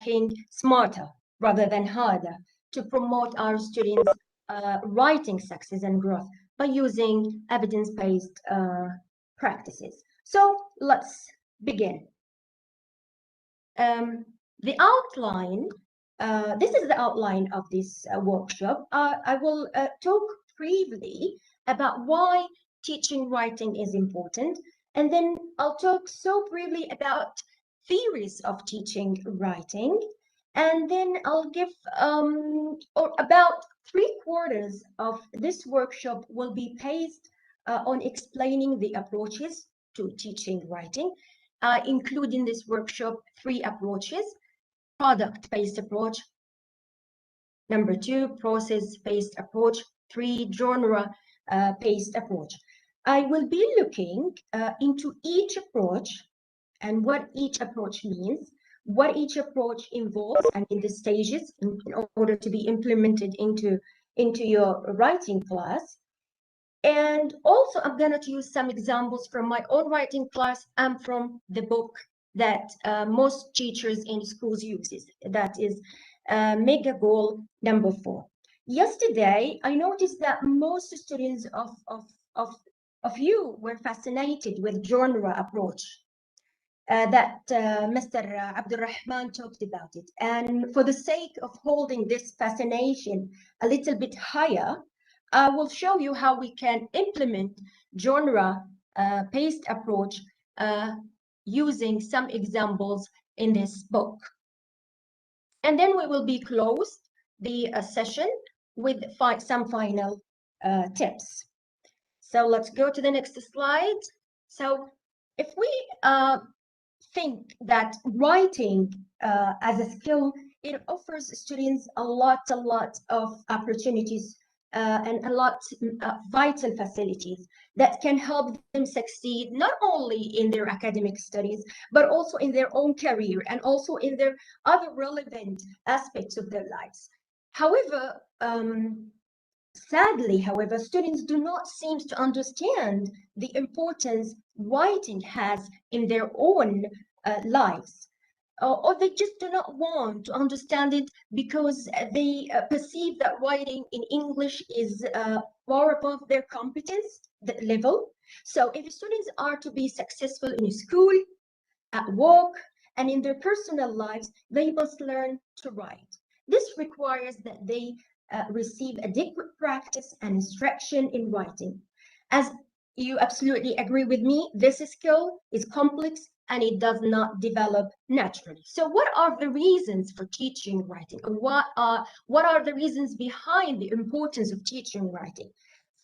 working smarter rather than harder to promote our students' writing success and growth by using evidence-based practices. So let's begin. The outline, this is the outline of this workshop. I will talk briefly about why teaching writing is important, and then I'll talk so briefly about theories of teaching writing, and then I'll give or about 3/4 of this workshop will be based on explaining the approaches to teaching writing, including this workshop 3 approaches: product-based approach, number 2, process-based approach, 3, genre-based approach. I will be looking into each approach and what each approach means, what each approach involves, and in the stages in order to be implemented into your writing class. And also, I'm going to use some examples from my own writing class and from the book that most teachers in schools uses. That is Mega Goal number 4. Yesterday, I noticed that most students of you were fascinated with genre approach. That Mr. Abdulrahman talked about it. And for the sake of holding this fascination a little bit higher, I will show you how we can implement genre-based approach using some examples in this book. And then we will be closed the session with some final tips. So let's go to the next slide. So if we think that writing as a skill, it offers students a lot of opportunities and a lot of vital facilities that can help them succeed not only in their academic studies, but also in their own career and also in their other relevant aspects of their lives. However, sadly, students do not seem to understand the importance writing has in their own lives. Or they just do not want to understand it because they perceive that writing in English is far above their competence level. So if students are to be successful in school, at work, and in their personal lives, they must learn to write. This requires that they receive adequate practice and instruction in writing. As you absolutely agree with me, this skill is complex and it does not develop naturally. So what are the reasons for teaching writing? What are the reasons behind the importance of teaching writing?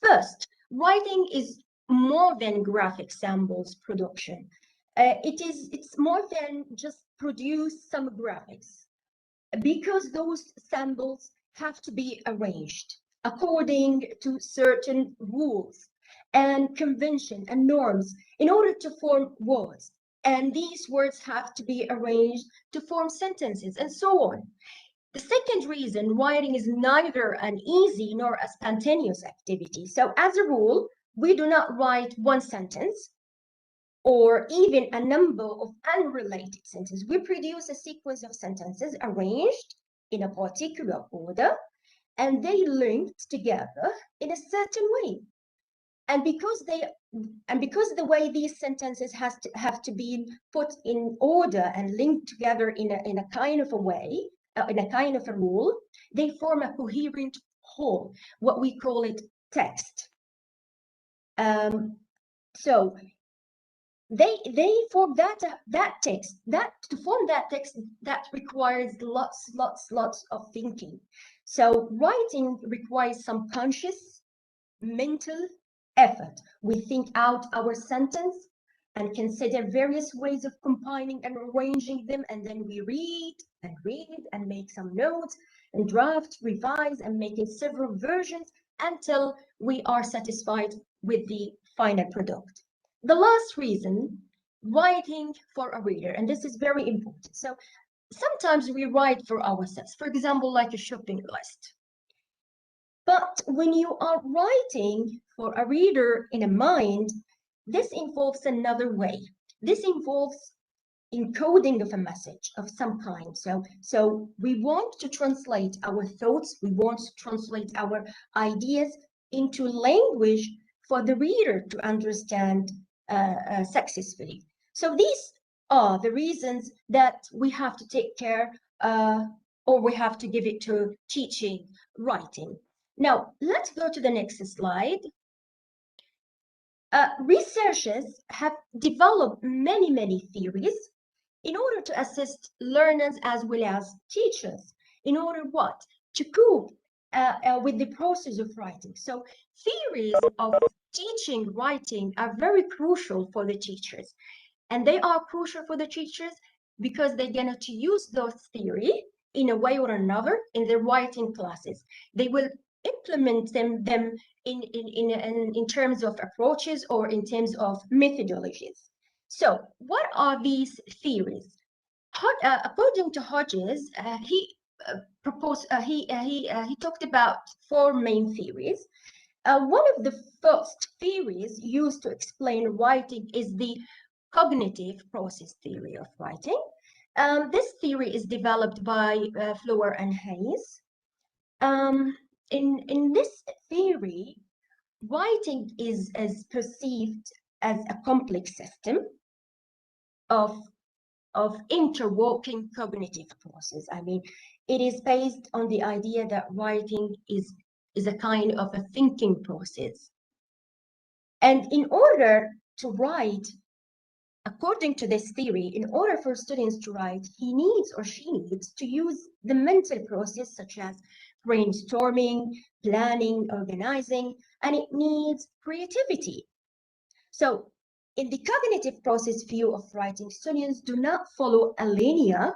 First, writing is more than graphic samples production. It's more than just produce some graphics, because those samples have to be arranged according to certain rules and convention and norms in order to form words. And these words have to be arranged to form sentences and so on. The second reason, writing is neither an easy nor a spontaneous activity. So as a rule, we do not write one sentence or even a number of unrelated sentences. We produce a sequence of sentences arranged in a particular order, and they linked together in a certain way. And because the way these sentences have to be put in order and linked together in a kind of a way, in a kind of a rule, they form a coherent whole, what we call it text. So they form that text. To form that text, that requires lots of thinking. So writing requires some conscious mental effort. We think out our sentence and consider various ways of combining and arranging them, and then we read and make some notes and draft, revise, and making several versions until we are satisfied with the final product. The last reason, writing for a reader, and this is very important. So sometimes we write for ourselves, for example, like a shopping list. But when you are writing for a reader in a mind, this involves another way. This involves encoding of a message of some kind. So we want to translate our thoughts, we want to translate our ideas into language for the reader to understand successfully. So these are the reasons that we have to take care or we have to give it to teaching writing. Now, let's go to the next slide. Researchers have developed many theories in order to assist learners as well as teachers, in order what? To cope with the process of writing. So theories of teaching writing are very crucial for the teachers. And they are crucial for the teachers because they're going to use those theory in a way or another in their writing classes. They will implement them in terms of approaches or in terms of methodologies. So what are these theories? According to Hodges, he talked about four main theories. One of the first theories used to explain writing is the cognitive process theory of writing. This theory is developed by Flower and Hayes. In this theory, writing is perceived as a complex system of interworking cognitive process. I mean, it is based on the idea that writing is a kind of a thinking process. And in order to write, according to this theory, in order for students to write, he needs or she needs to use the mental process such as brainstorming, planning, organizing, and it needs creativity. So in the cognitive process view of writing, students do not follow a linear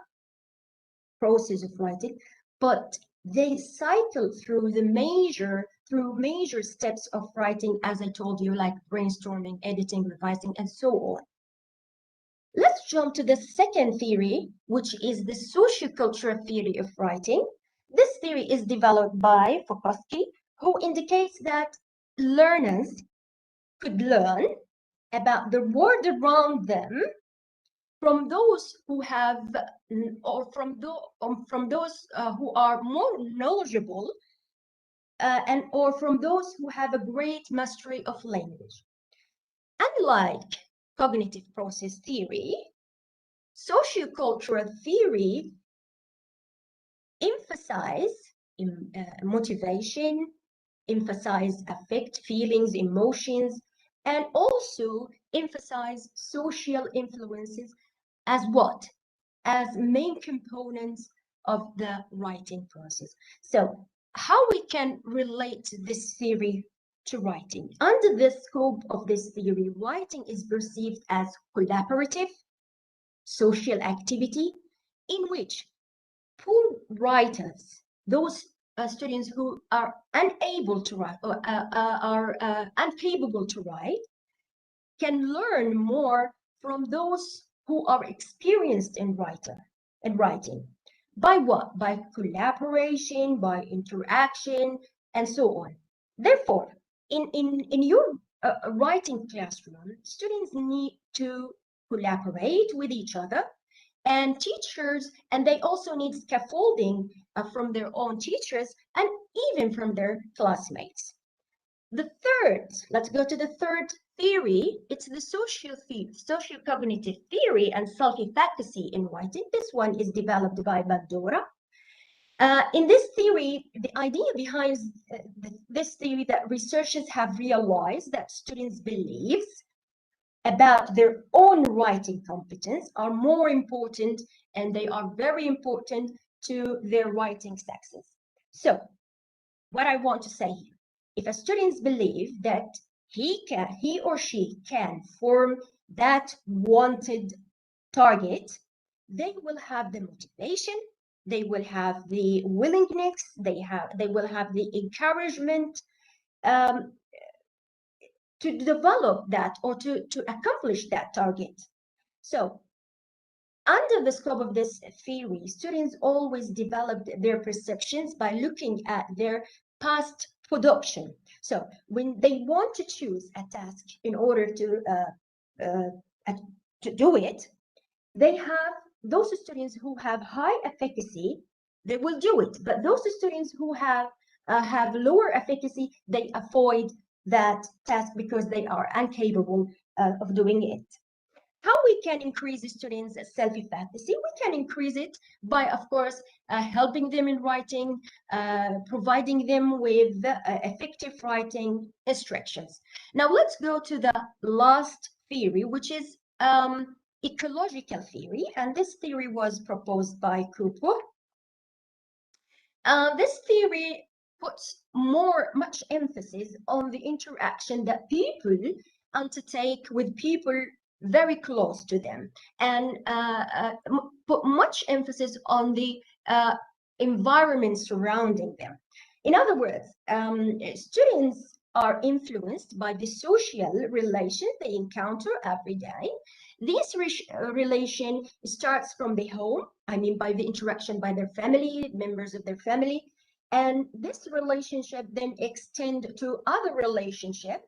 process of writing, but they cycle through major steps of writing, as I told you, like brainstorming, editing, revising, and so on. Let's jump to the second theory, which is the sociocultural theory of writing. This theory is developed by Fokoski, who indicates that learners could learn about the world around them from those who have, or from those who are more knowledgeable, or from those who have a great mastery of language. Unlike cognitive process theory, sociocultural theory emphasize motivation, emphasize affect, feelings, emotions, and also emphasize social influences as what? As main components of the writing process. So how we can relate this theory to writing? Under the scope of this theory, writing is perceived as collaborative social activity in which poor writers, those students who are unable to write or are incapable to write, can learn more from those who are experienced in writing. By what? By collaboration, by interaction, and so on. Therefore, in your writing classroom, students need to collaborate with each other and teachers, and they also need scaffolding from their own teachers and even from their classmates. The third, let's go to the third theory. It's the socio-cognitive theory and self-efficacy in writing. This one is developed by Bandura. In this theory, the idea behind this theory that researchers have realized that students' beliefs about their own writing competence are more important, and they are very important to their writing success. So what I want to say here, if a student believes that he or she can form that wanted target, they will have the motivation, they will have the willingness, they will have the encouragement to develop that or to accomplish that target. So under the scope of this theory, students always develop their perceptions by looking at their past production. So when they want to choose a task in order to do it, they have those students who have high efficacy, they will do it. But those students who have lower efficacy, they avoid that task because they are incapable of doing it. How we can increase students' self-efficacy? We can increase it by, of course, helping them in writing, providing them with effective writing instructions. Now let's go to the last theory, which is ecological theory, and this theory was proposed by Cooper. This theory puts much emphasis on the interaction that people undertake with people very close to them, and put much emphasis on the environment surrounding them. In other words, students are influenced by the social relations they encounter every day. This relation starts from the home, I mean by the interaction by their family, members of their family, and this relationship then extend to other relationships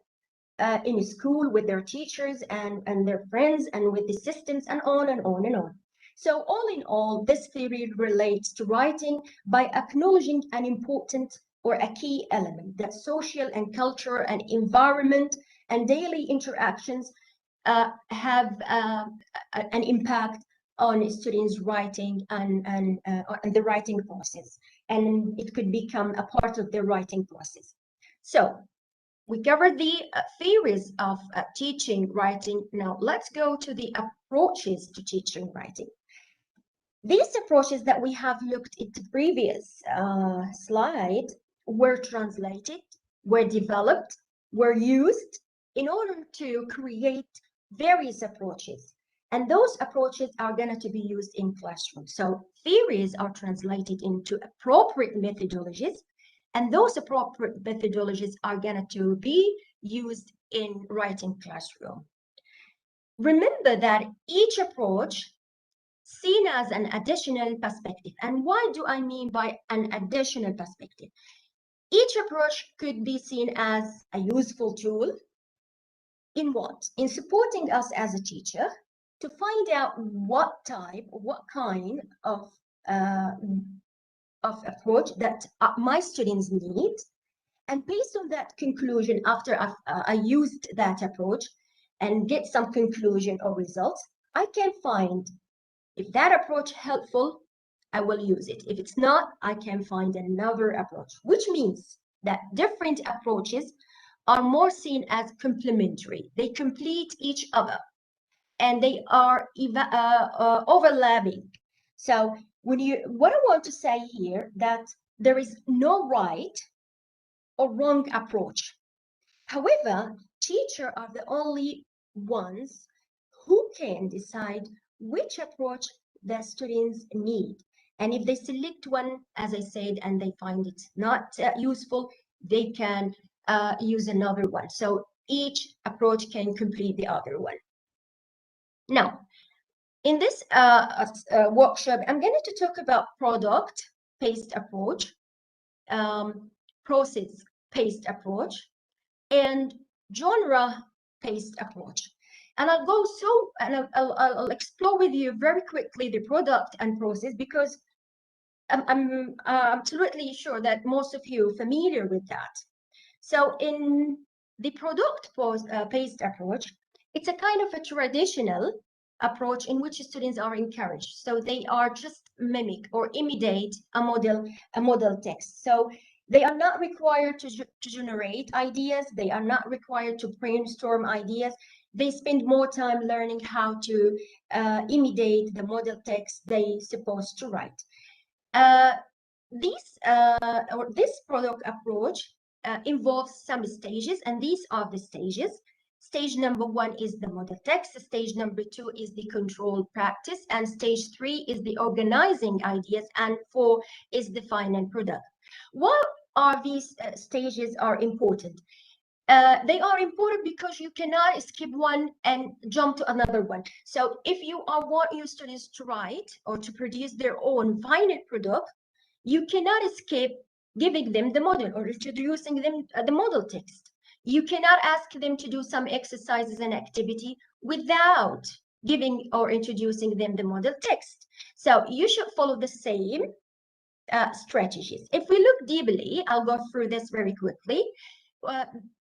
in school with their teachers and their friends and with the systems and on and on and on. So all in all, this theory relates to writing by acknowledging an important or a key element that social and culture and environment and daily interactions have an impact on students' writing and the writing process, and it could become a part of their writing process. So we covered the theories of teaching writing. Now let's go to the approaches to teaching writing. These approaches that we have looked at the previous slide were translated, were developed, were used in order to create various approaches. And those approaches are going to be used in classrooms. So theories are translated into appropriate methodologies, and those appropriate methodologies are going to be used in writing classroom. Remember that each approach seen as an additional perspective. And why do I mean by an additional perspective? Each approach could be seen as a useful tool in what? In supporting us as a teacher to find out what type, what kind of approach that my students need. And based on that conclusion, after I used that approach and get some conclusion or results, I can find if that approach helpful, I will use it. If it's not, I can find another approach, which means that different approaches are more seen as complementary. They complete each other and they are overlapping. So what I want to say here, that there is no right or wrong approach. However, teachers are the only ones who can decide which approach the students need. And if they select one, as I said, and they find it not useful, they can use another one. So each approach can complete the other one. Now, in this workshop, I'm going to talk about product-based approach, process-based approach, and genre-based approach. And I'll explore with you very quickly the product and process, because I'm absolutely sure that most of you are familiar with that. So in the product-based approach, it's a kind of a traditional approach in which students are encouraged. So they are just mimic or imitate a model text. So they are not required to generate ideas. They are not required to brainstorm ideas. They spend more time learning how to imitate the model text they're supposed to write. This product approach involves some stages, and these are the stages. Stage number 1 is the model text, stage number 2 is the control practice, and stage 3 is the organizing ideas, and 4 is the final product. Why are these stages are important? They are important because you cannot skip one and jump to another one. So if you want your students to write or to produce their own final product, you cannot escape giving them the model or introducing them the model text. You cannot ask them to do some exercises and activity without giving or introducing them the model text. So you should follow the same strategies. If we look deeply, I'll go through this very quickly.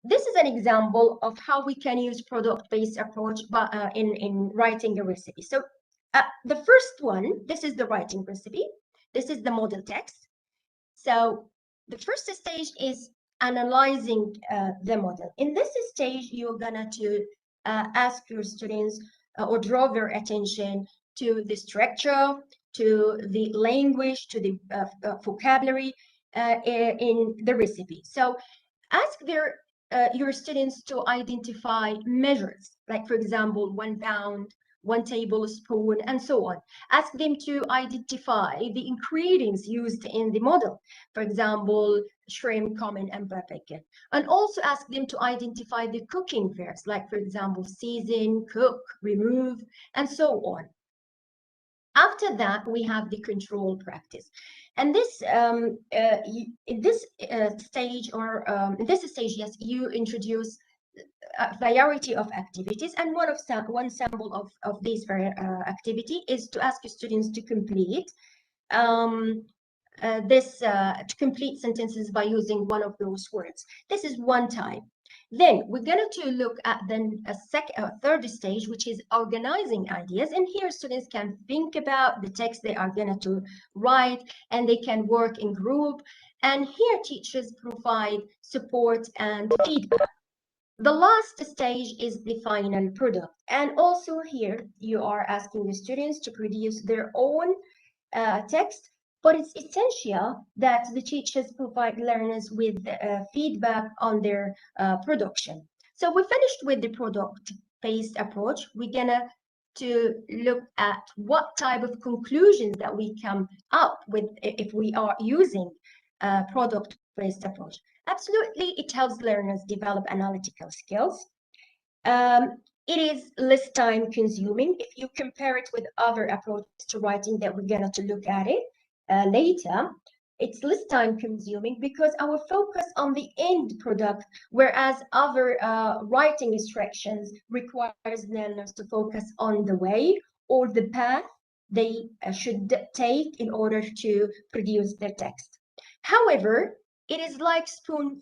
This is an example of how we can use product-based approach in writing a recipe. So the first one, this is the writing recipe. This is the model text. So the first stage is analyzing the model. In this stage, you're gonna to ask your students or draw their attention to the structure, to the language, to the vocabulary in the recipe. So ask your students to identify measures, like for example, 1 pound, 1 tablespoon, and so on. Ask them to identify the ingredients used in the model, for example, shrimp, cumin, and paprika. And also ask them to identify the cooking verbs, like for example, season, cook, remove, and so on. After that, we have the control practice. And this in this stage, yes, you introduce a variety of activities, and one sample of this activity is to ask students to complete to complete sentences by using one of those words. This is one type. Then we're going to look at a third stage, which is organizing ideas. And here students can think about the text they are going to write, and they can work in group. And here teachers provide support and feedback. The last stage is the final product. And also here you are asking the students to produce their own text, but it's essential that the teachers provide learners with feedback on their production. So we finished with the product-based approach. We're gonna to look at what type of conclusions that we come up with if we are using product-based approach. Absolutely, it helps learners develop analytical skills. It is less time consuming if you compare it with other approaches to writing that we're going to look at it later. It's less time consuming because our focus on the end product, whereas other writing instructions requires learners to focus on the way or the path they should take in order to produce their text. However, it is like spoon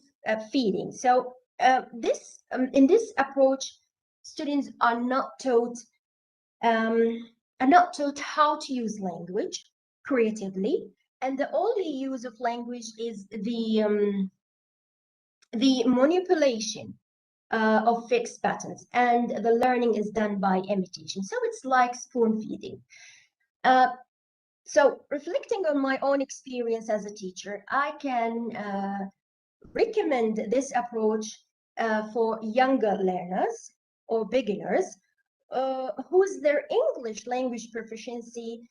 feeding. So in this approach, students are not taught how to use language creatively, and the only use of language is the manipulation of fixed patterns, and the learning is done by imitation. So it's like spoon feeding. So reflecting on my own experience as a teacher, I can recommend this approach for younger learners or beginners whose their English language proficiency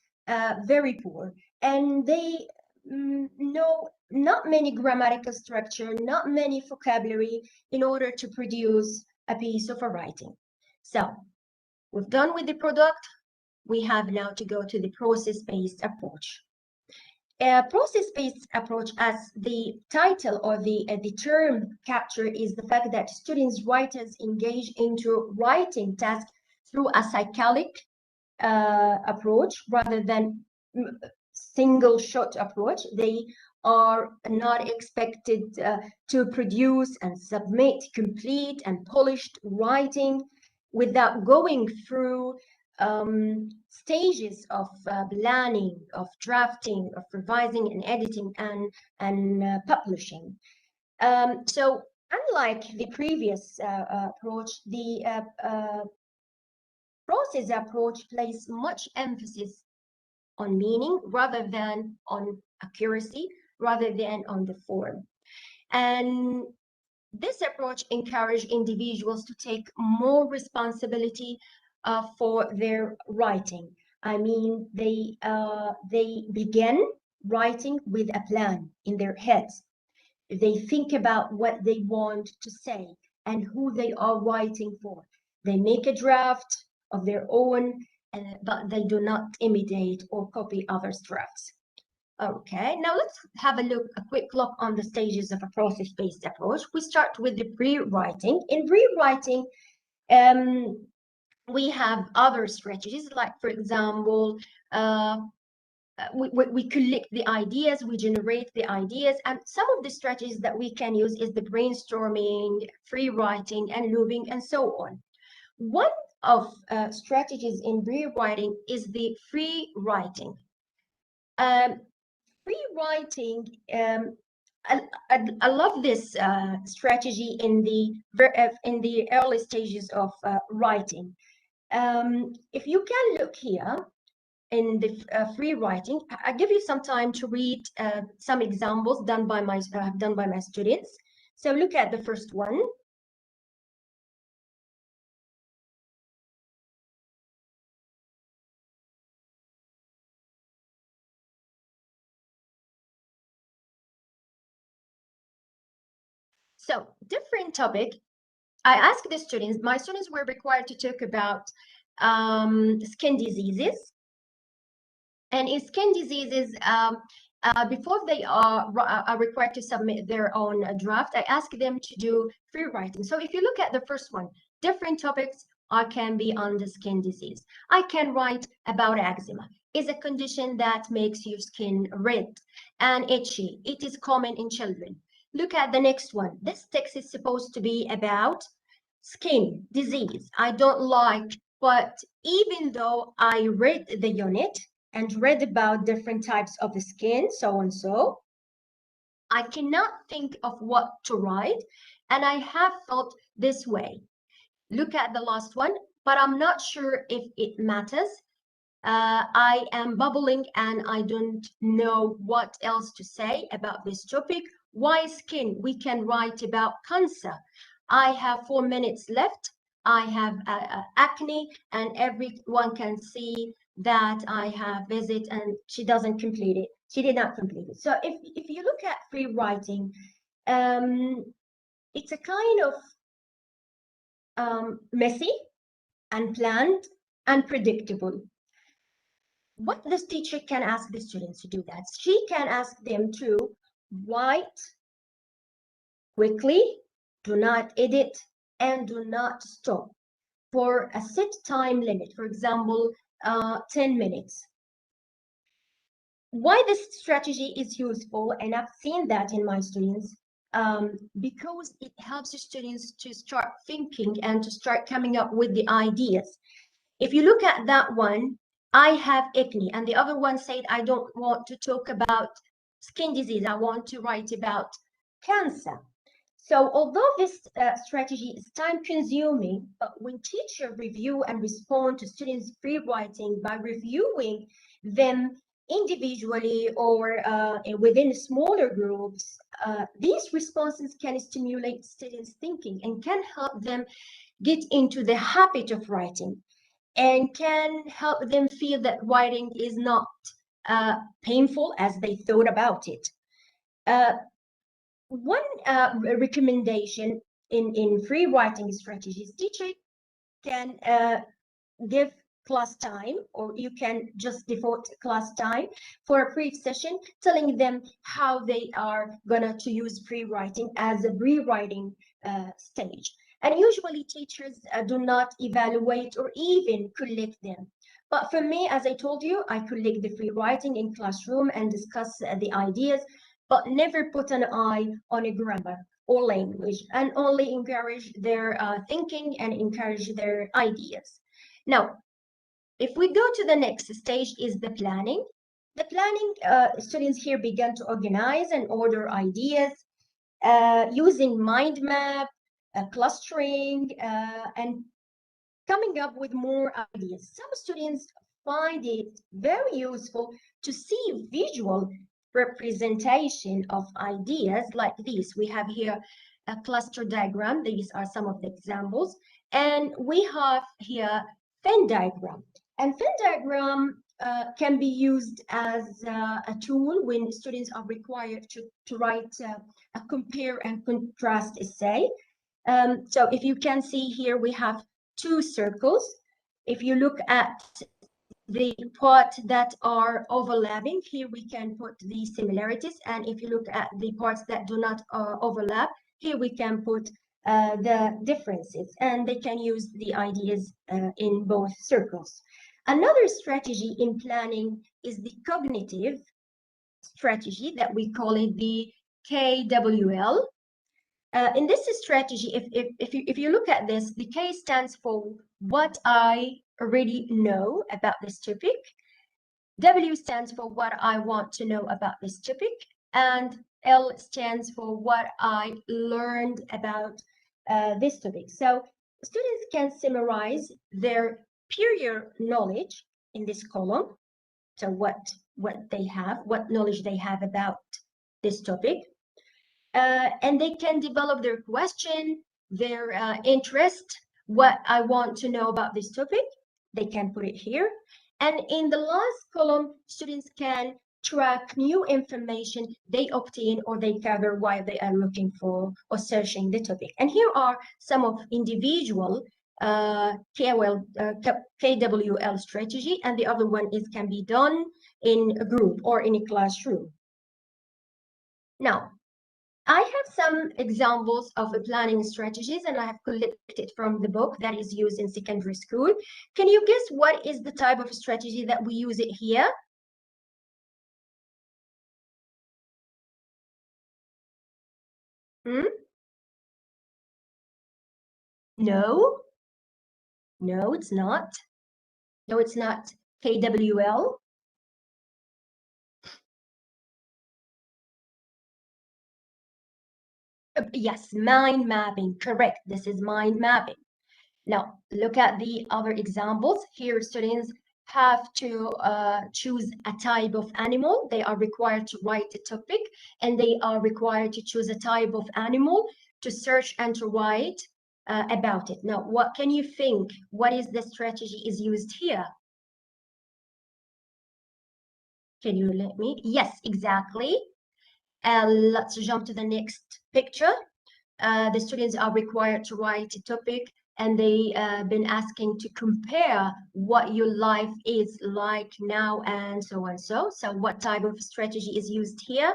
very poor, and they know not many grammatical structure, not many vocabulary in order to produce a piece of a writing. So we've done with the product. We have now to go to the process-based approach. A process-based approach, as the title or the term capture, is the fact that students, writers engage into writing tasks through a cyclic approach rather than single shot approach. They are not expected to produce and submit complete and polished writing without going through stages of planning, of drafting, of revising and editing and publishing. So unlike the previous approach, the process approach places much emphasis on meaning rather than on accuracy, rather than on the form. And this approach encourages individuals to take more responsibility for their writing. I mean, they begin writing with a plan in their heads. They think about what they want to say and who they are writing for. They make a draft of their own, but they do not imitate or copy others' drafts. Okay, now let's have a quick look on the stages of a process-based approach. We start with the pre-writing. In pre-writing, we have other strategies, like, for example, we collect the ideas, we generate the ideas, and some of the strategies that we can use is the brainstorming, free writing, and looping, and so on. One of strategies in free writing is the free writing. Free writing, I love this strategy in the early stages of writing. If you can look here in the free writing, I give you some time to read some examples done by my students. So look at the first one. So different topic. I asked the students, my students were required to talk about skin diseases. And in skin diseases, before they are required to submit their own draft, I ask them to do free writing. So if you look at the first one, different topics can be on the skin disease. I can write about eczema. It's a condition that makes your skin red and itchy. It is common in children. Look at the next one. This text is supposed to be about skin disease. I don't like, but even though I read the unit and read about different types of the skin, so and so, I cannot think of what to write, and I have felt this way. Look at the last one, but I'm not sure if it matters. I am bubbling and I don't know what else to say about this topic. Why skin? We can write about cancer. I have 4 minutes left. I have acne, and everyone can see that I have visit, and she doesn't complete it. She did not complete it. So if you look at free writing, it's a kind of messy, unplanned, unpredictable. What this teacher can ask the students to do that. She can ask them to write quickly, do not edit, and do not stop for a set time limit, for example, 10 minutes. Why this strategy is useful, and I've seen that in my students, because it helps the students to start thinking and to start coming up with the ideas. If you look at that one, I have acne, and the other one said, I don't want to talk about skin disease, I want to write about cancer. So although this strategy is time consuming, but when teachers review and respond to students' free writing by reviewing them individually or within smaller groups, these responses can stimulate students' thinking and can help them get into the habit of writing, and can help them feel that writing is not painful as they thought about it. One recommendation in free writing strategies, teacher can give class time, or you can just default class time for a brief session, telling them how they are gonna to use free writing as a rewriting stage. And usually teachers do not evaluate or even collect them. But for me, as I told you, I collect the free writing in classroom and discuss the ideas, but never put an eye on a grammar or language, and only encourage their thinking and encourage their ideas. Now, if we go to the next stage is the planning. The planning, students here began to organize and order ideas using mind map, clustering, and coming up with more ideas. Some students find it very useful to see visual representation of ideas like this. We have here a cluster diagram. These are some of the examples. And we have here Venn diagram. And Venn diagram can be used as a tool when students are required to write a compare and contrast essay. So if you can see here, we have 2 circles. If you look at the parts that are overlapping, here we can put the similarities. And if you look at the parts that do not overlap, here we can put the differences, and they can use the ideas in both circles. Another strategy in planning is the cognitive strategy that we call it the KWL. In this strategy, if you look at this, the K stands for what I already know about this topic. W stands for what I want to know about this topic, and L stands for what I learned about this topic. So students can summarize their prior knowledge in this column. So what they have, what knowledge they have about this topic. And they can develop their question, their interest, what I want to know about this topic. They can put it here. And in the last column, students can track new information they obtain or they gather while they are looking for or searching the topic. And here are some of individual KWL strategy, and the other one can be done in a group or in a classroom. Now, I have some examples of planning strategies, and I have collected from the book that is used in secondary school. Can you guess what is the type of strategy that we use it here? No, it's not. No, it's not KWL. Yes, mind mapping, correct. This is mind mapping. Now, look at the other examples. Here, students have to choose a type of animal. They are required to write a topic, and they are required to choose a type of animal to search and to write about it. Now, what can you think? What is the strategy is used here? Can you let me? Yes, exactly. Let's jump to the next picture. The students are required to write a topic, and they been asking to compare what your life is like now and so on. So what type of strategy is used here?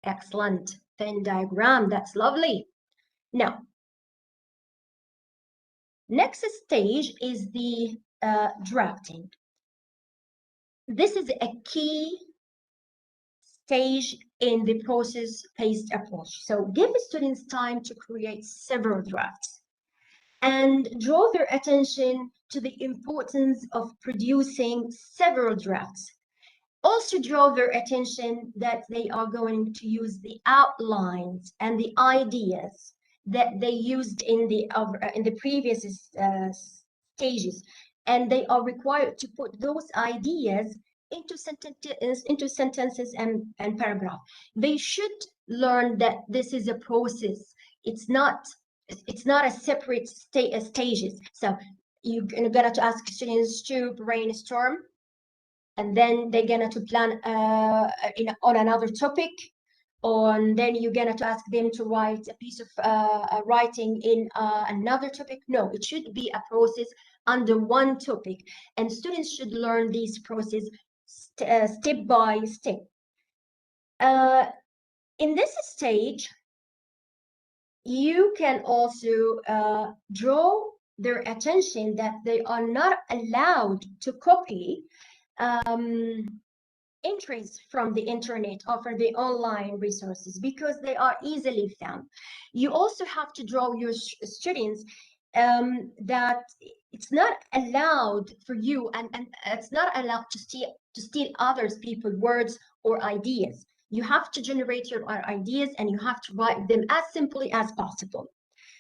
Excellent. Venn diagram, that's lovely. Now, next stage is the drafting. This is a key stage in the process-based approach. So give students time to create several drafts and draw their attention to the importance of producing several drafts. Also draw their attention that they are going to use the outlines and the ideas that they used in the previous stages, and they are required to put those ideas into sentences and paragraph. They should learn that this is a process. It's not a separate stages. So you're gonna to ask students to brainstorm, and then they're gonna to plan on another topic, and then you're gonna to ask them to write a piece of writing in another topic. No, it should be a process under one topic, and students should learn this process step by step. In this stage, you can also draw their attention that they are not allowed to copy entries from the internet or from the online resources because they are easily found. You also have to draw your students that it's not allowed for you, and it's not allowed to steal others people's words or ideas. You have to generate your ideas, and you have to write them as simply as possible.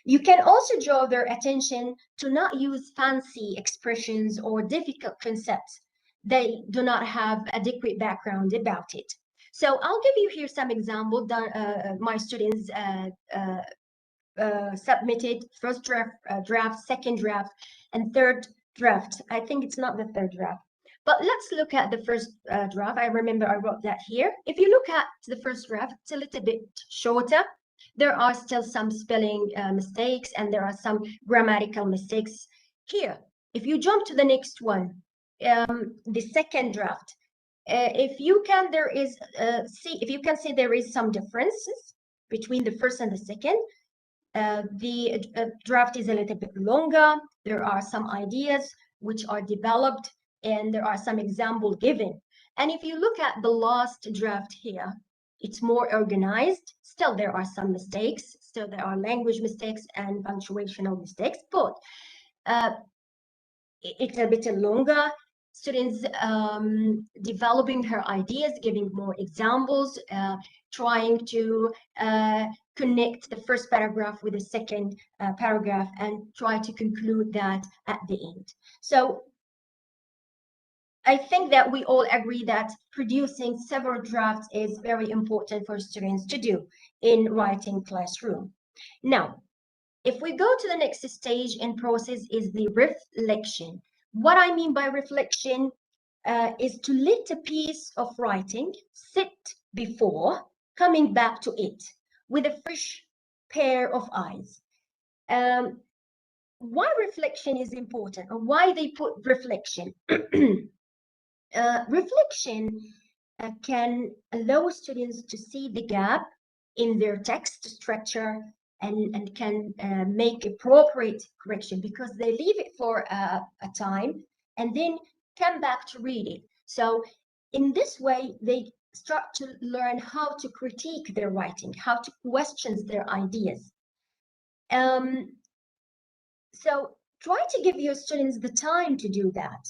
You can also draw their attention to not use fancy expressions or difficult concepts. They do not have adequate background about it. So I'll give you here some examples that my students submitted: first draft, second draft, and third draft. I think it's not the third draft. But let's look at the first draft. I remember I wrote that here. If you look at the first draft, it's a little bit shorter. There are still some spelling mistakes, and there are some grammatical mistakes here. If you jump to the next one, the second draft, if you can, see there is some differences between the first and the second. The draft is a little bit longer. There are some ideas which are developed, and there are some examples given. And if you look at the last draft here, it's more organized. Still, there are some mistakes. Still, there are language mistakes and punctuational mistakes, but it's a bit longer. Students developing her ideas, giving more examples, trying to connect the first paragraph with the second paragraph and try to conclude that at the end. So I think that we all agree that producing several drafts is very important for students to do in writing classroom. Now, if we go to the next stage in process is the reflection. What I mean by reflection is to let a piece of writing sit before coming back to it with a fresh pair of eyes. Why reflection is important, or why they put reflection? Reflection can allow students to see the gap in their text structure and can make appropriate correction, because they leave it for a time and then come back to read it. So in this way, they start to learn how to critique their writing, how to question their ideas. So try to give your students the time to do that.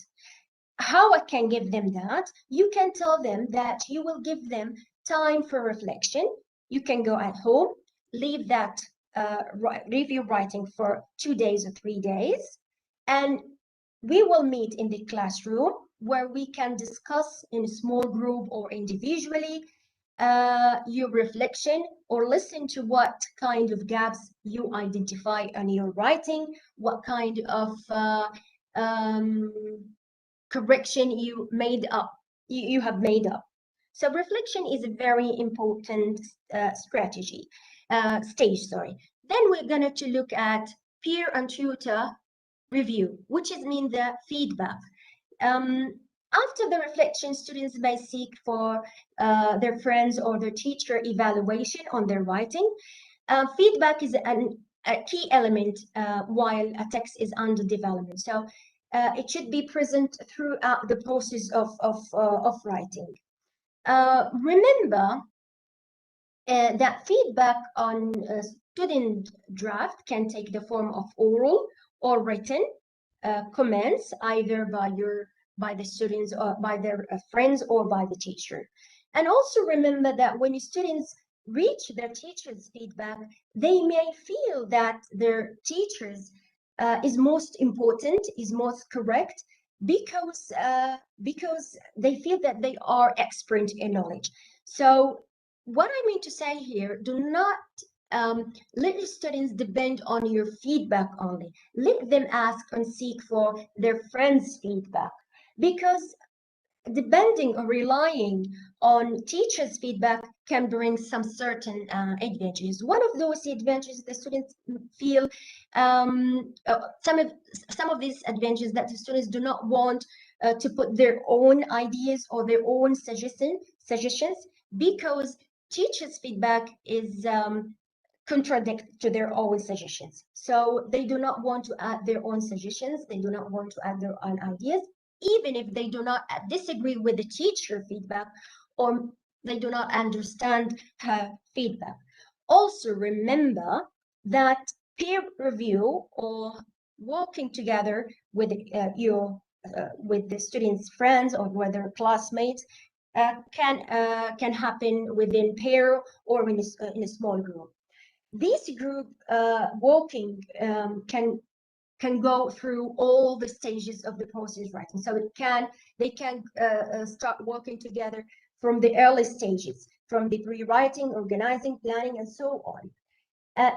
How I can give them that? You can tell them that you will give them time for reflection. You can go at home, leave that review writing for 2 days or 3 days, and we will meet in the classroom where we can discuss in a small group or individually your reflection, or listen to what kind of gaps you identify on your writing, what kind of correction you have made up. So reflection is a very important stage. Then we're going to look at peer and tutor review, which means the feedback. After the reflection, students may seek for their friends or their teacher evaluation on their writing. Feedback is a key element while a text is under development. So it should be present throughout the process of writing. Remember that feedback on a student draft can take the form of oral or written comments, either by the students or by their friends or by the teacher. And also remember that when students reach their teacher's feedback, they may feel that their teachers is most important, is most correct, because they feel that they are expert in knowledge. So what I mean to say here, do not let the students depend on your feedback only. Let them ask and seek for their friends' feedback, because depending or relying on teachers' feedback can bring some certain advantages. One of those advantages the students feel, some of these advantages that the students do not want to put their own ideas or their own suggestions, because teachers' feedback is contradict to their own suggestions. So they do not want to add their own suggestions. They do not want to add their own ideas, even if they do not disagree with the teacher feedback or they do not understand her feedback. Also remember that peer review or working together with with the students' friends or whether classmates can happen within pair or in a small group. This group working can go through all the stages of the process writing. So they can start working together from the early stages, from the pre-writing, organizing, planning, and so on.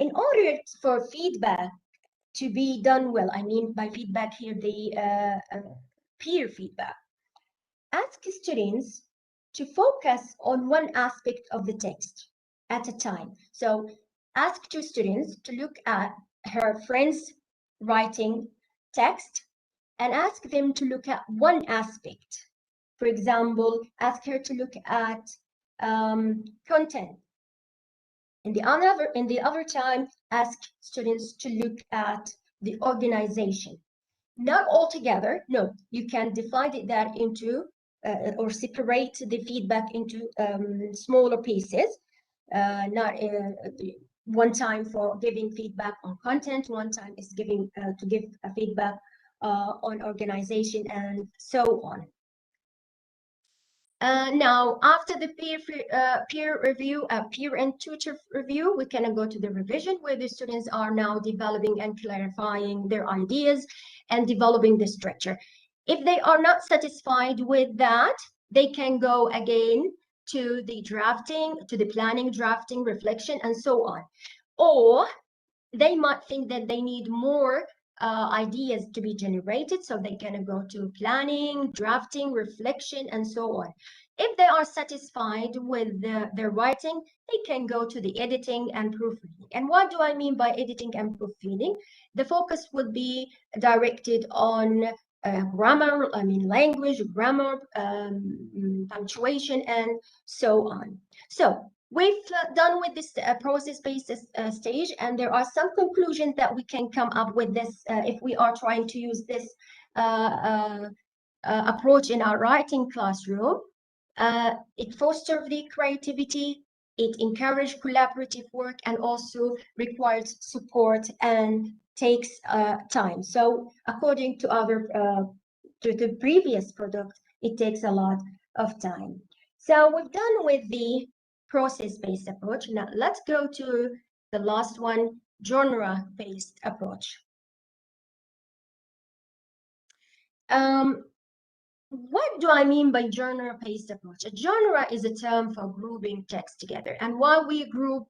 In order for feedback to be done well, I mean by feedback here, the peer feedback, ask students to focus on one aspect of the text at a time. So ask two students to look at her friend's writing text and ask them to look at one aspect For example, ask her to look at content. In the other time, ask students to look at the organization. Not all together, no. You can divide that into or separate the feedback into smaller pieces. Not one time for giving feedback on content, one time is giving to give a feedback on organization, and so on. Now, after the peer review, peer and tutor review, we can go to the revision, where the students are now developing and clarifying their ideas and developing the structure. If they are not satisfied with that, they can go again to the drafting, to the planning, drafting, reflection, and so on. Or they might think that they need more ideas to be generated, so they can go to planning, drafting, reflection, and so on. If they are satisfied with their writing, they can go to the editing and proofreading. And what do I mean by editing and proofreading? The focus would be directed on grammar, language, grammar, punctuation, and so on. So we've done with this process-based stage, and there are some conclusions that we can come up with this if we are trying to use this approach in our writing classroom. It fosters the creativity, it encourages collaborative work, and also requires support and takes time. So according to to the previous product, it takes a lot of time. So we've done with the process-based approach. Now let's go to the last one, genre-based approach. What do I mean by genre-based approach? A genre is a term for grouping text together. And why we group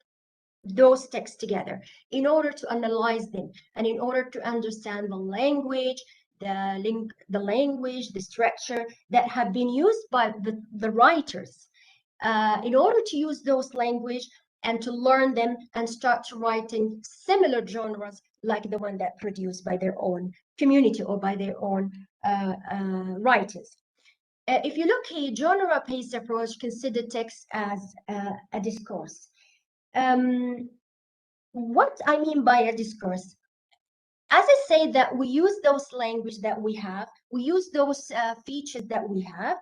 those texts together? In order to analyze them and in order to understand the language, the structure that have been used by the writers. In order to use those language and to learn them and start writing similar genres like the one that produced by their own community or by their own writers. If you look here, genre-based approach consider text as a discourse. What I mean by a discourse, as I say that we use those language that we have, we use those features that we have.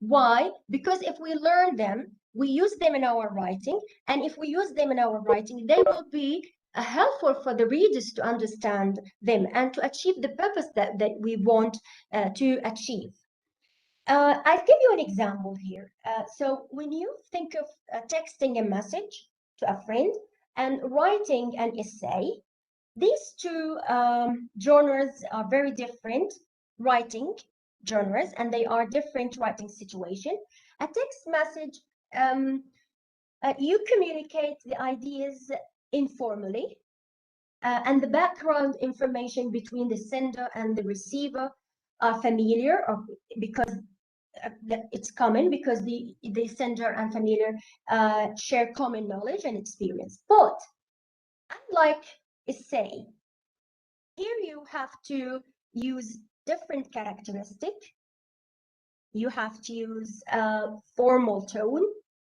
Why? Because if we learn them, we use them in our writing, and if we use them in our writing, they will be helpful for the readers to understand them and to achieve the purpose that we want to achieve. I'll give you an example here. So when you think of texting a message to a friend and writing an essay, these two genres are very different writing genres, and they are different writing situation. A text message, you communicate the ideas informally, and the background information between the sender and the receiver are familiar, because it's common, because the sender and familiar share common knowledge and experience. But unlike essay, here you have to use different characteristic. You have to use formal tone.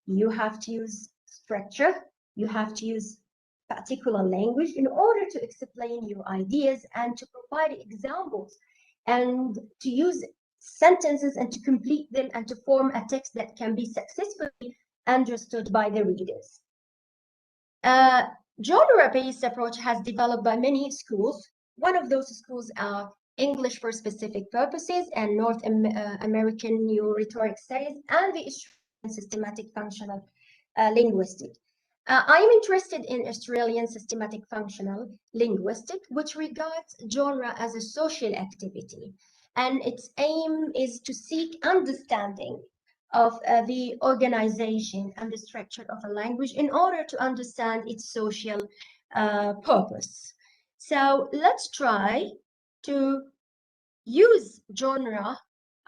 You have to use structure. You have to use particular language in order to explain your ideas and to provide examples and to use sentences and to complete them and to form a text that can be successfully understood by the readers. Genre-based approach has developed by many schools. One of those schools are English for specific purposes and North American New Rhetoric Studies and the Australian Systematic Functional Linguistic. I am interested in Australian Systematic Functional Linguistic, which regards genre as a social activity, and its aim is to seek understanding of the organization and the structure of a language in order to understand its social purpose. So let's try to use genre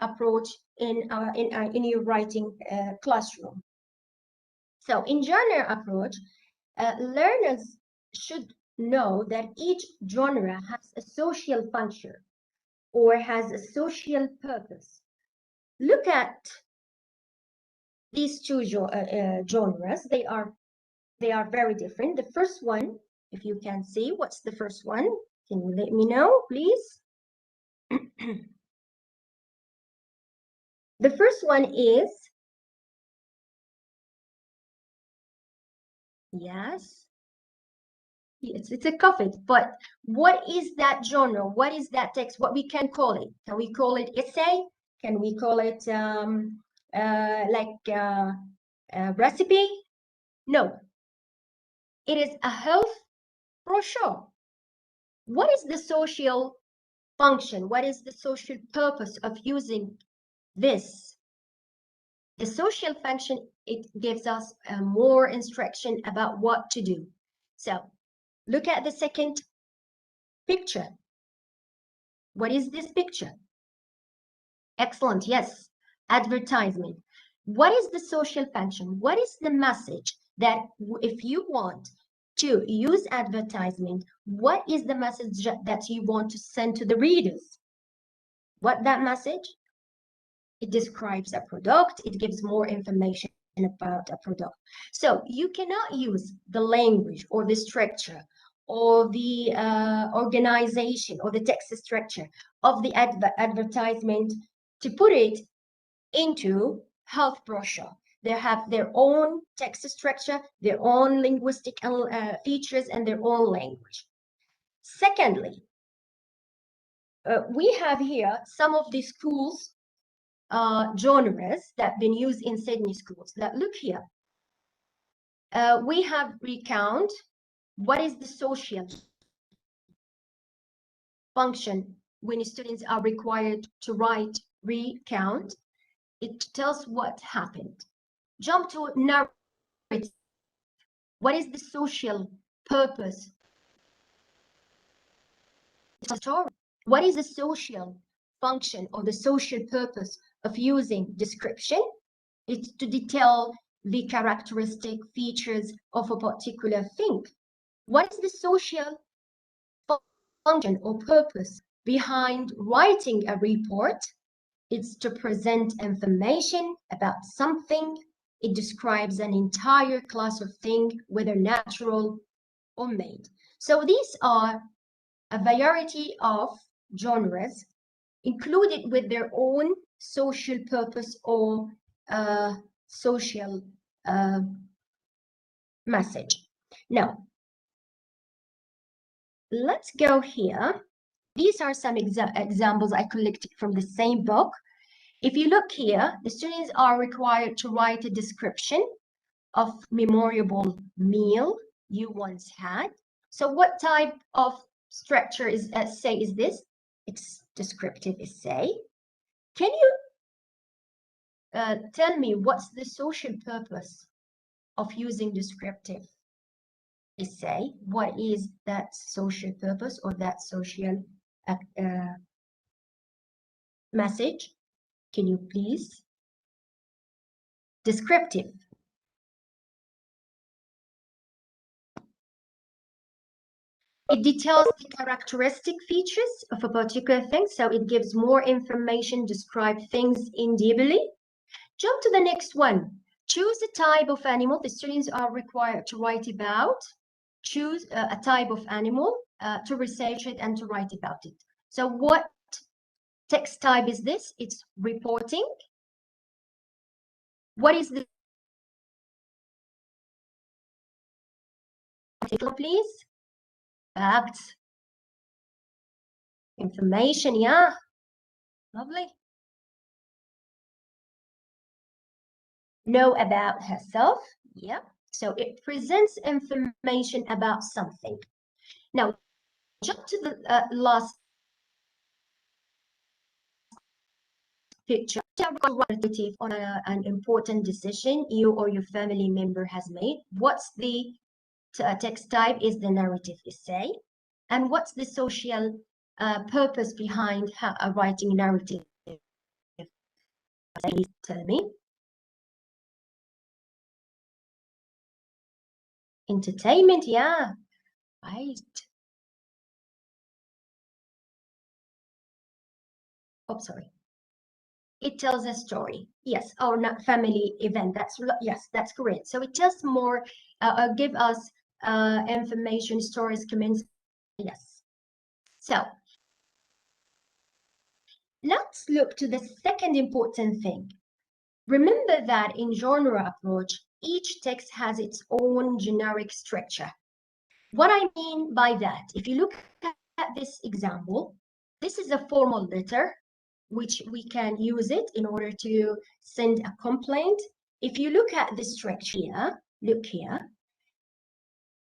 approach in your writing classroom. So in genre approach, learners should know that each genre has a social function or has a social purpose. look at these two genres. They are very different. The first one, if you can see, what's the first one? Can you let me know, please? The first one is, yes, it's a coffee, but what is that genre? What is that text? What we can call it? Can we call it essay? Can we call it a recipe? No, it is a health brochure. What is the social function? What is the social purpose of using this? The social function, it gives us more instruction about what to do. So look at the second picture. What is this picture? Excellent, yes, advertisement. What is the social function? What is the message that if you want to use advertisement, what is the message that you want to send to the readers? What that message? It describes a product, it gives more information about a product. So you cannot use the language or the structure or the organization or the text structure of the advertisement to put it into health brochure. They have their own text structure, their own linguistic features, and their own language. Secondly, we have here some of the schools genres that have been used in Sydney schools. That look here. We have recount. What is the social function when students are required to write recount? It tells what happened. Jump to narrative. What is the social purpose? It's a story. What is the social function or the social purpose of using description? It's to detail the characteristic features of a particular thing. What is the social function or purpose behind writing a report? It's to present information about something. It describes an entire class of things, whether natural or made. So these are a variety of genres included with their own social purpose or social message. Now, let's go here. These are some examples I collected from the same book. If you look here, the students are required to write a description of memorable meal you once had. So what type of structure is essay is this? It's descriptive essay. Can you tell me what's the social purpose of using descriptive essay? What is that social purpose or that social message? Can you please? Descriptive. It details the characteristic features of a particular thing, so it gives more information, describe things in detail. Jump to the next one. Choose a type of animal the students are required to write about. Choose a type of animal to research it and to write about it. So what text type is this? It's reporting. What is the title, please? Facts. Information, yeah. Lovely. Know about herself, yeah. So it presents information about something. Now, jump to the last picture. On an important decision you or your family member has made. What's the text type? Is the narrative essay. And what's the social purpose behind writing narrative? Please tell me. Entertainment, yeah, right. Oh, sorry. it tells a story. Yes, or not family event. Yes, that's correct. So it tells more, give us information, stories, comments. Yes. So let's look to the second important thing. Remember that in genre approach, each text has its own generic structure. What I mean by that, if you look at this example, this is a formal letter, which we can use it in order to send a complaint. If you look at the structure here, look here,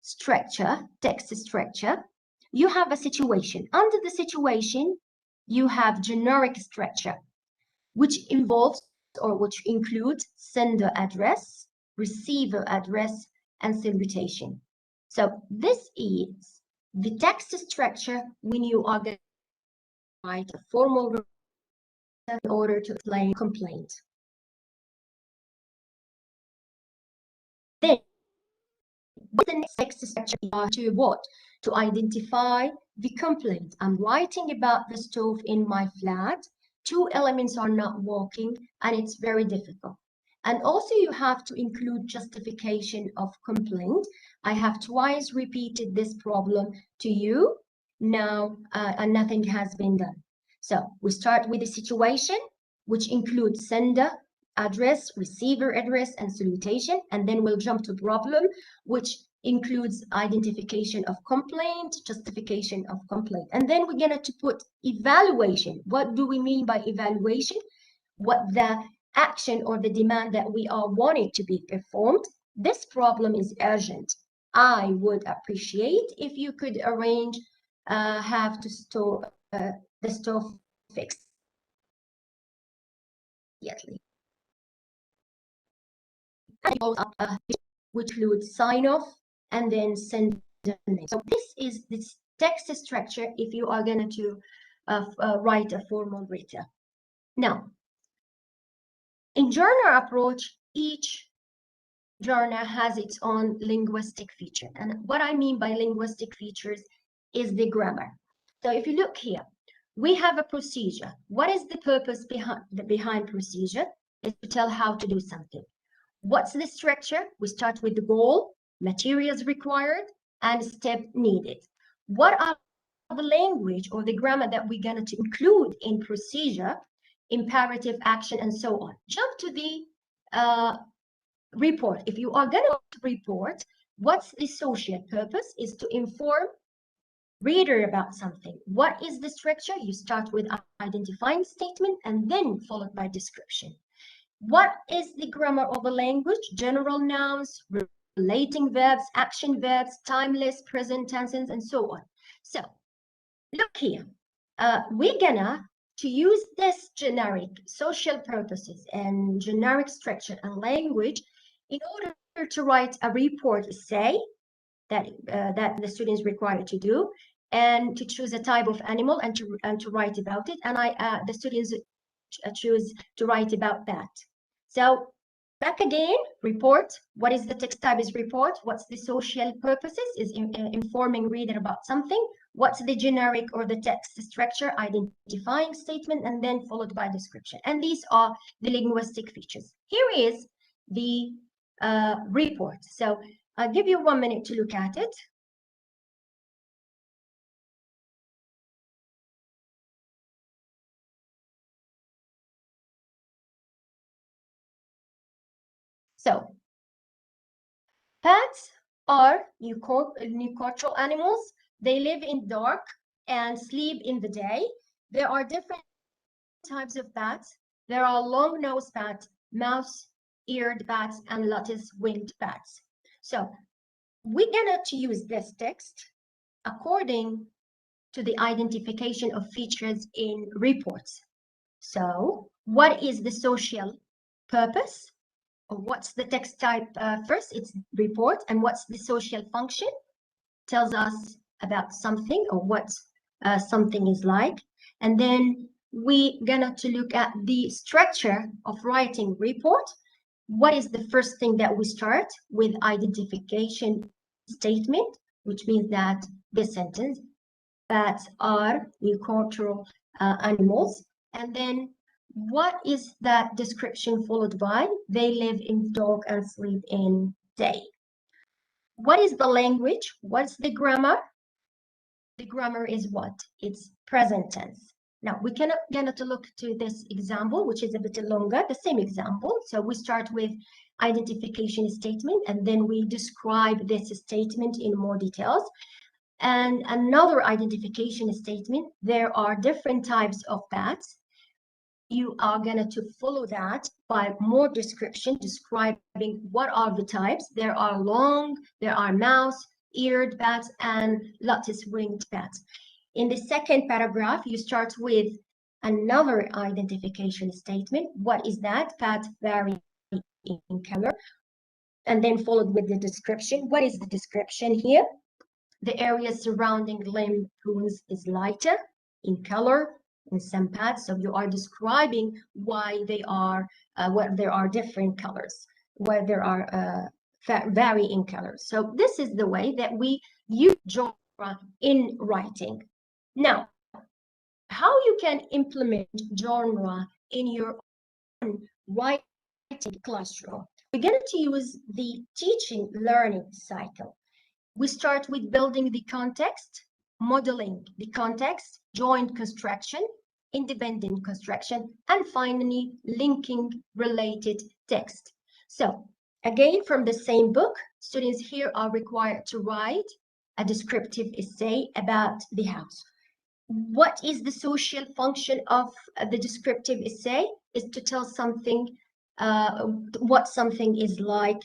structure, text structure, you have a situation. Under the situation, you have generic structure, which involves or which includes sender address, receiver address, and salutation. So this is the text structure when you are going to write a formal in order to explain complaint. Then the next text structure is to what? To identify the complaint. I'm writing about the stove in my flat. 2 elements are not working and it's very difficult. And also you have to include justification of complaint. I have twice repeated this problem to you now and nothing has been done. So we start with the situation, which includes sender address, receiver address, and salutation, and then we'll jump to problem, which includes identification of complaint, justification of complaint. And then we're going to put evaluation. What do we mean by evaluation? What the action or the demand that we are wanting to be performed. This problem is urgent. I would appreciate if you could arrange have to store the stove fixed immediately. Which includes sign off and then send the name. So this is this text structure if you are going to write a formal written. Now, in genre approach, each genre has its own linguistic feature. And what I mean by linguistic features is the grammar. So if you look here, we have a procedure. What is the purpose behind procedure? Is to tell how to do something. What's the structure? We start with the goal, materials required, and step needed. What are the language or the grammar that we're going to include in procedure, imperative, action, and so on? Jump to the report. If you are going to report, what's the social purpose? Is to inform reader about something. What is the structure? You start with identifying statement and then followed by description. What is the grammar of a language? General nouns, relating verbs, action verbs, timeless, present tenses, and so on. So look here. We're gonna to use this generic social purposes and generic structure and language in order to write a report essay that the students required to do, and to choose a type of animal and to write about it. And the students choose to write about that. So back again, report. What is the text type is report? What's the social purposes? Is informing reader about something. What's the generic or the text structure? Identifying statement and then followed by description. And these are the linguistic features. Here is the report. So I'll give you 1 minute to look at it. So bats are eukaryotic animals. They live in dark and sleep in the day. There are different types of bats. There are long-nosed bats, mouse-eared bats, and lattice-winged bats. So we're gonna use this text according to the identification of features in reports. So what is the social purpose? What's the text type first? It's report. And what's the social function? Tells us about something or what something is like. And then we gonna to look at the structure of writing report. What is the first thing that we start with? Identification statement, which means that this sentence, bats are eukaryotic animals. And then What is that description followed by? They live in dog and sleep in day. What is the language? What's the grammar? The grammar is what? It's present tense. Now, we cannot get to look to this example, which is a bit longer, the same example. So we start with identification statement, and then we describe this statement in more details. And another identification statement, there are different types of bats. You are going to follow that by more description, describing what are the types. There are long, there are mouse-eared bats, and lattice-winged bats. In the second paragraph, you start with another identification statement. What is that? Bats vary in color. And then followed with the description. What is the description here? The area surrounding limb prunes is lighter in color in some pads. So you are describing why they are, what there are different colors, why there are vary in colors. So this is the way that we use genre in writing. Now, how you can implement genre in your own writing classroom? We're going to use the teaching learning cycle. We start with building the context, modeling the context, joint construction, independent construction, and finally linking related text. So again, from the same book, students here are required to write a descriptive essay about the house. What is the social function of the descriptive essay? Is to tell something, what something is like,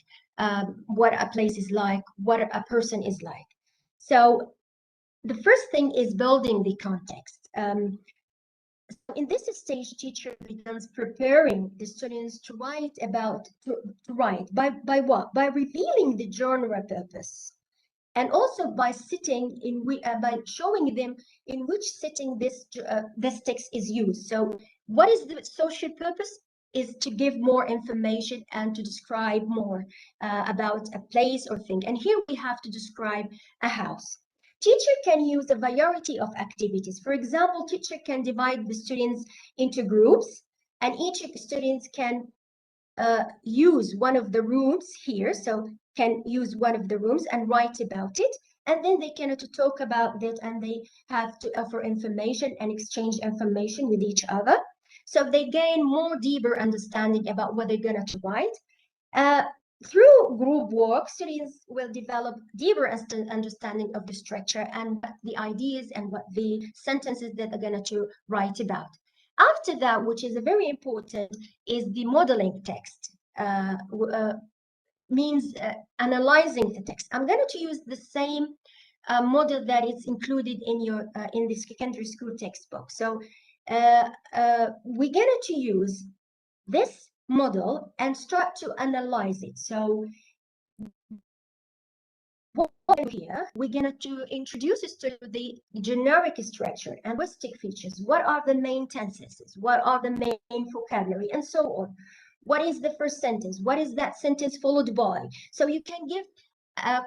what a place is like, what a person is like. So the first thing is building the context. So in this stage, teacher begins preparing the students to write about, to write by what? By revealing the genre purpose. And also by sitting in, by showing them in which setting this text is used. So what is the social purpose? Is to give more information and to describe more about a place or thing. And here we have to describe a house. Teacher can use a variety of activities. For example, teacher can divide the students into groups, and each student can use one of the rooms here, so can use one of the rooms and write about it, and then they can talk about it, and they have to offer information and exchange information with each other, so they gain more deeper understanding about what they're going to write. Through group work, students will develop deeper understanding of the structure and what the ideas and what the sentences that they're going to write about. After that, which is very important, is the modeling text. Means analyzing the text. I'm going to use the same model that is included in your in the secondary school textbook. So we're going to use this model and start to analyze it. So here we're going to introduce us to the generic structure and linguistic features. What are the main tenses? What are the main vocabulary, and so on? What is the first sentence? What is that sentence followed by? So you can give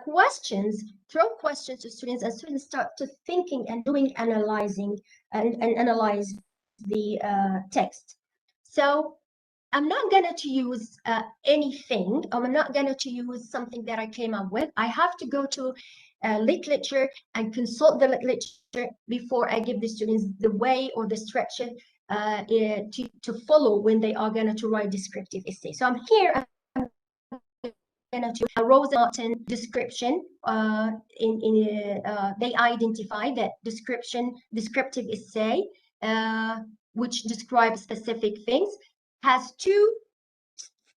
questions, throw questions to students, and students start to thinking and doing analyzing and analyze the text. So I'm not going to use anything. I'm not going to use something that I came up with. I have to go to literature and consult the literature before I give the students the way or the structure to follow when they are going to write descriptive essay. So I'm here. I'm going to a Rose Martin description. They identify that descriptive essay, which describes specific things, has two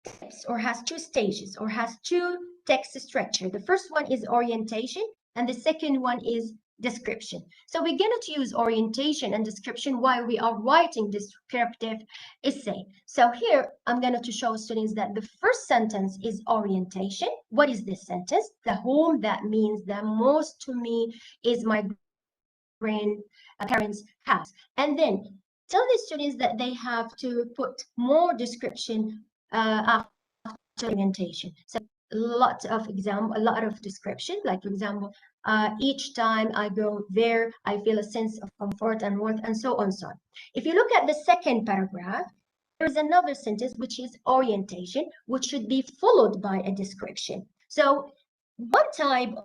steps or has two stages or has two text structure. The first one is orientation and the second one is description. So we're going to use orientation and description while we are writing descriptive essay. So here I'm going to show students that the first sentence is orientation. What is this sentence? The home that means the most to me is my grandparents' house. And then tell the students that they have to put more description after orientation. So a lot of description, like for example, each time I go there, I feel a sense of comfort and warmth, and so on. So if you look at the second paragraph, is another sentence which is orientation, which should be followed by a description. So one type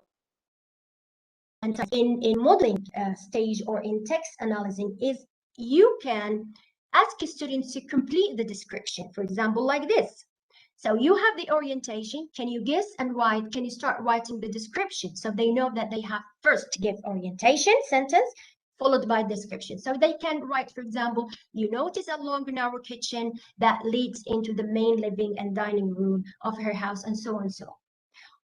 in modeling stage or in text analyzing is you can ask students to complete the description, for example, like this. So you have the orientation. Can you guess and write? Can you start writing the description? So they know that they have first to give orientation sentence followed by description. So they can write, for example, you notice a long narrow kitchen that leads into the main living and dining room of her house, and so on and so on.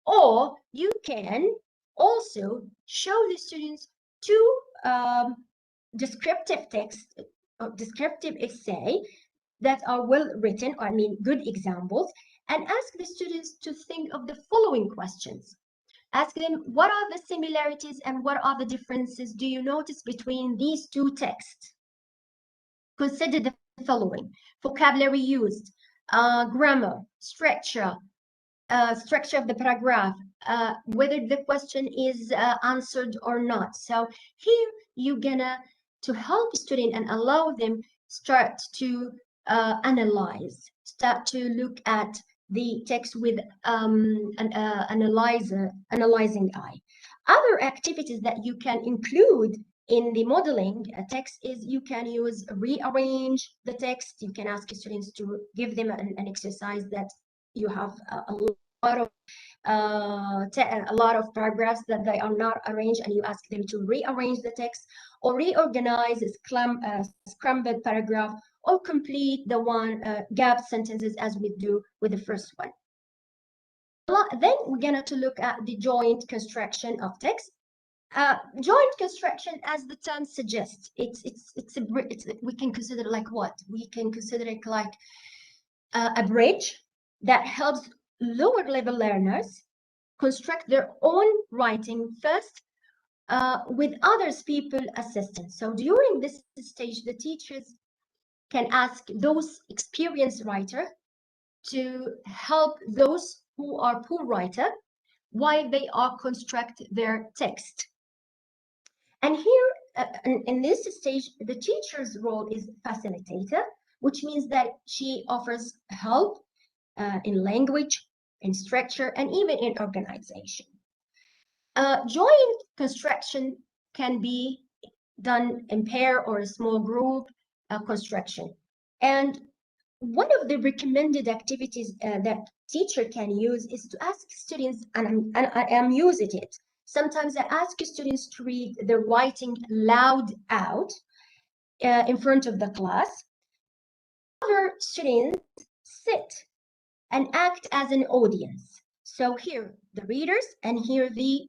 Or you can also show the students two descriptive text, descriptive essay that are well written, I mean good examples, and ask the students to think of the following questions. Ask them, what are the similarities and what are the differences do you notice between these two texts? Consider the following: vocabulary used, grammar, structure of the paragraph, whether the question is answered or not. So here you're gonna to help student and allow them start to analyze, start to look at the text with an analyzing eye. Other activities that you can include in the modeling text is you can use rearrange the text. You can ask students to give them an exercise that you have a lot of paragraphs that they are not arranged, and you ask them to rearrange the text or reorganize scrambled paragraph, or complete the one gap sentences as we do with the first one. Then we're going to look at the joint construction of text. Joint construction, as the term suggests, we can consider it like what? We can consider it like a bridge that helps lower level learners construct their own writing first with others people assistance. So during this stage, the teachers can ask those experienced writers to help those who are poor writer while they are construct their text. And here in this stage, the teacher's role is facilitator, which means that she offers help in language, in structure, and even in organization. Joint construction can be done in pair or a small group construction. And one of the recommended activities that teacher can use is to ask students, and I am using it. Sometimes I ask students to read the writing loud out in front of the class. Other students sit and act as an audience. So here the readers, and here the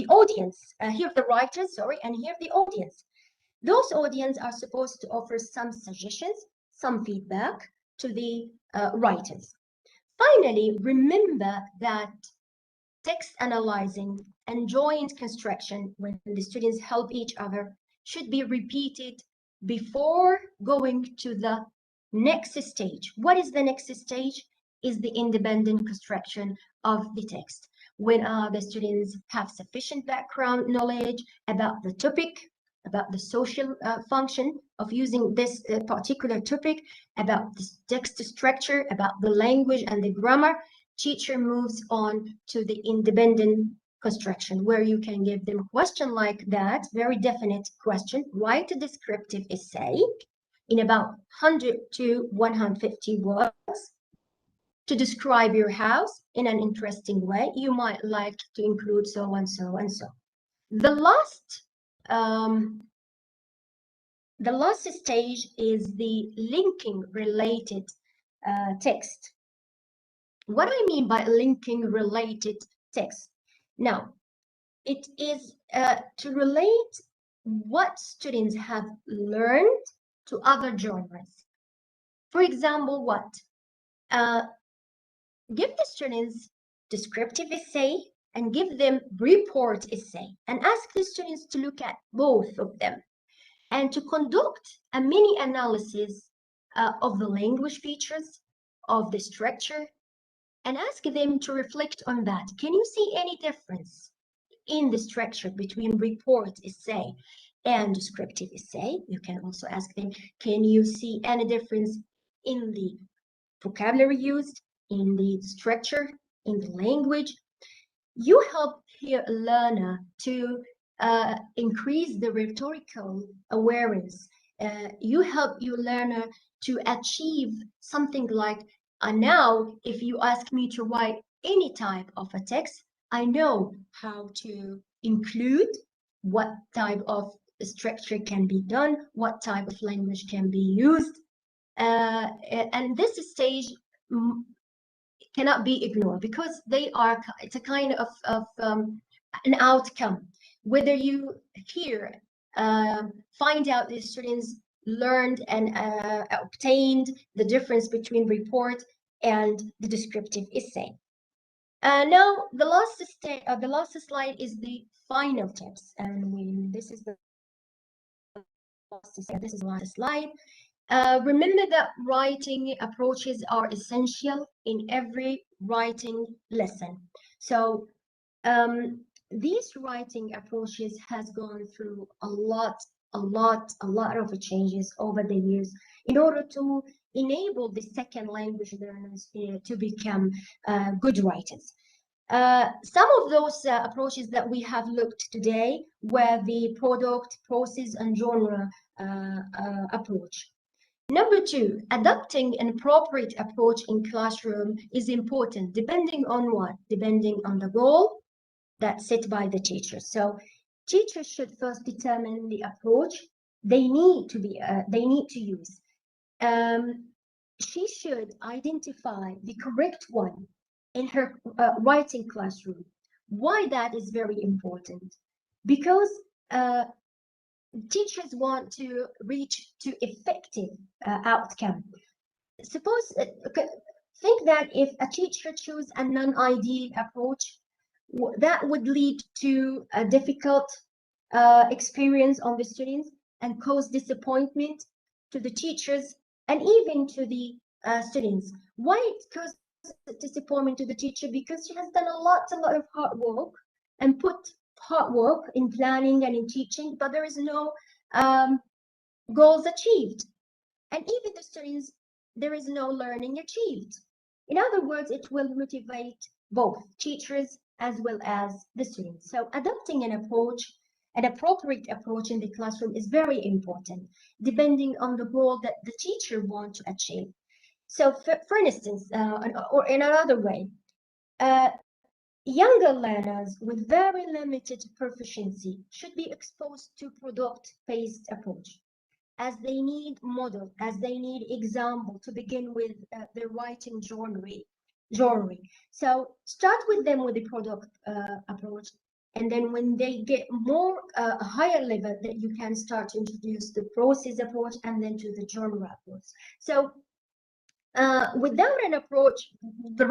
audience, here the writers, sorry, and here the audience. Those audience are supposed to offer some suggestions, some feedback to the writers. Finally, remember that text analyzing and joint construction, when the students help each other, should be repeated before going to the next stage. What is the next stage? Is the independent construction of the text. When the students have sufficient background knowledge about the topic, about the social function of using this particular topic, about the text structure, about the language and the grammar, teacher moves on to the independent construction, where you can give them a question like that, very definite question. Write a descriptive essay in about 100 to 150 words to describe your house in an interesting way. You might like to include so and so and so. The last stage is the linking related text. What I mean by linking related text? Now, it is to relate what students have learned to other genres. For example, what? Give the students descriptive essay and give them report essay, and ask the students to look at both of them and to conduct a mini analysis of the language features, of the structure, and ask them to reflect on that. Can you see any difference in the structure between report essay and descriptive essay? You can also ask them, can you see any difference in the vocabulary used, in the structure, in the language. You help here a learner to increase the rhetorical awareness. You help your learner to achieve something like, now if you ask me to write any type of a text, I know how to include what type of structure can be done, what type of language can be used. And this stage cannot be ignored because it's a kind of an outcome. Whether you here find out the students learned and obtained the difference between report and the descriptive essay. Now the last slide is the final tips, and this is the last slide. Remember that writing approaches are essential in every writing lesson. So these writing approaches has gone through a lot of changes over the years in order to enable the second language learners to become good writers. Some of those approaches that we have looked today were the product, process, and genre approach. Number two, adopting an appropriate approach in classroom is important, depending on what? Depending on the goal that's set by the teacher. So teachers should first determine the approach they need to use. She should identify the correct one in her writing classroom. Why that is very important? Because teachers want to reach to effective outcome. Suppose, think that if a teacher chooses a non-ideal approach, that would lead to a difficult experience on the students and cause disappointment to the teachers and even to the students. Why it causes disappointment to the teacher? Because she has done a lot of hard work and put hard work in planning and in teaching, but there is no goals achieved. And even the students, there is no learning achieved. In other words, it will motivate both teachers as well as the students. So adopting an appropriate approach in the classroom is very important, depending on the goal that the teacher wants to achieve. So for instance, or in another way, younger learners with very limited proficiency should be exposed to product-based approach, as they need model, as they need example to begin with their writing genre. So start with them with the product approach, and then when they get more higher level, that you can start to introduce the process approach and then to the genre approach. So without an approach, the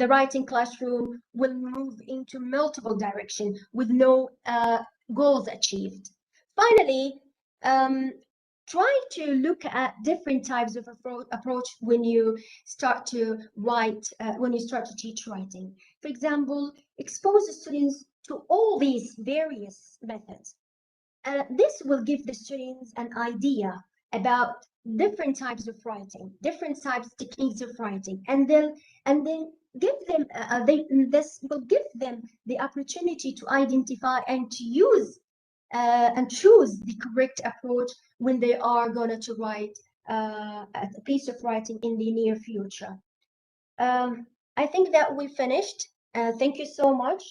writing classroom will move into multiple directions with no goals achieved. Finally, try to look at different types of approach when you start to write, when you start to teach writing. For example, expose the students to all these various methods. This will give the students an idea about different types of writing, different types of techniques of writing, and then give them this will give them the opportunity to identify and to use and choose the correct approach when they are going to write a piece of writing in the near future. I think that we finished. Thank you so much.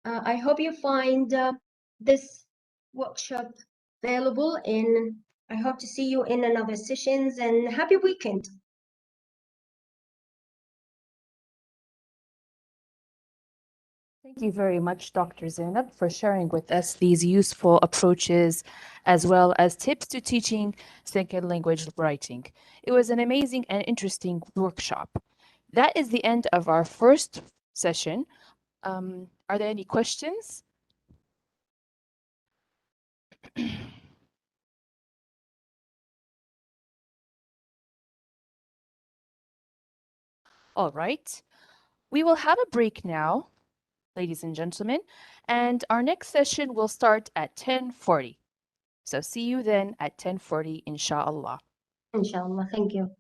I hope you find this workshop available, and I hope to see you in another sessions, and happy weekend. Thank you very much, Dr. Zainab, for sharing with us these useful approaches as well as tips to teaching second language writing. It was an amazing and interesting workshop. That is the end of our first session. Are there any questions? All right. We will have a break now, ladies and gentlemen, and our next session will start at 10:40. So see you then at 10:40, inshallah. Inshallah. Thank you.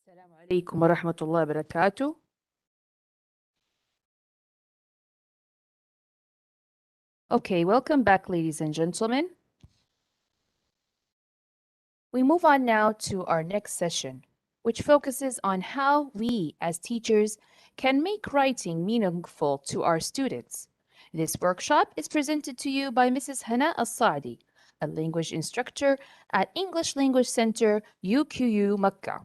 السلام عليكم ورحمة الله وبركاته. Okay, welcome back, ladies and gentlemen. We move on now to our next session, which focuses on how we as teachers can make writing meaningful to our students. This workshop is presented to you by Mrs. Hana Al-Saadi, a language instructor at English Language Center, UQU, Makkah.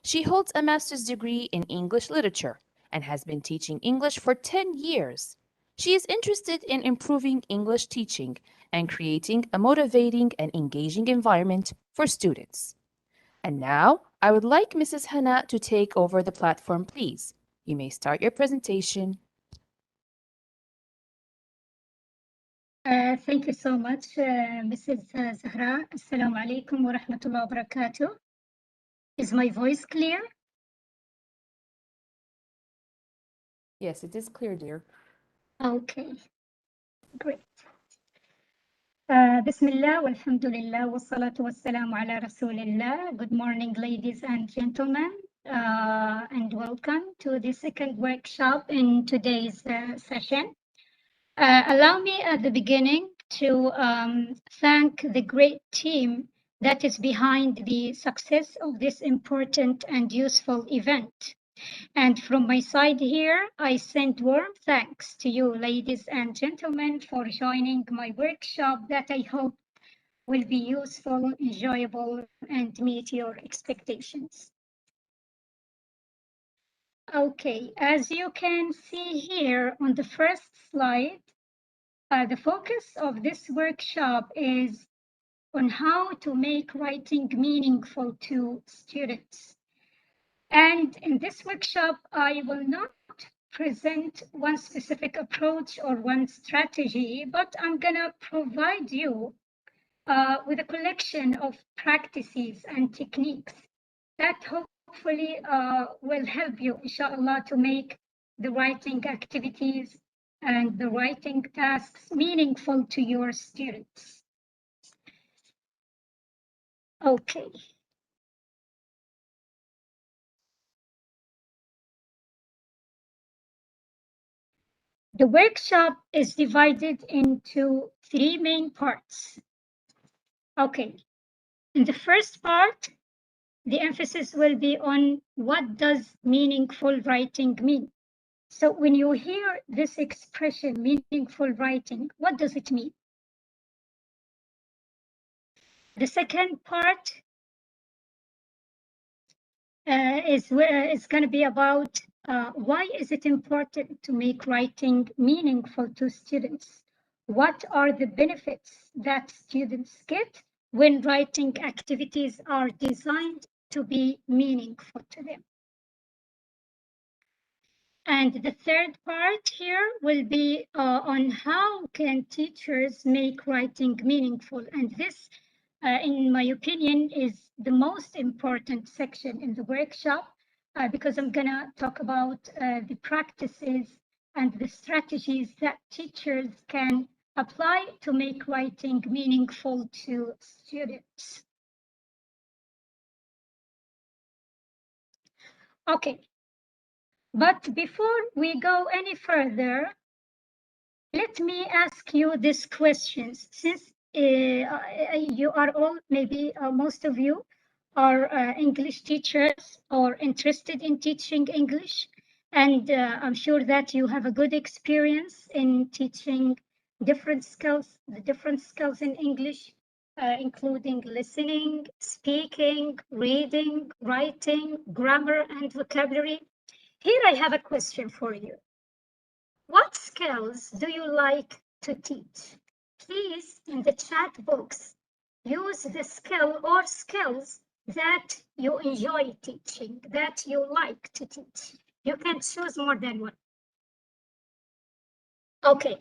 She holds a master's degree in English literature and has been teaching English for 10 years. She is interested in improving English teaching and creating a motivating and engaging environment for students. And now, I would like Mrs. Hana to take over the platform, please. You may start your presentation. Thank you so much, Mrs. Zahra. Assalamu alaikum wa rahmatullahi wa barakatuh. Is my voice clear? Yes, it is clear, dear. Okay, great. Bismillah, walhamdulillah, wassalatu wassalamu ala rasulillah. Good morning, ladies and gentlemen, and welcome to the second workshop in today's session. Allow me at the beginning to thank the great team that is behind the success of this important and useful event. And from my side here, I send warm thanks to you, ladies and gentlemen, for joining my workshop that I hope will be useful, enjoyable, and meet your expectations. Okay, as you can see here on the first slide, the focus of this workshop is on how to make writing meaningful to students. And in this workshop, I will not present one specific approach or one strategy, but I'm gonna provide you with a collection of practices and techniques that hopefully will help you, inshallah, to make the writing activities and the writing tasks meaningful to your students. Okay. The workshop is divided into three main parts. Okay. In the first part, the emphasis will be on what does meaningful writing mean? So when you hear this expression, meaningful writing, what does it mean? The second part is going to be about why is it important to make writing meaningful to students? What are the benefits that students get when writing activities are designed to be meaningful to them? And the third part here will be on how can teachers make writing meaningful. And this, in my opinion, is the most important section in the workshop because I'm gonna talk about the practices and the strategies that teachers can apply to make writing meaningful to students. Okay. But before we go any further, let me ask you these questions. Since you are all, maybe most of you are English teachers or interested in teaching English, and I'm sure that you have a good experience in teaching different skills, the different skills in English, including listening, speaking, reading, writing, grammar, and vocabulary. Here I have a question for you. What skills do you like to teach? Please, in the chat box, use the skill or skills that you enjoy teaching, that you like to teach. You can choose more than one. Okay.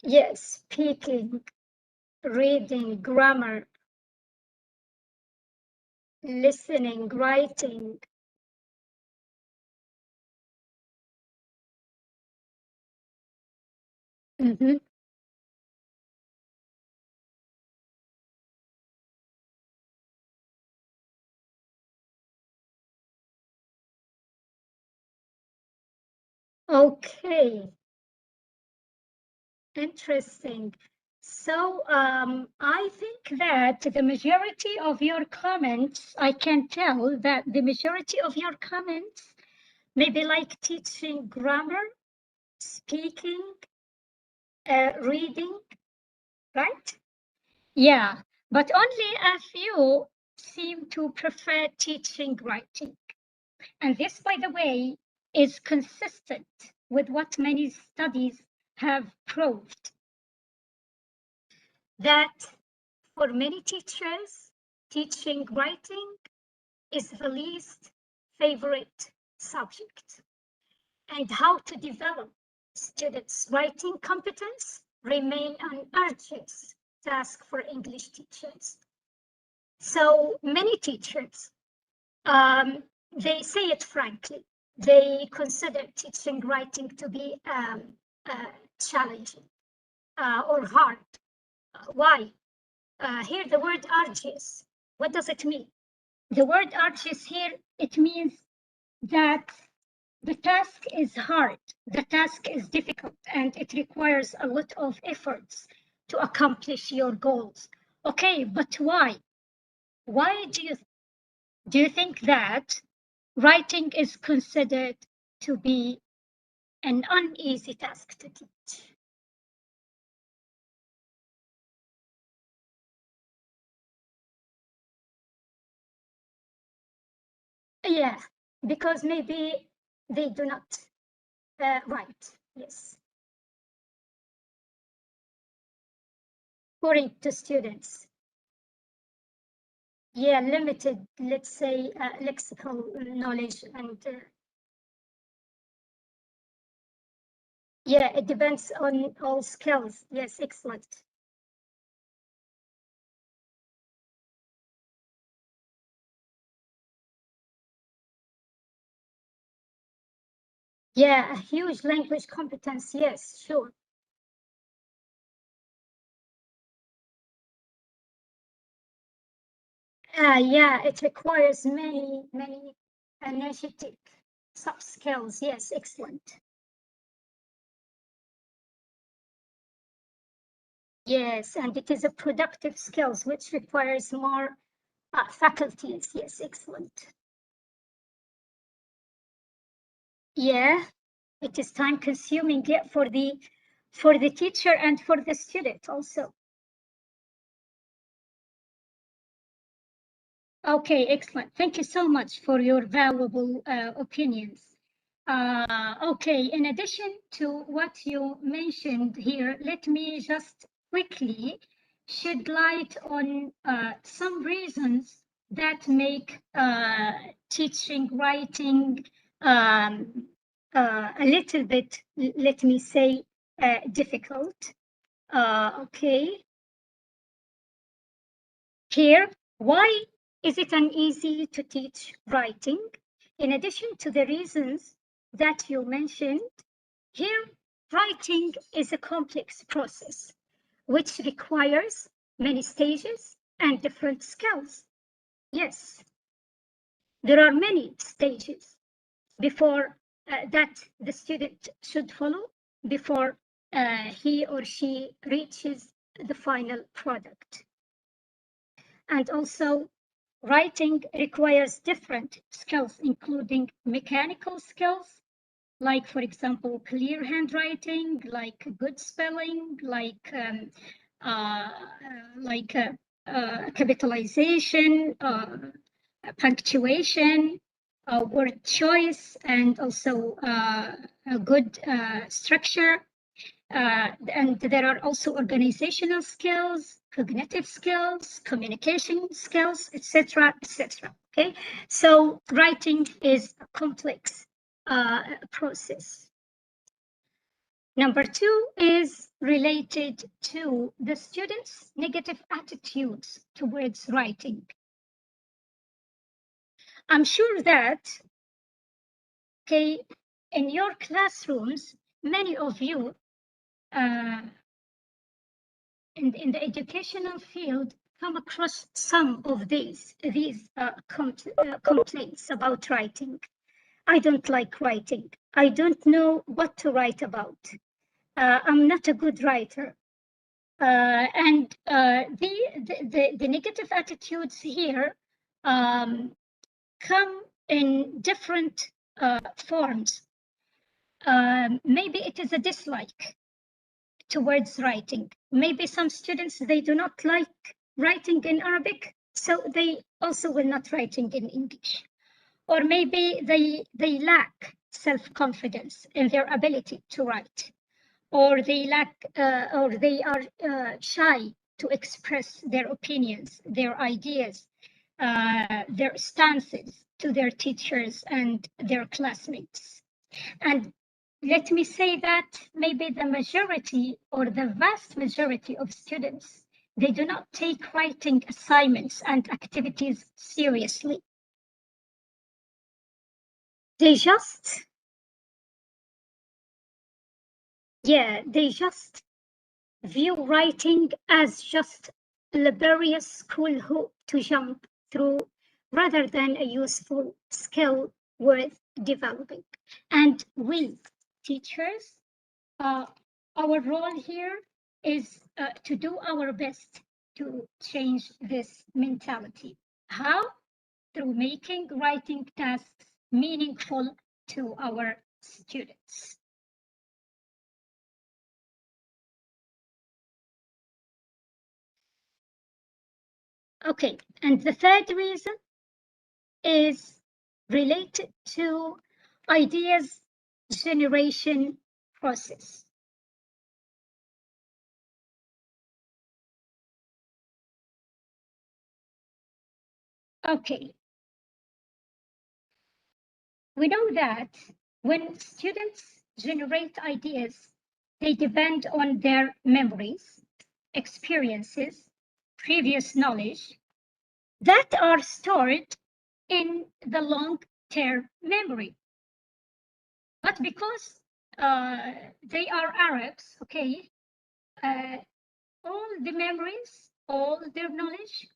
Yes, speaking, reading, grammar, listening, writing. Okay. Interesting. So I think that the majority of your comments, I can tell that the majority of your comments maybe like teaching grammar, speaking, reading, right? Yeah, but only a few seem to prefer teaching writing. And this, by the way, is consistent with what many studies have proved, that for many teachers, teaching writing is the least favorite subject. And how to develop students' writing competence remain an urgent task for English teachers. So many teachers, they say it frankly, they consider teaching writing to be challenging or hard. Why? Here the word urges, what does it mean? The word urges here, it means that the task is hard, the task is difficult, and it requires a lot of efforts to accomplish your goals. Okay, but why? Why do you think that writing is considered to be an uneasy task to teach? Yeah, because maybe they do not write, yes. According to students. Yeah, limited, let's say, lexical knowledge and yeah, it depends on all skills. Yes, excellent. Yeah, a huge language competence. Yes, sure. Yeah, it requires many energetic soft skills. Yes, excellent. Yes, and it is a productive skills which requires more faculties. Yes, excellent. Yeah, it is time consuming, yeah, for the teacher and for the student also. Okay, excellent. Thank you so much for your valuable opinions. Okay, in addition to what you mentioned here, let me just quickly shed light on some reasons that make teaching writing a little bit, let me say, difficult. Okay. Here, why is it uneasy to teach writing? In addition to the reasons that you mentioned, here, writing is a complex process which requires many stages and different skills. Yes, there are many stages before that the student should follow before he or she reaches the final product. And also, writing requires different skills, including mechanical skills, like, for example, clear handwriting, like good spelling, like capitalization, punctuation, word choice, and also a good structure. And there are also organizational skills, cognitive skills, communication skills, etc., etc. Okay, so writing is a complex process. Number two is related to the students' negative attitudes towards writing. I'm sure that, okay, in your classrooms, many of you in the educational field come across some of these complaints about writing. I don't like writing. I don't know what to write about. I'm not a good writer. And the negative attitudes here come in different forms. Maybe it is a dislike towards writing. Maybe some students, they do not like writing in Arabic, so they also will not writing in English. Or maybe they lack self-confidence in their ability to write, or they lack, or they are shy to express their opinions, their ideas, their stances to their teachers and their classmates. And let me say that maybe the majority or the vast majority of students, they do not take writing assignments and activities seriously. They just view writing as just a laborious school hoop to jump through rather than a useful skill worth developing. And we, teachers, our role here is to do our best to change this mentality. How? Through making writing tasks meaningful to our students. Okay, and the third reason is related to ideas generation process. Okay, we know that when students generate ideas, they depend on their memories, experiences, previous knowledge that are stored in the long-term memory. But because they are Arabs, okay, all the memories, all their knowledge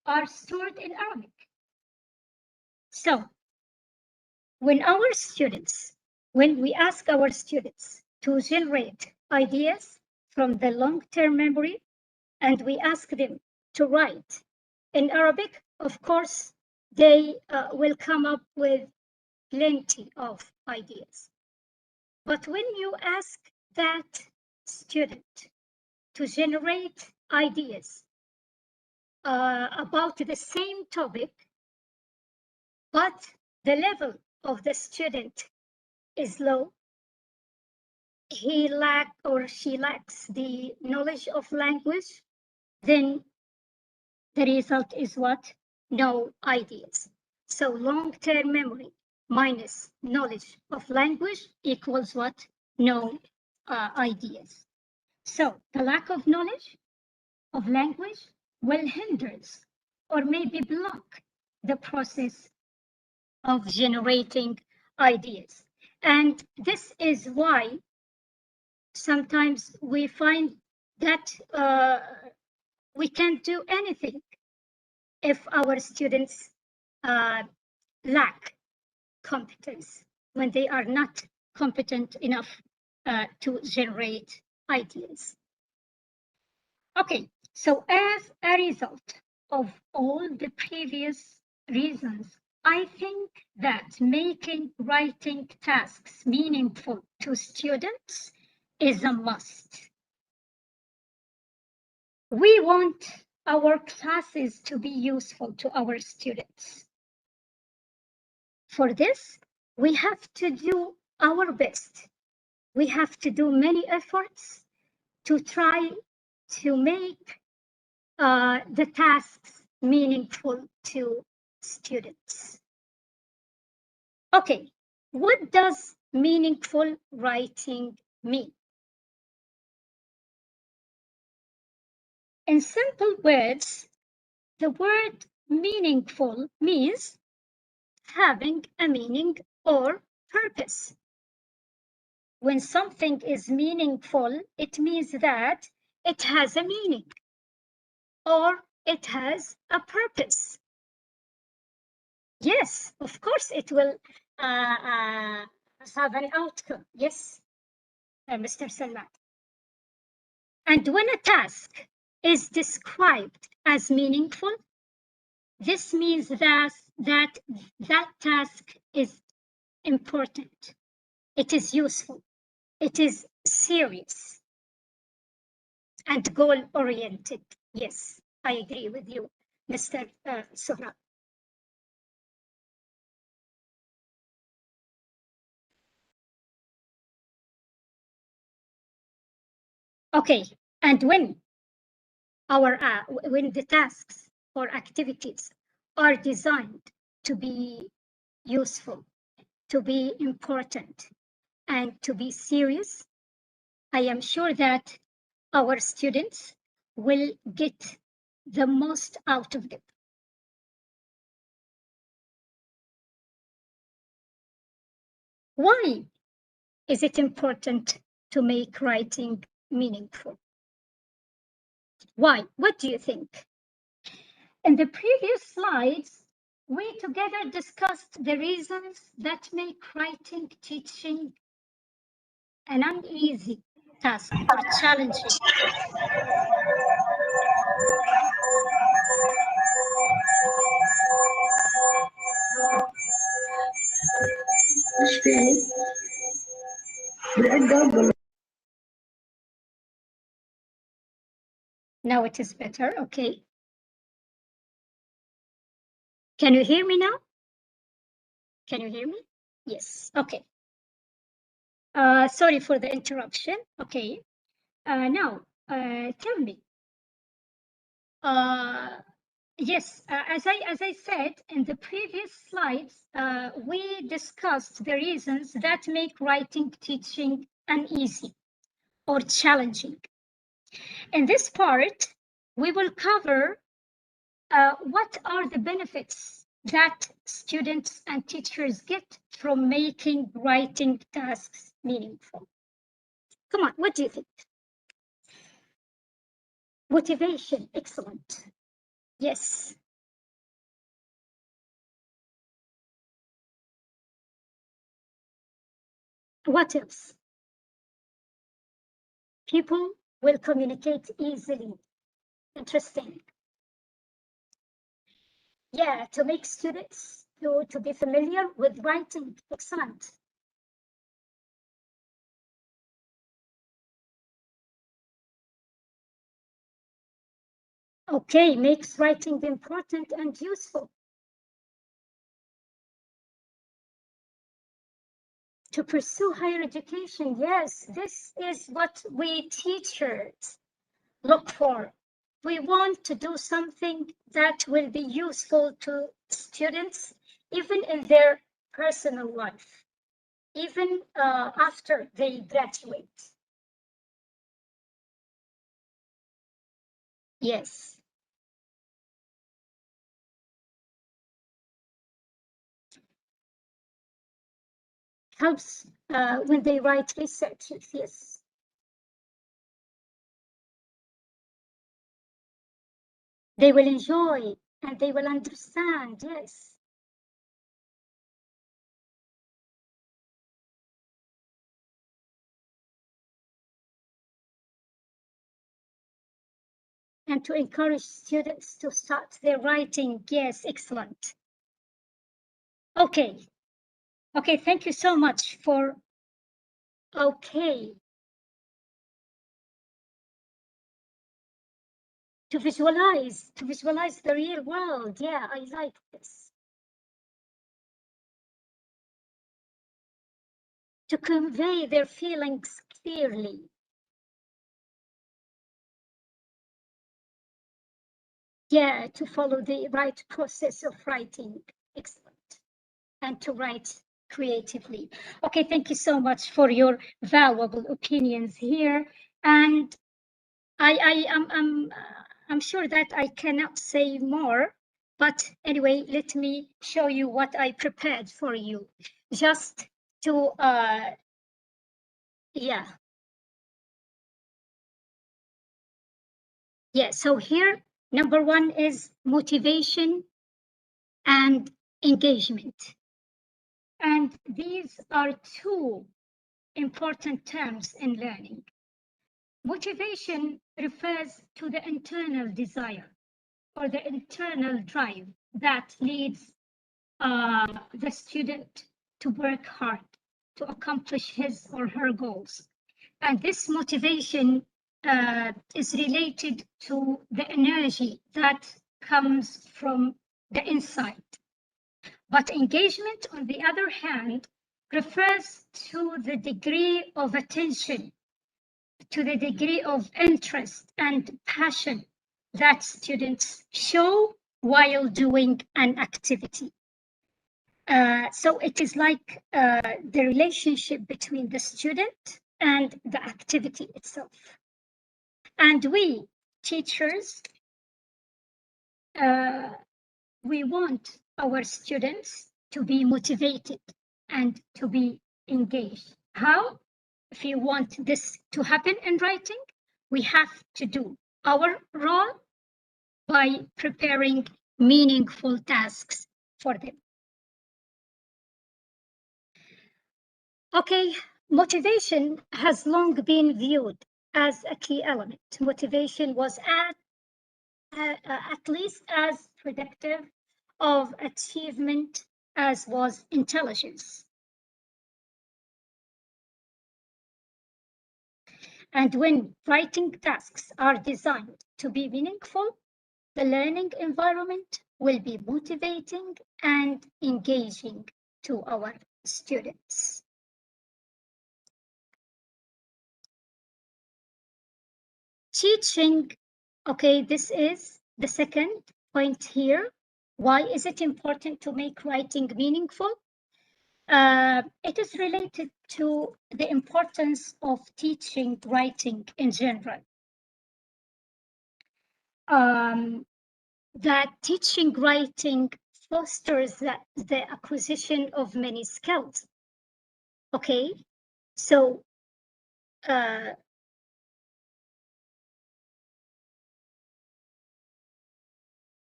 are stored in Arabic. So when we ask our students to generate ideas from the long-term memory, and we ask them to write in Arabic, of course, they will come up with plenty of ideas. But when you ask that student to generate ideas about the same topic, but the level of the student is low, he lacks or she lacks the knowledge of language, then the result is what? No ideas. So long-term memory minus knowledge of language equals what? No ideas. So the lack of knowledge of language will hinder or maybe block the process of generating ideas. And this is why sometimes we find that we can't do anything if our students lack competence, when they are not competent enough to generate ideas. Okay, so as a result of all the previous reasons, I think that making writing tasks meaningful to students is a must. We want our classes to be useful to our students. For this, we have to do our best. We have to do many efforts to try to make the tasks meaningful to students. Okay, what does meaningful writing mean? In simple words, the word meaningful means having a meaning or purpose. When something is meaningful, it means that it has a meaning or it has a purpose. Yes, of course, it will have an outcome. Yes, Mr. Salman. And when a task is described as meaningful, this means that task is important. It is useful. It is serious and goal-oriented. Yes, I agree with you, Mr. Sohrab. Okay, and when the tasks or activities are designed to be useful, to be important, and to be serious, I am sure that our students will get the most out of them. Why is it important to make writing meaningful? Why? What do you think? In the previous slides, we together discussed the reasons that make writing teaching an uneasy task or challenging. Now it is better, okay. Can you hear me now? Can you hear me? Yes, okay. Sorry for the interruption. Okay. Now, tell me. Yes, as I said in the previous slides, we discussed the reasons that make writing teaching uneasy or challenging. In this part, we will cover what are the benefits that students and teachers get from making writing tasks meaningful. Come on, what do you think? Motivation, excellent. Yes. What else? People will communicate easily. Interesting. Yeah, to make students to be familiar with writing. Excellent. Okay, makes writing important and useful. To pursue higher education, yes, this is what we teachers look for. We want to do something that will be useful to students, even in their personal life, even after they graduate. Yes. Helps when they write research, yes. They will enjoy and they will understand, yes. And to encourage students to start their writing, yes, excellent. Okay, okay, thank you so much for, okay. To visualize the real world, yeah, I like this. To convey their feelings clearly. Yeah, to follow the right process of writing, excellent. And to write creatively. Okay, thank you so much for your valuable opinions here. And I'm sure that I cannot say more, but anyway, let me show you what I prepared for you. Just to, yeah. Yeah, so here, number one is motivation and engagement. And these are two important terms in learning. Motivation refers to the internal desire or the internal drive that leads the student to work hard to accomplish his or her goals. And this motivation is related to the energy that comes from the inside. But engagement, on the other hand, refers to the degree of attention, to the degree of interest and passion that students show while doing an activity. So it is like the relationship between the student and the activity itself. And we, teachers, we want our students to be motivated and to be engaged. How? If you want this to happen in writing, we have to do our role by preparing meaningful tasks for them. Okay, motivation has long been viewed as a key element. Motivation was at least as predictive of achievement as was intelligence. And when writing tasks are designed to be meaningful, the learning environment will be motivating and engaging to our students. Teaching, okay, this is the second point here. Why is it important to make writing meaningful? It is related to the importance of teaching writing in general. That teaching writing fosters the acquisition of many skills. Okay, so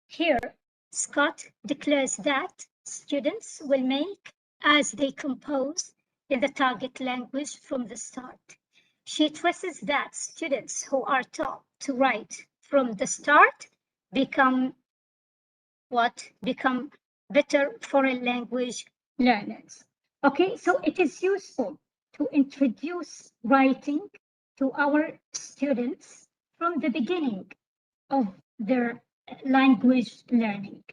here Scott declares that students will make as they compose in the target language from the start. She stresses that students who are taught to write from the start become better foreign language learners. Okay, so it is useful to introduce writing to our students from the beginning of their language learning.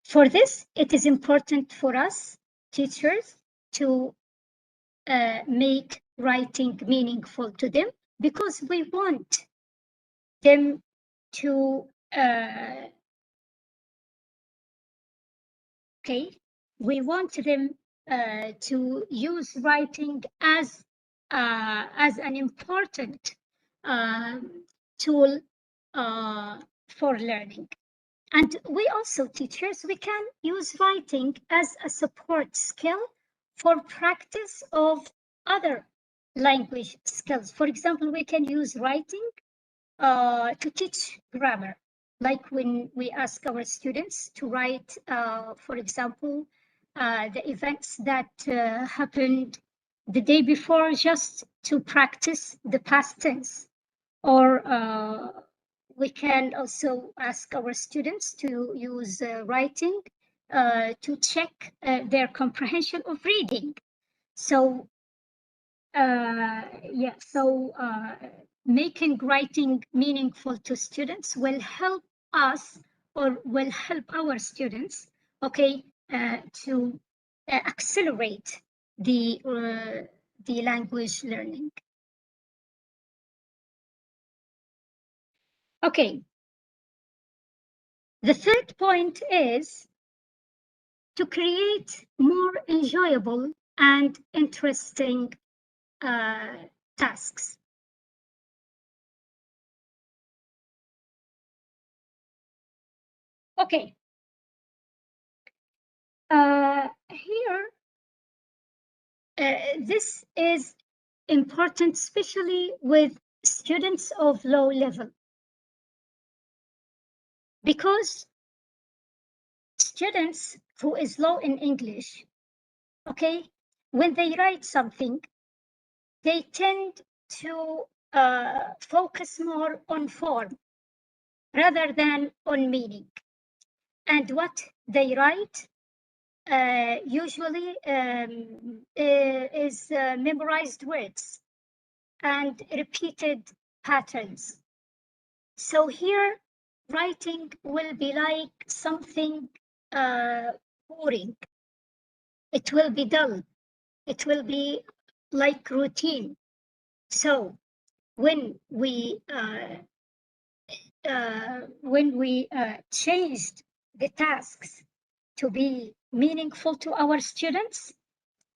For this, it is important for us teachers to make writing meaningful to them, because we want them to we want them to use writing as an important tool for learning. And we also, teachers, we can use writing as a support skill for practice of other language skills. For example, we can use writing to teach grammar. Like when we ask our students to write, for example, the events that happened the day before, just to practice the past tense. Or we can also ask our students to use writing to check their comprehension of reading. So making writing meaningful to students will help us, or will help our students, okay, to accelerate the language learning. Okay. The third point is to create more enjoyable and interesting tasks. Okay. Here, this is important, especially with students of low level, because students who is low in English, okay, when they write something, they tend to focus more on form rather than on meaning. And what they write usually is memorized words and repeated patterns. So here, writing will be like something boring. It will be dull. It will be like routine. So when we changed the tasks to be meaningful to our students,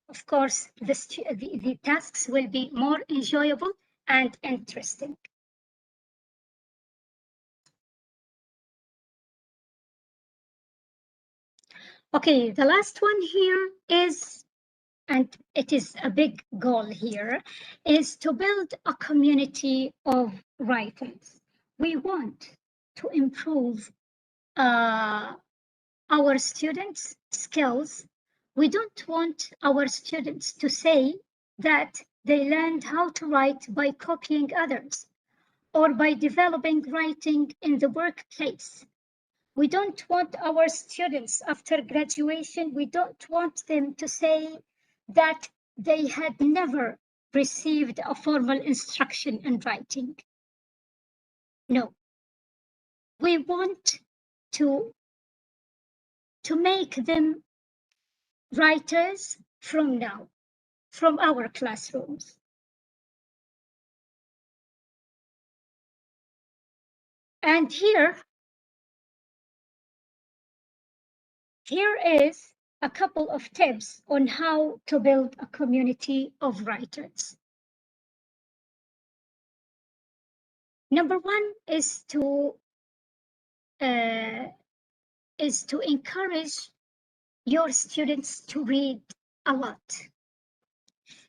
of course, the tasks will be more enjoyable and interesting. Okay, the last one here is, and it is a big goal here, is to build a community of writers. We want to improve our students' skills. We don't want our students to say that they learned how to write by copying others or by developing writing in the workplace. We don't want our students after graduation, we don't want them to say that they had never received a formal instruction in writing. No. We want to make them writers from now, from our classrooms. And here is a couple of tips on how to build a community of writers. Number one is to encourage your students to read a lot.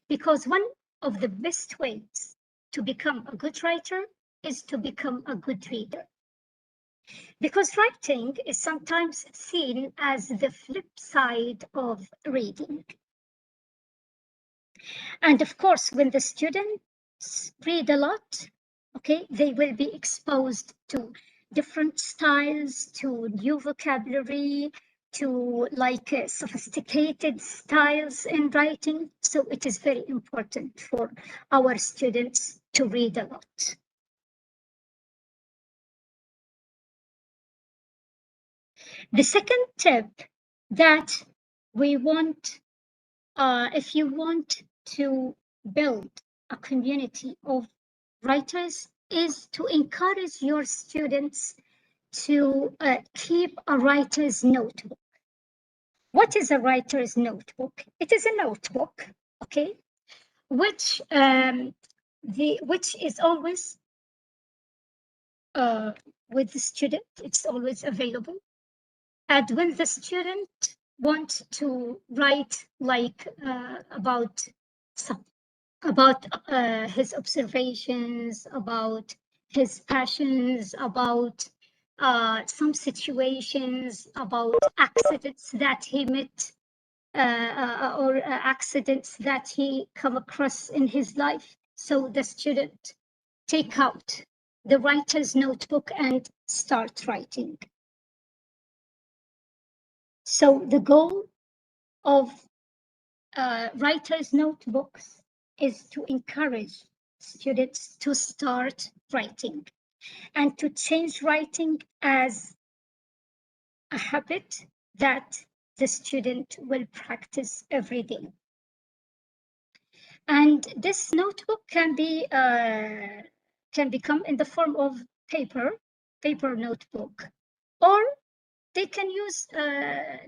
Because one of the best ways to become a good writer is to become a good reader. Because writing is sometimes seen as the flip side of reading. And of course, when the students read a lot, okay, they will be exposed to different styles, to new vocabulary, to like sophisticated styles in writing. So it is very important for our students to read a lot. The second tip that we want, if you want to build a community of writers, is to encourage your students to keep a writer's notebook. What is a writer's notebook? It is a notebook, okay, which is always with the student. It's always available. And when the student wants to write like about his observations, about his passions, about some situations, about accidents that he met or accidents that he come across in his life. So the student take out the writer's notebook and start writing. So the goal of writer's notebooks is to encourage students to start writing and to change writing as a habit that the student will practice every day. And this notebook can become in the form of paper notebook, or they can use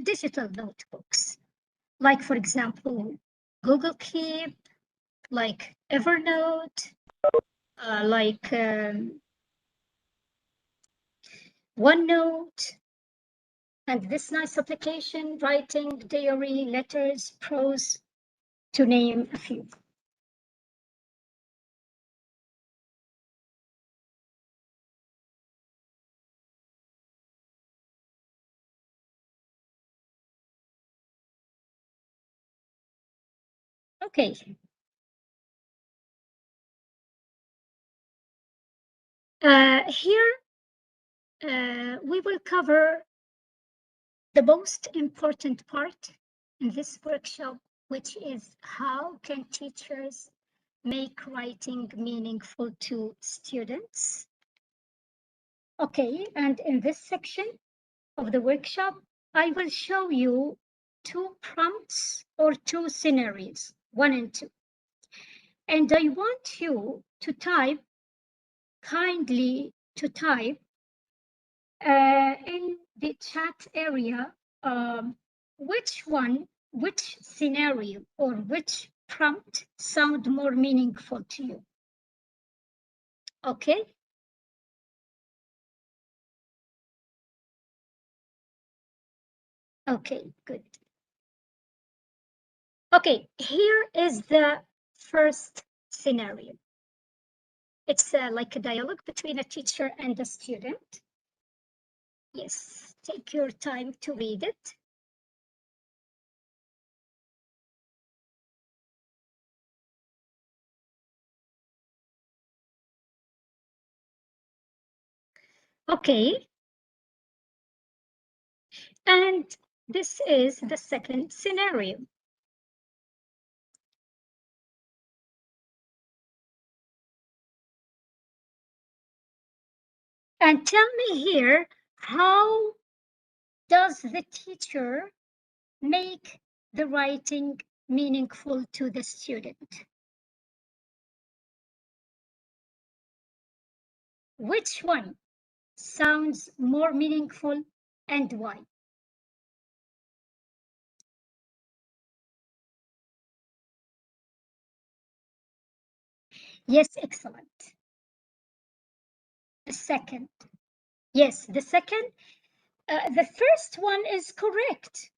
digital notebooks, like for example, Google Keep, like Evernote, like OneNote, and this nice application, writing diary, letters, prose, to name a few. Okay. Here we will cover the most important part in this workshop, which is how can teachers make writing meaningful to students. Okay, and in this section of the workshop, I will show you 2 prompts or 2 scenarios, 1 and 2. And I want you to kindly type in the chat area which scenario or which prompt sound more meaningful to you. Okay. Okay, good. Okay, here is the first scenario. It's like a dialogue between a teacher and a student. Yes, take your time to read it. Okay. And this is the second scenario. And tell me here, how does the teacher make the writing meaningful to the student? Which one sounds more meaningful and why? Yes, excellent. The second. Yes, the second. The first one is correct.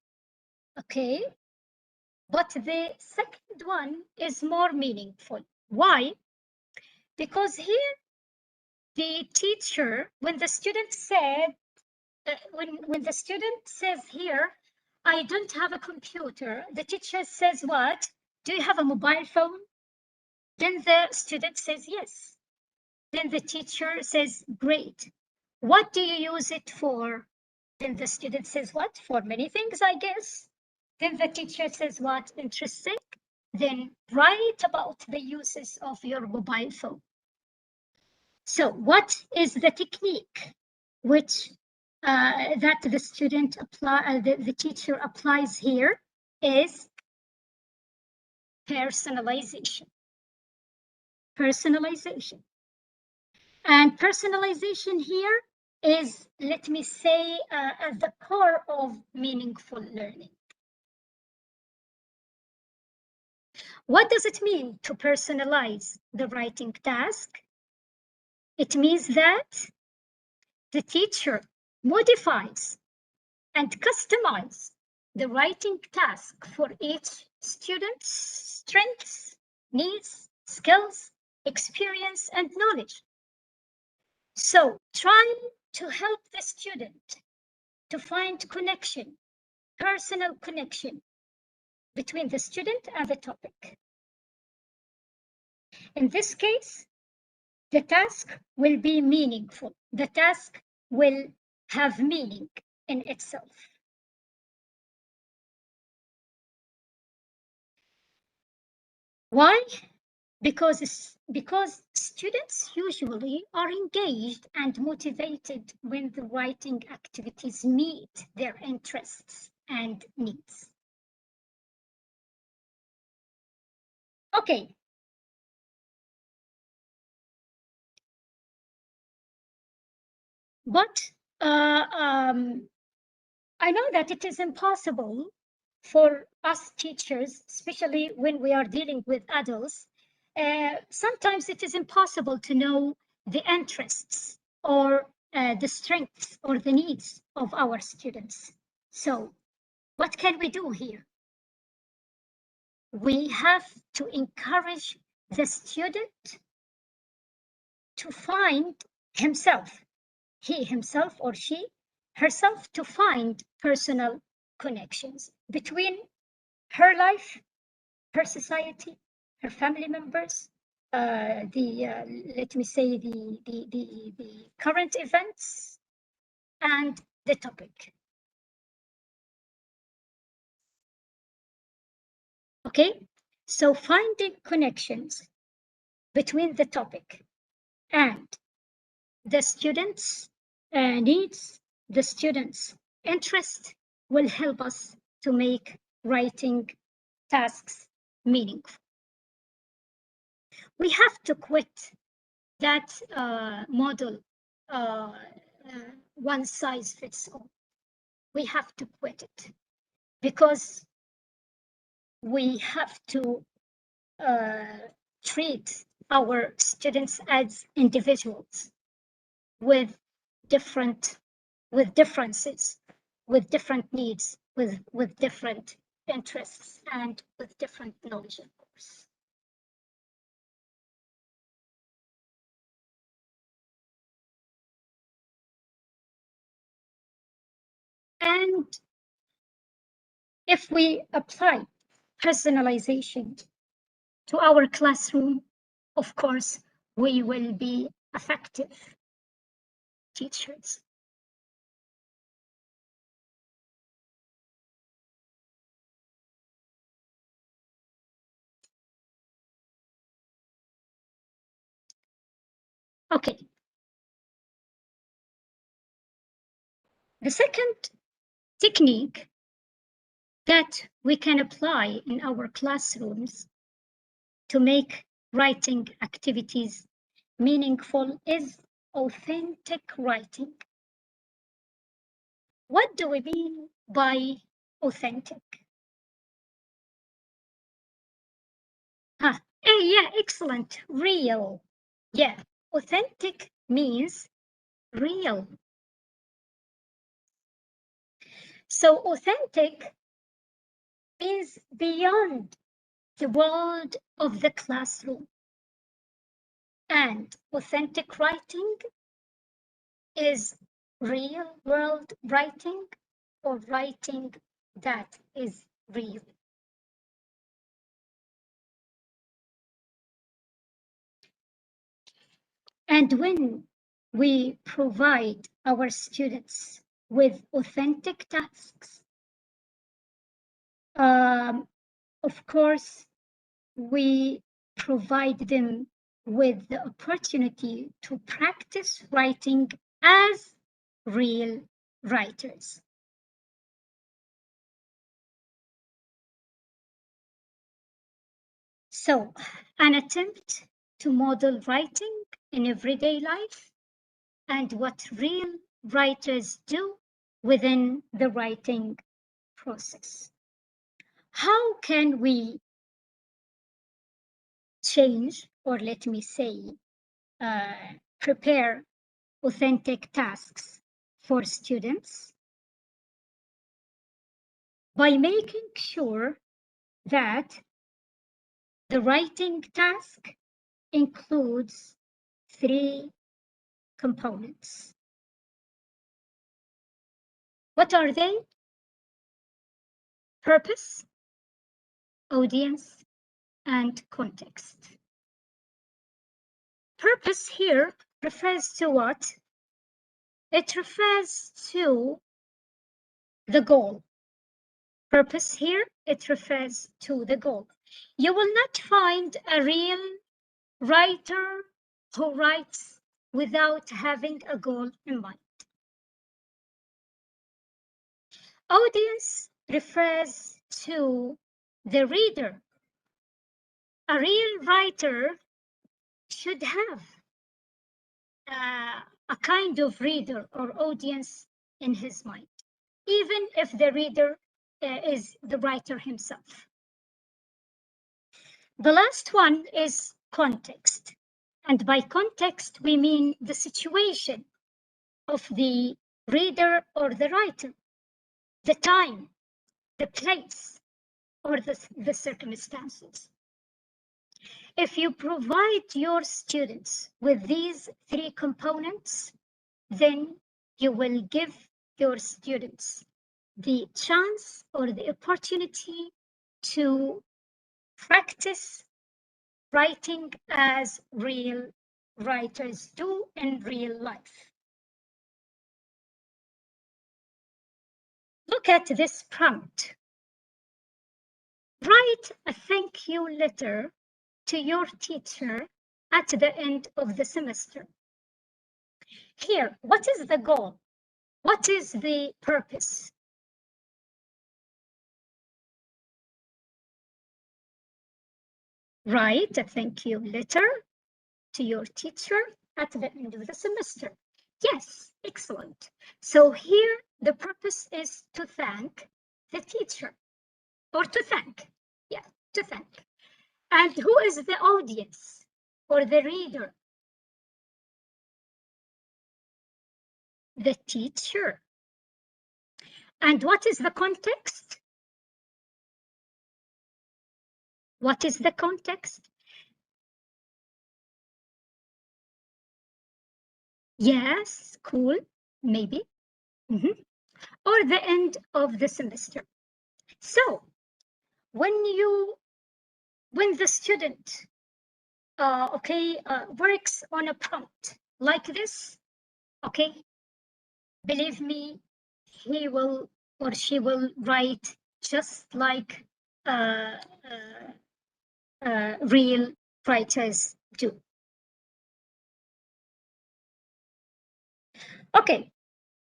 Okay. But the second one is more meaningful. Why? Because here the teacher, when the student said, when the student says here, I don't have a computer, the teacher says what? Do you have a mobile phone? Then the student says yes. Then the teacher says, great. What do you use it for? Then the student says what? For many things, I guess. Then the teacher says what? Interesting. Then write about the uses of your mobile phone. So what is the technique which that the student the teacher applies here is personalization. Personalization. And personalization here is, let me say, at the core of meaningful learning. What does it mean to personalize the writing task? It means that the teacher modifies and customize the writing task for each student's strengths, needs, skills, experience, and knowledge. So try to help the student to find connection, personal connection between the student and the topic. In this case, the task will be meaningful. The task will have meaning in itself. Why? Because students usually are engaged and motivated when the writing activities meet their interests and needs. Okay. But I know that it is impossible for us teachers, especially when we are dealing with adults, sometimes it is impossible to know the interests or the strengths or the needs of our students. So what can we do here? We have to encourage the student to find himself, he himself or she herself, to find personal connections between her life, her society, her family members, let me say the current events, and the topic. Okay, so finding connections between the topic and the students' needs, the students' interest, will help us to make writing tasks meaningful. We have to quit that model, one size fits all. We have to quit it, because we have to treat our students as individuals with differences, with different needs, with different interests, and with different knowledge, of course. And if we apply personalization to our classroom, of course, we will be effective teachers. Okay. The second technique that we can apply in our classrooms to make writing activities meaningful is authentic writing. What do we mean by authentic? Yeah, excellent. Real. Yeah, authentic means real. So authentic means beyond the world of the classroom. And authentic writing is real world writing, or writing that is real. And when we provide our students with authentic tasks, of course, we provide them with the opportunity to practice writing as real writers. So, an attempt to model writing in everyday life and what real writers do within the writing process. How can we change, or let me say, prepare authentic tasks for students? By making sure that the writing task includes 3 components. What are they? Purpose, audience, and context. Purpose here refers to what? It refers to the goal. Purpose here, it refers to the goal. You will not find a real writer who writes without having a goal in mind. Audience refers to the reader. A real writer should have a kind of reader or audience in his mind, even if the reader is the writer himself. The last one is context. And by context, we mean the situation of the reader or the writer, the time, the place, or the circumstances. If you provide your students with these 3 components, then you will give your students the chance or the opportunity to practice writing as real writers do in real life. Look at this prompt. Write a thank you letter to your teacher at the end of the semester. Here, what is the goal? What is the purpose? Write a thank you letter to your teacher at the end of the semester. Yes, excellent. So here the purpose is to thank the teacher, or to thank, yeah, to thank. And who is the audience or the reader? The teacher. And what is the context? What is the context? Yes, cool, maybe. Or the end of the semester. So when the student works on a prompt like this, okay, believe me, he will or she will write just like real writers do. Okay,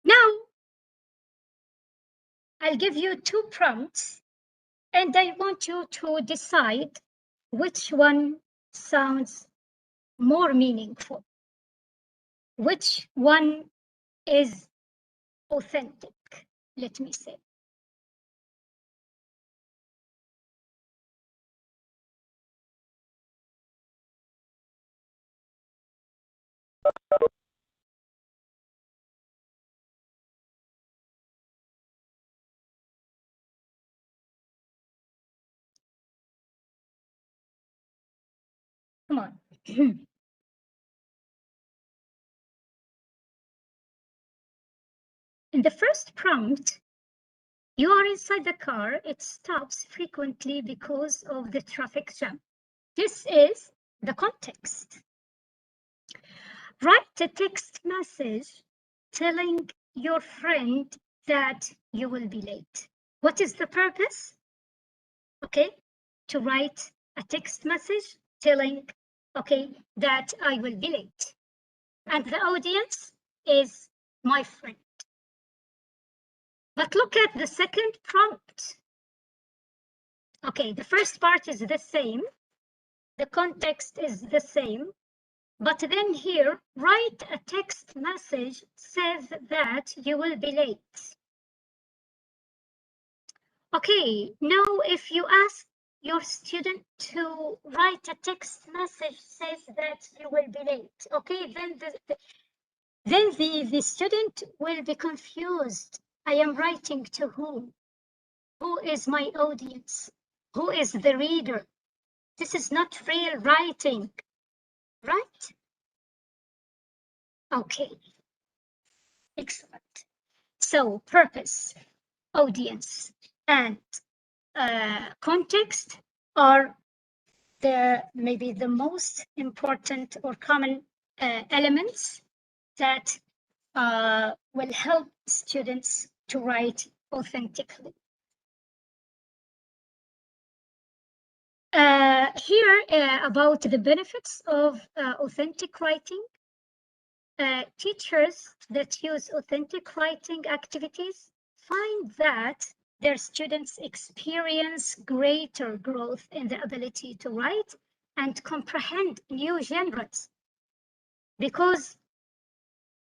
now I'll give you two prompts and I want you to decide which one sounds more meaningful, which one is authentic, let me say. Come on. In the first prompt, you are inside the car. It stops frequently because of the traffic jam. This is the context. Write a text message telling your friend that you will be late. What is the purpose? Okay, to write a text message telling, okay, that I will be late. And the audience is my friend. But look at the second prompt. Okay, the first part is the same. The context is the same. But then here, write a text message says that you will be late. Okay, now if you ask your student to write a text message says that you will be late, okay, then the student will be confused. I am writing to whom? Who is my audience? Who is the reader? This is not real writing, right? Okay, excellent. So purpose, audience, and context are maybe the most important or common elements that will help students to write authentically. Here about the benefits of authentic writing. Teachers that use authentic writing activities find that their students experience greater growth in the ability to write and comprehend new genres, because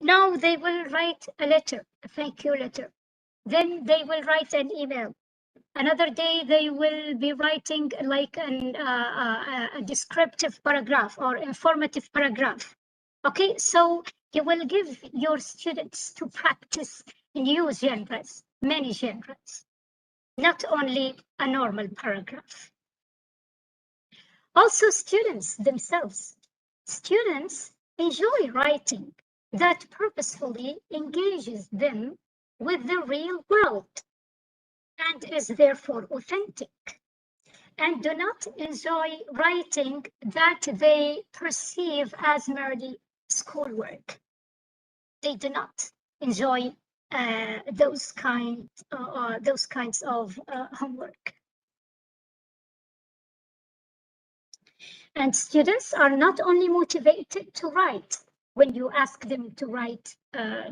now they will write a letter, a thank you letter. Then they will write an email. Another day they will be writing like a descriptive paragraph or informative paragraph. Okay, so you will give your students to practice new genres, many genres, not only a normal paragraph. Also, students themselves. Students enjoy writing that purposefully engages them with the real world and is therefore authentic. and do not enjoy writing that they perceive as merely schoolwork. They do not enjoy those kinds of homework. And students are not only motivated to write when you ask them to write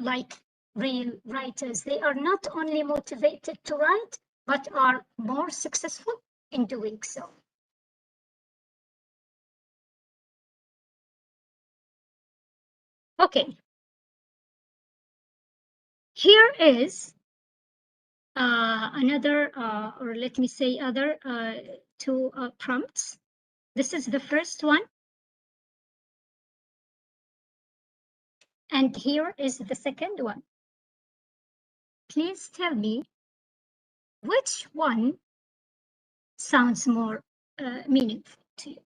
like real writers. They are not only motivated to write, but are more successful in doing so. Okay. Here is another, or let me say other two prompts. This is the first one. And here is the second one. Please tell me which one sounds more meaningful to you.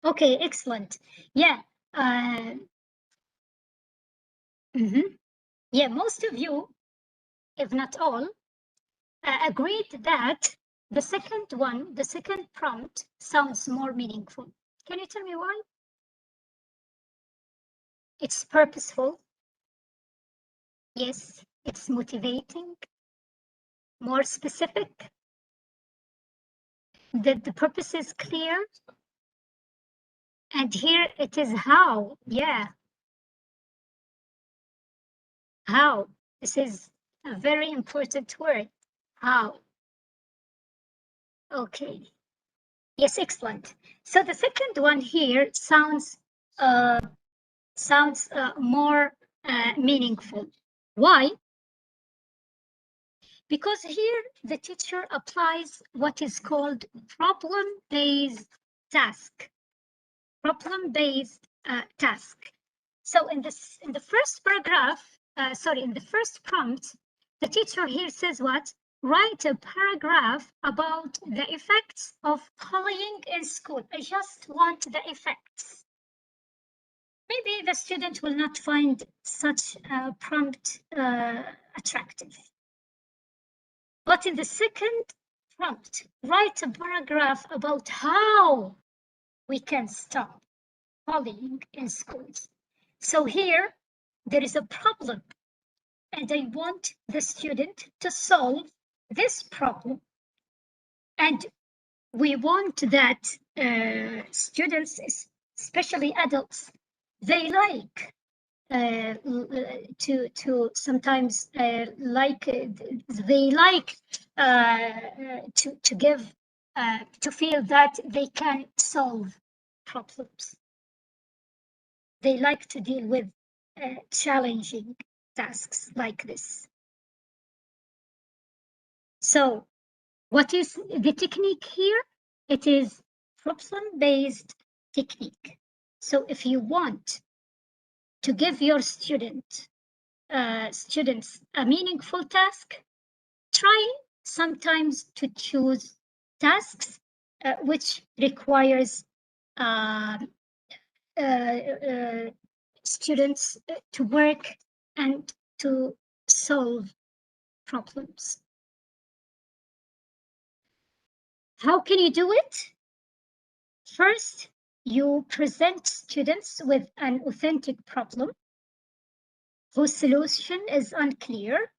Okay, excellent. Yeah. Yeah, most of you, if not all, agreed that the second one, the second prompt, sounds more meaningful. Can you tell me why? It's purposeful. Yes, it's motivating. More specific. The purpose is clear. And here it is how. Yeah. How. This is a very important word. How. Okay. Yes, excellent. So the second one here sounds more meaningful. Why? Because here the teacher applies what is called problem-based task. Problem-based task. So in the first paragraph, in the first prompt, the teacher here says what? Write a paragraph about the effects of bullying in school. I just want the effects. Maybe the student will not find such a prompt attractive. But in the second prompt, write a paragraph about how we can stop bullying in schools. So here, there is a problem, and I want the student to solve this problem. And we want that students, especially adults, they like to sometimes like they like to give to feel that they can solve problems. They like to deal with challenging tasks like this. So what is the technique here? It is problem-based technique. So if you want to give your students a meaningful task, try sometimes to choose tasks which requires students to work and to solve problems. How can you do it? First, you present students with an authentic problem whose solution is unclear,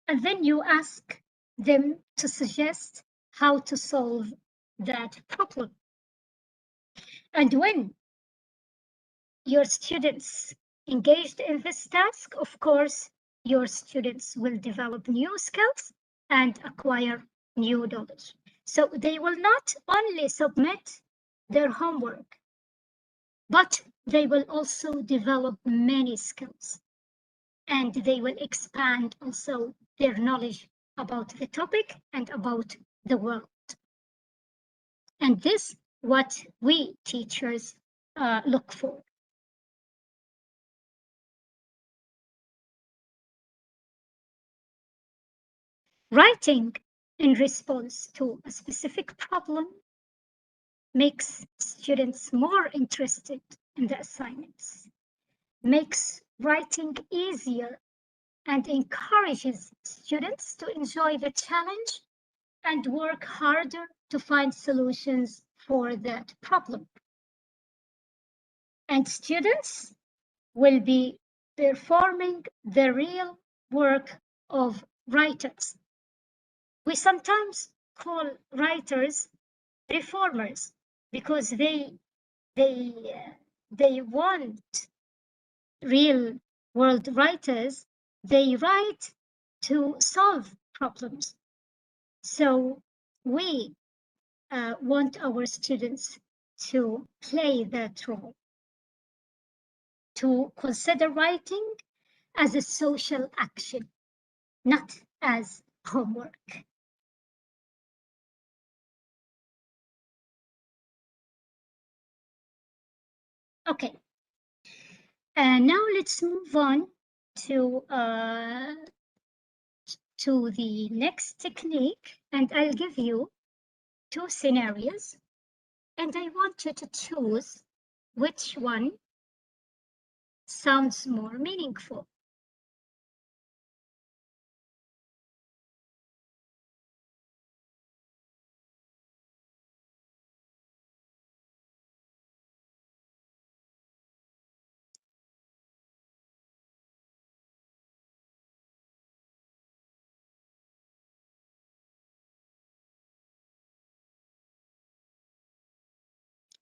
and then you ask them to suggest how to solve that problem. And when your students engaged in this task, of course, your students will develop new skills and acquire new knowledge. So they will not only submit their homework, but they will also develop many skills, and they will expand also their knowledge about the topic and about the world. And this is what we teachers look for. Writing in response to a specific problem makes students more interested in the assignments, makes writing easier, and encourages students to enjoy the challenge and work harder to find solutions for that problem. And students will be performing the real work of writers. We sometimes call writers reformers because they want real world writers. They write to solve problems. So we want our students to play that role, to consider writing as a social action, not as homework. Okay, now let's move on to the next technique, and I'll give you 2 scenarios, and I want you to choose which one sounds more meaningful.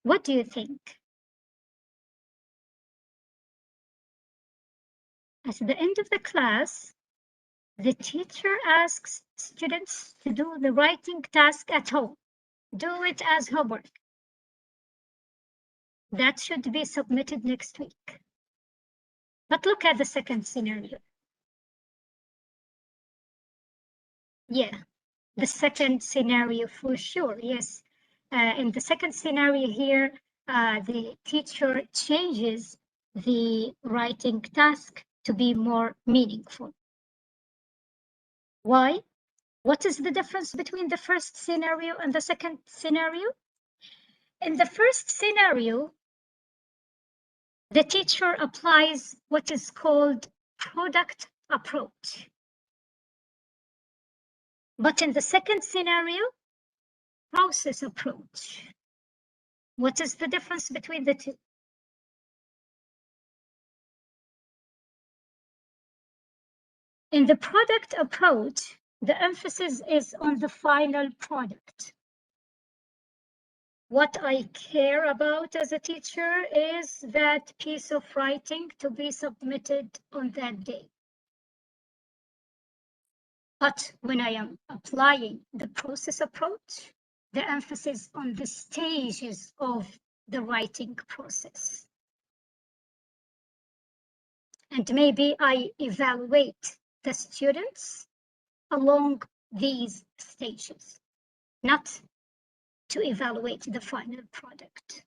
What do you think? At the end of the class, the teacher asks students to do the writing task at home. Do it as homework. That should be submitted next week. But look at the second scenario. Yeah, the second scenario for sure, yes. In the second scenario here, the teacher changes the writing task to be more meaningful. Why? What is the difference between the first scenario and the second scenario? In the first scenario, the teacher applies what is called product approach. But in the second scenario, process approach. What is the difference between the two? In the product approach, the emphasis is on the final product. What I care about as a teacher is that piece of writing to be submitted on that day. But when I am applying the process approach, the emphasis on the stages of the writing process. And maybe I evaluate the students along these stages, not to evaluate the final product.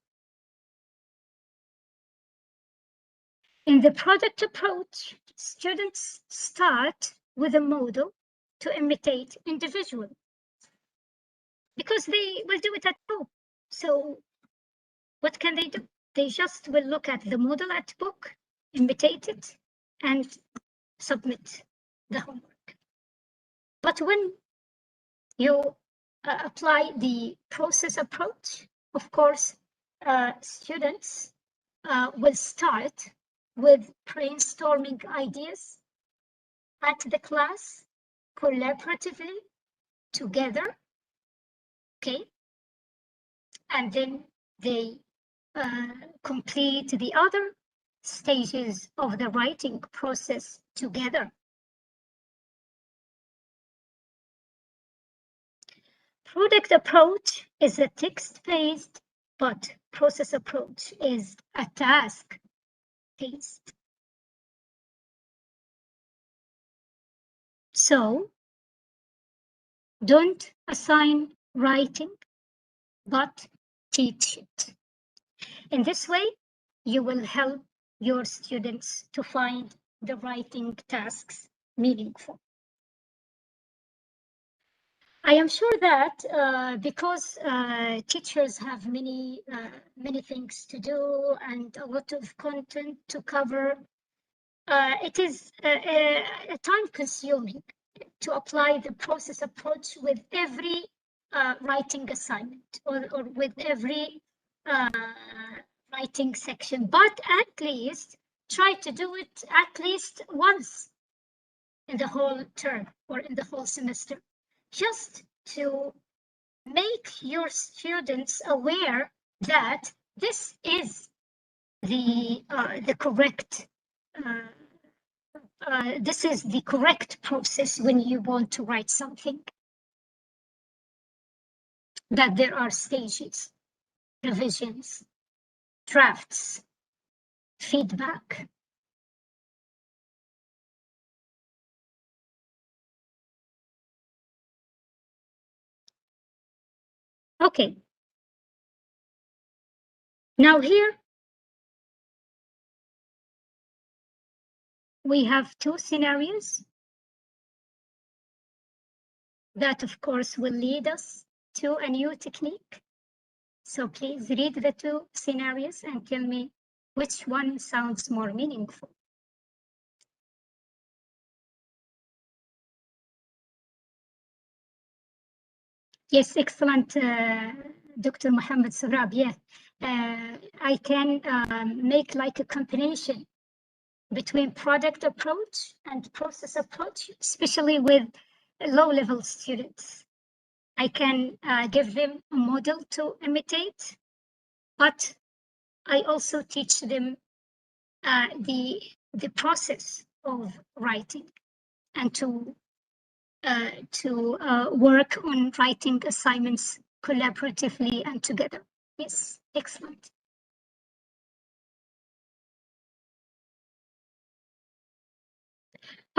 In the product approach, students start with a model to imitate individual because they will do it at home. So what can they do? They just will look at the model at book, imitate it, and submit the homework. But when you apply the process approach, of course, students will start with brainstorming ideas at the class collaboratively together, okay? And then they complete the other stages of the writing process together. Product approach is a text-based, but process approach is a task-based. So don't assign writing, but teach it. In this way, you will help your students to find the writing tasks meaningful. I am sure that because teachers have many things to do and a lot of content to cover, it is time-consuming to apply the process approach with every writing assignment or with every writing section, but at least try to do it at least once in the whole term or in the whole semester, just to make your students aware that this is the correct this is the correct process when you want to write something. That there are stages, revisions, drafts, feedback. Okay. Now here we have two scenarios that, of course, will lead us to a new technique. So please read the two scenarios and tell me which one sounds more meaningful. Yes, excellent, Dr. Mohammed Sarab. Yeah, I can make like a combination between product approach and process approach, especially with low-level students. I can give them a model to imitate, but I also teach them the process of writing and to work on writing assignments collaboratively and together. Yes, excellent.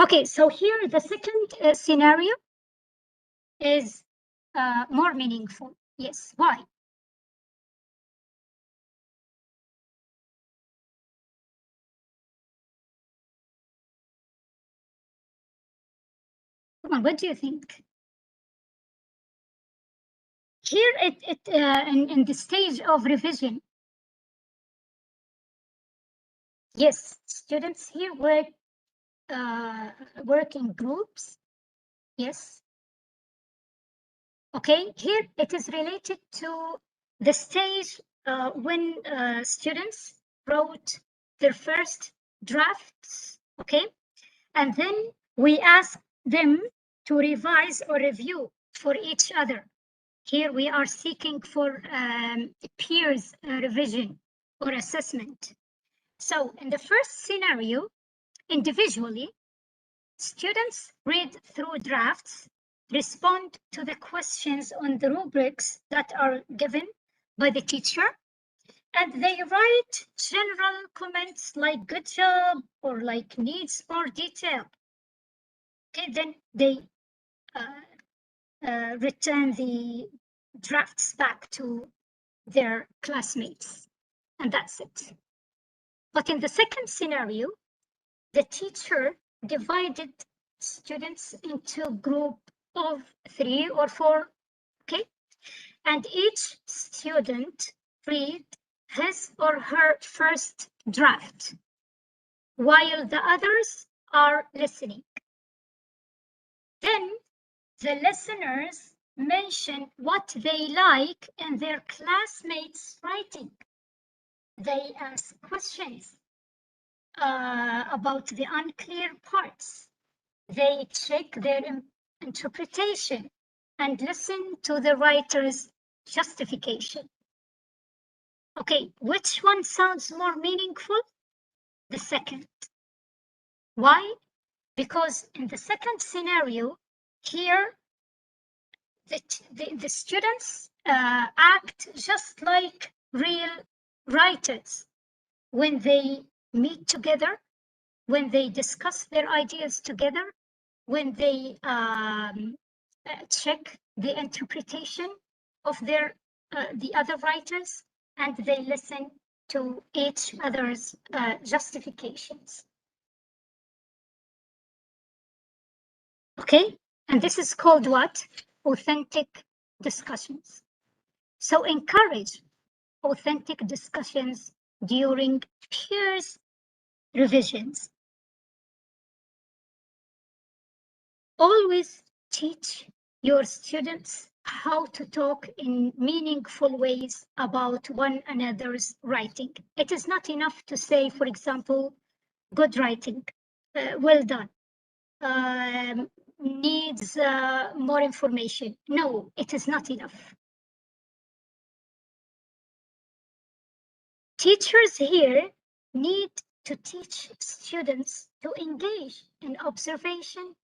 Okay, so here the second scenario is more meaningful. Yes, why? Come on, what do you think? Here, in the stage of revision, yes, students here work in groups. Yes. Okay, here it is related to the stage when students wrote their first drafts. Okay, and then we ask them to revise or review for each other. Here we are seeking for peers revision or assessment. So in the first scenario, individually, students read through drafts, respond to the questions on the rubrics that are given by the teacher, and they write general comments like good job or like needs more detail. Okay, then they return the drafts back to their classmates, and that's it. But in the second scenario, the teacher divided students into a group of 3 or 4, okay? And each student read his or her first draft, while the others are listening. Then the listeners mention what they like in their classmates' writing. They ask questions about the unclear parts. They check their interpretation and listen to the writer's justification. Okay, which one sounds more meaningful? The second. Why? Because in the second scenario, here, the students act just like real writers when they meet together, when they discuss their ideas together, when they check the interpretation of the other writers, and they listen to each other's justifications. Okay, and this is called what? authentic discussions. So encourage authentic discussions during peers revisions. Always teach your students how to talk in meaningful ways about one another's writing. It is not enough to say, for example, good writing, well done, needs more information. No, it is not enough. Teachers here need to teach students to engage in observation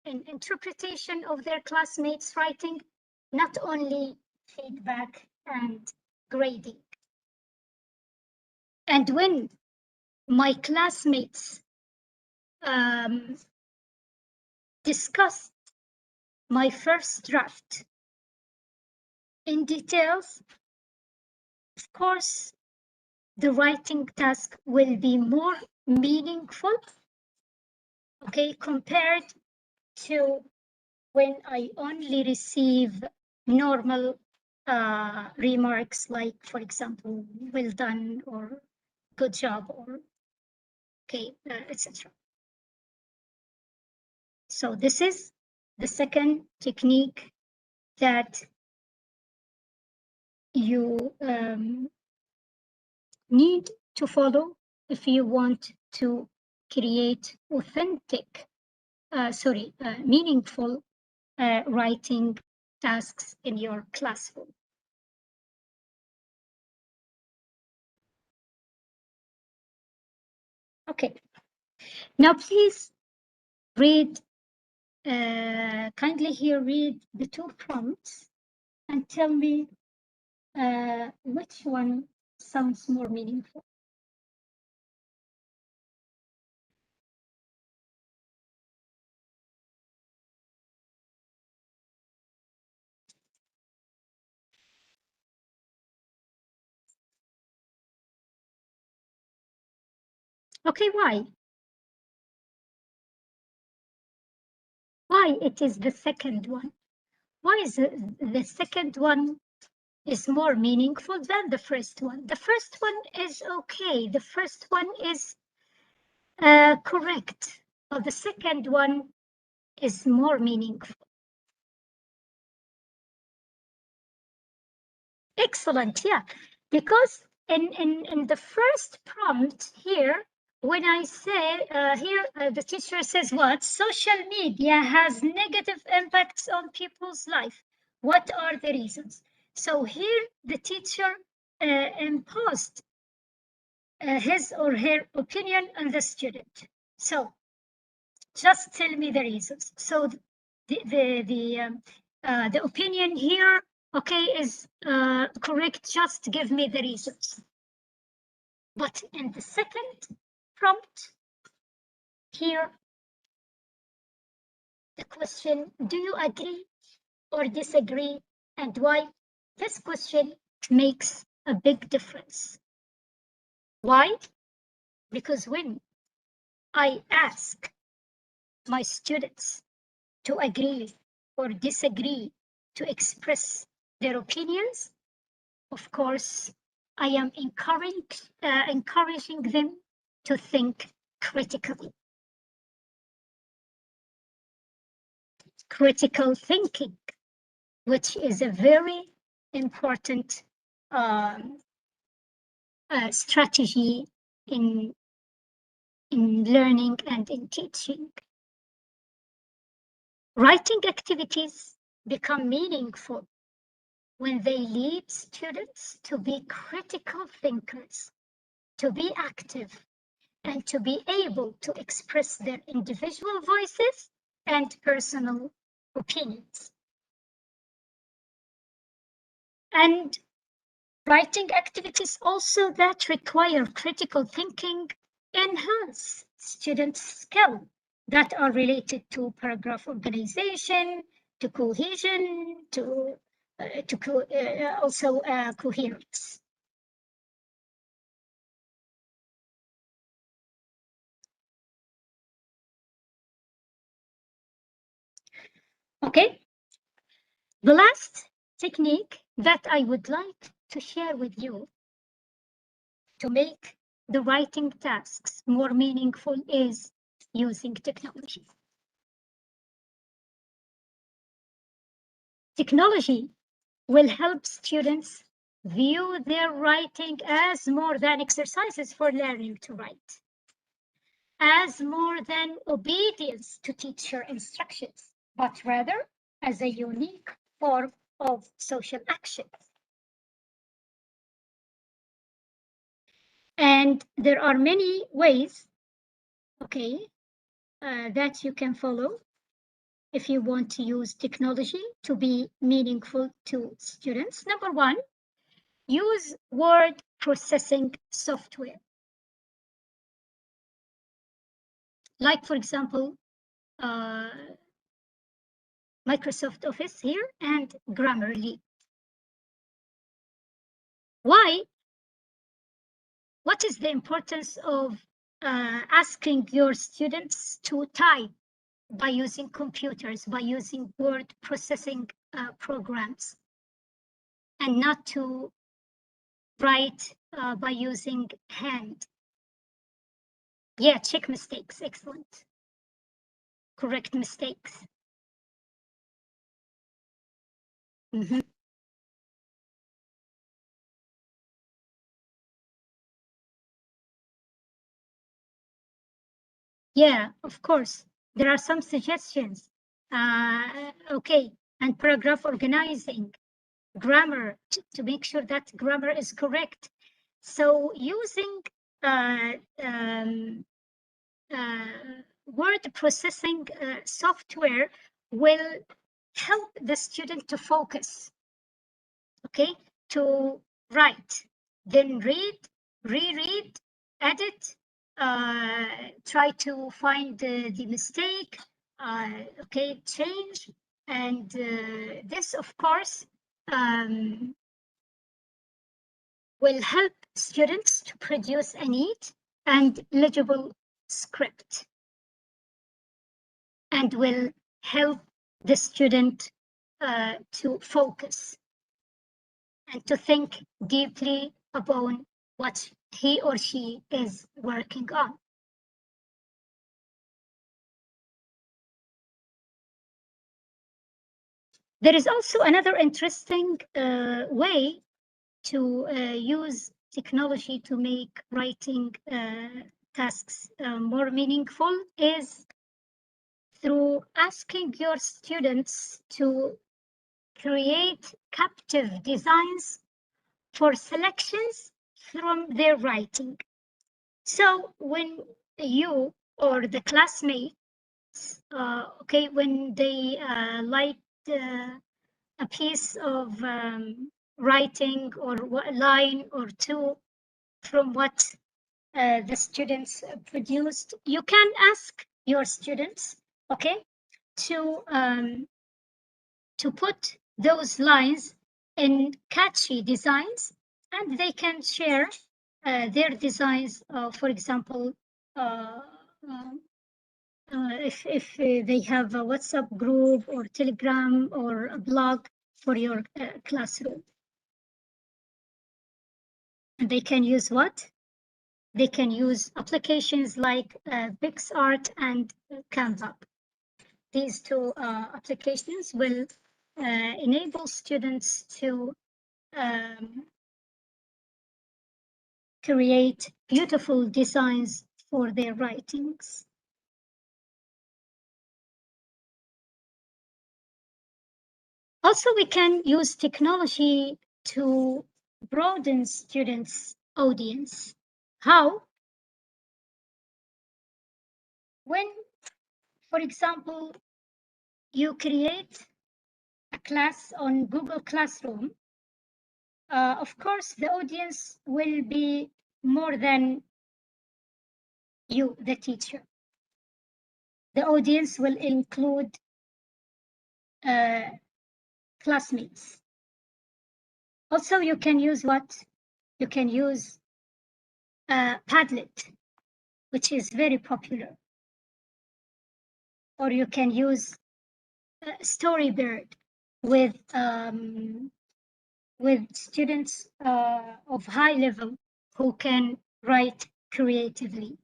and interpretation of their classmates' writing, not only feedback and grading. And when my classmates discussed my first draft in details, of course, the writing task will be more meaningful, okay, compared to when I only receive normal remarks like, for example, well done or good job or okay, etc. So this is the second technique that you need to follow if you want to create authentic, meaningful writing tasks in your classroom. Okay, now please read, kindly here read the two prompts and tell me which one sounds more meaningful. Okay, why? Why it is the second one? Why is the second one is more meaningful than the first one? The first one is okay. The first one is correct. But the second one is more meaningful. Excellent, yeah. Because in the first prompt here, when I say the teacher says what? Social media has negative impacts on people's life. What are the reasons? So here the teacher imposed his or her opinion on the student. So just tell me the reasons. So the opinion here, okay, is correct. Just give me the reasons. But in the second prompt here, the question, do you agree or disagree, and why? This question makes a big difference. Why? Because when I ask my students to agree or disagree, to express their opinions, of course, I am encouraging them to think critically. Critical thinking, which is a very important strategy in learning and in teaching. Writing activities become meaningful when they lead students to be critical thinkers, to be active, and to be able to express their individual voices and personal opinions. And writing activities also that require critical thinking enhance students' skills that are related to paragraph organization, to cohesion, to coherence. Okay, The last technique that I would like to share with you to make the writing tasks more meaningful is using technology. Technology will help students view their writing as more than exercises for learning to write, as more than obedience to teacher instructions, but rather as a unique form of social action. And there are many ways, okay, that you can follow if you want to use technology to be meaningful to students. Number one, use word processing software. Like, for example, Microsoft Office here and Grammarly. Why? What is the importance of asking your students to type by using computers, by using word processing programs, and not to write by using hand? Yeah, check mistakes. Excellent. Correct mistakes. Mm-hmm. Yeah, of course. There are some suggestions. Okay, and paragraph organizing, grammar, to make sure that grammar is correct. So using word processing software will help the student to focus, okay, to write, then read, reread, edit, try to find the mistake, okay, change. And this, of course, will help students to produce a neat and legible script, and will help the student to focus and to think deeply upon what he or she is working on. There is also another interesting way to use technology to make writing tasks more meaningful is through asking your students to create captive designs for selections from their writing. So when you or the classmates, okay, when they like a piece of writing or a line or two from what the students produced, you can ask your students, okay, to put those lines in catchy designs, and they can share their designs, for example, if they have a WhatsApp group or Telegram or a blog for your classroom. And they can use what? They can use applications like PixArt and Canva. These two applications will enable students to create beautiful designs for their writings. Also, we can use technology to broaden students' audience. How? When, for example, you create a class on Google Classroom, of course, the audience will be more than you, the teacher. The audience will include classmates. Also, you can use what? You can use Padlet, which is very popular. Or you can use Storybird. with students of high level who can write creatively.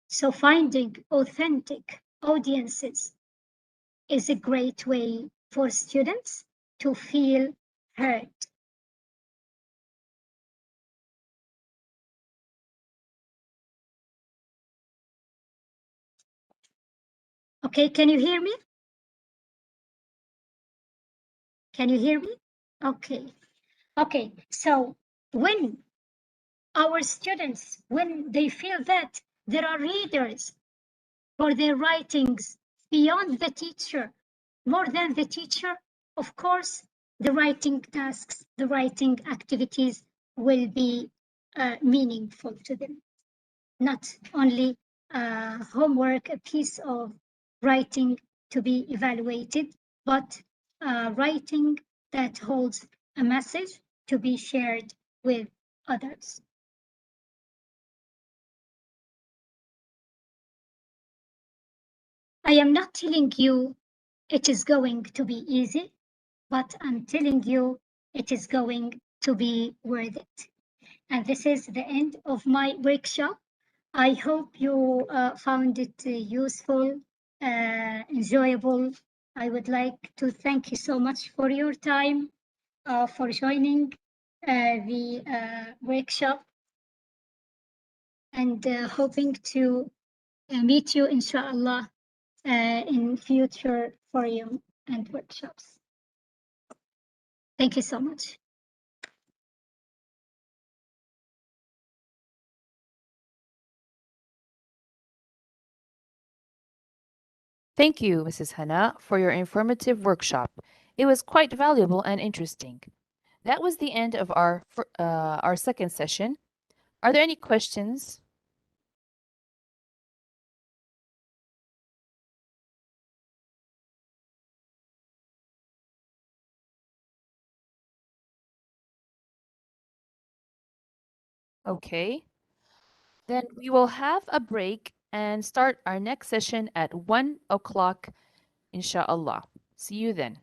So finding authentic audiences is a great way for students to feel heard. Okay, can you hear me? Can you hear me? Okay. Okay, so when our students, when they feel that there are readers for their writings beyond the teacher, more than the teacher, of course, the writing tasks, the writing activities will be meaningful to them. Not only homework, a piece of writing to be evaluated, but writing that holds a message to be shared with others. I am not telling you it is going to be easy, but I'm telling you it is going to be worth it. And this is the end of my workshop. I hope you found it useful, enjoyable. I would like to thank you so much for your time, for joining the workshop, and hoping to meet you, inshallah, in future forum and workshops. Thank you so much. Thank you, Mrs. Hannah, for your informative workshop. It was quite valuable and interesting. That was the end of our second session. Are there any questions? Okay. Then we will have a break and start our next session at 1 o'clock, inshallah. See you then.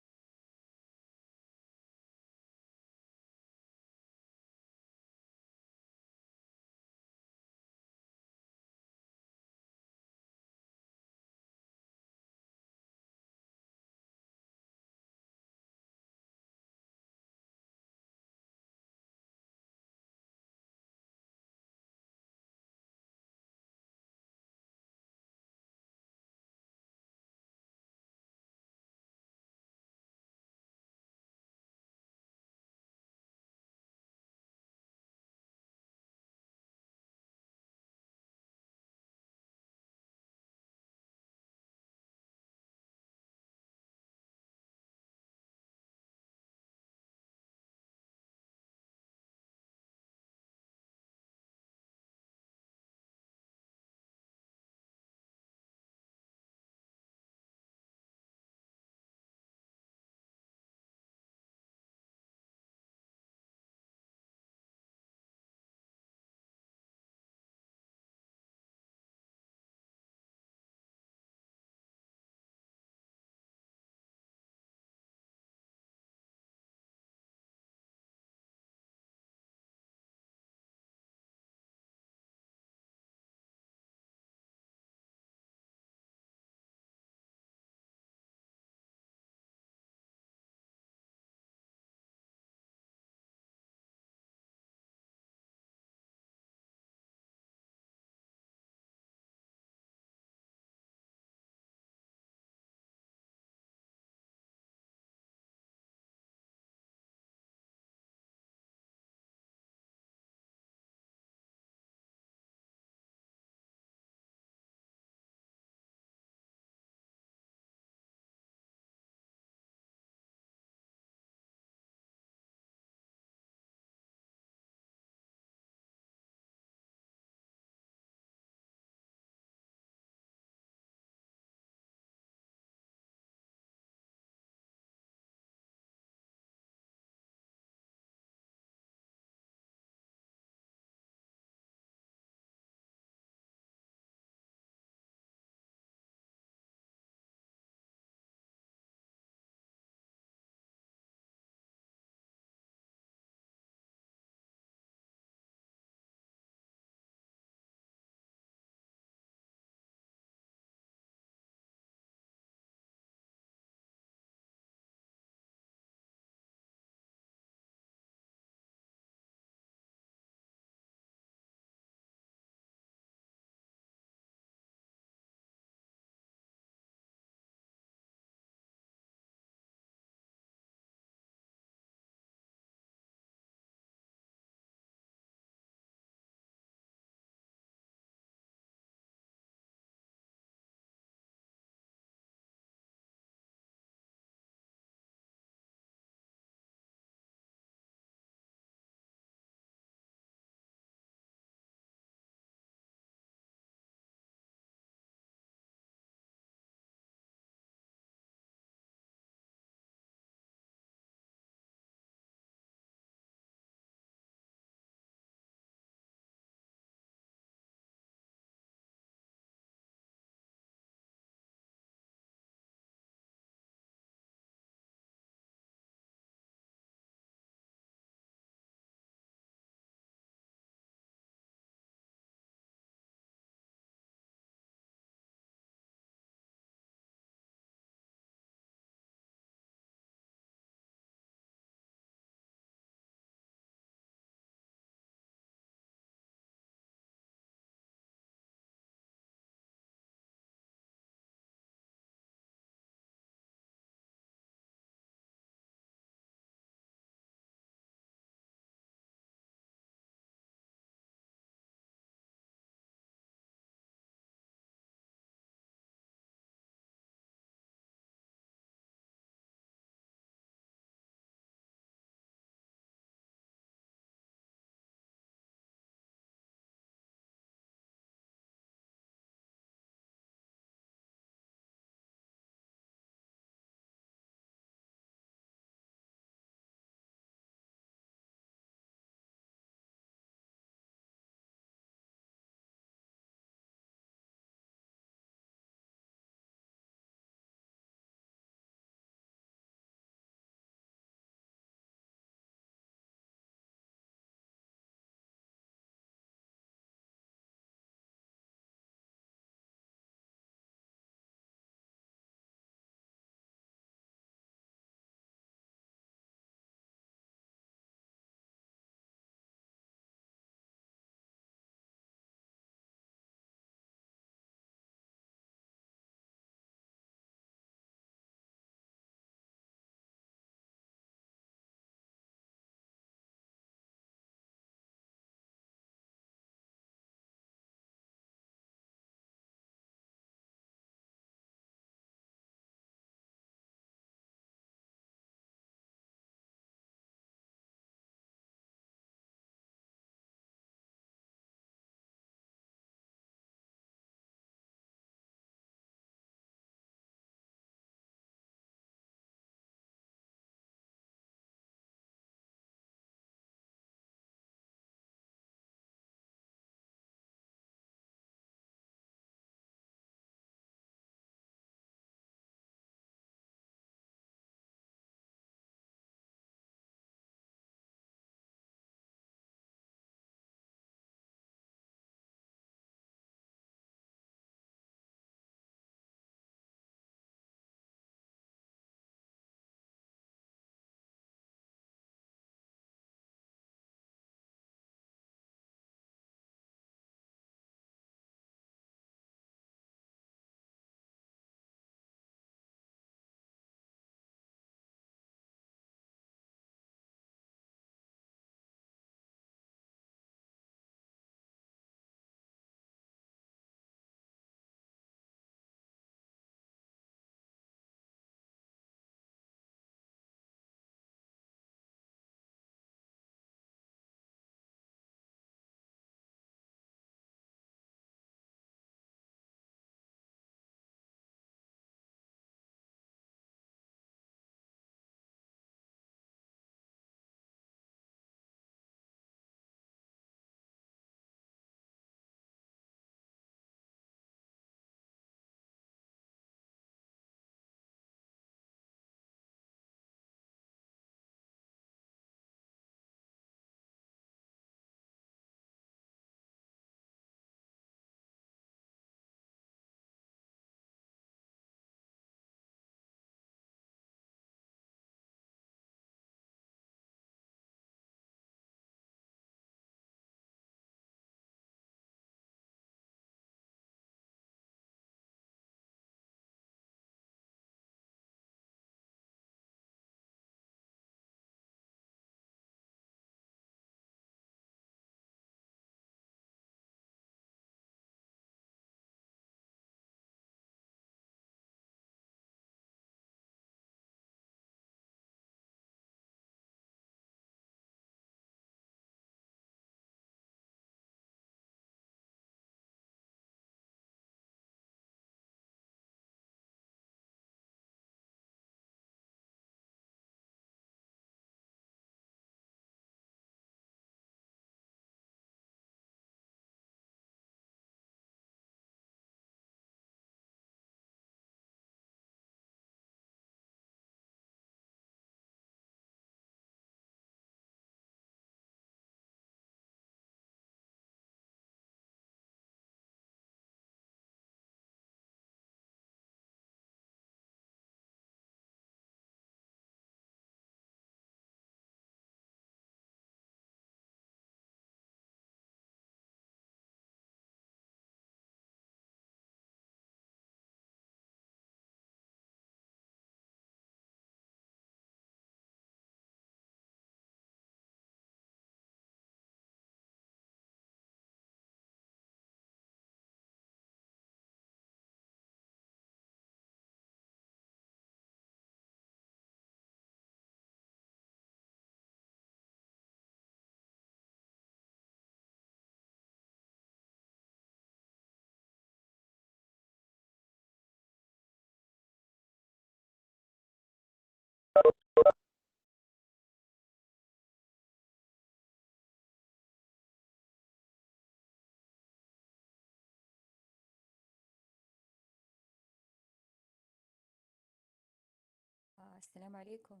السلام عليكم.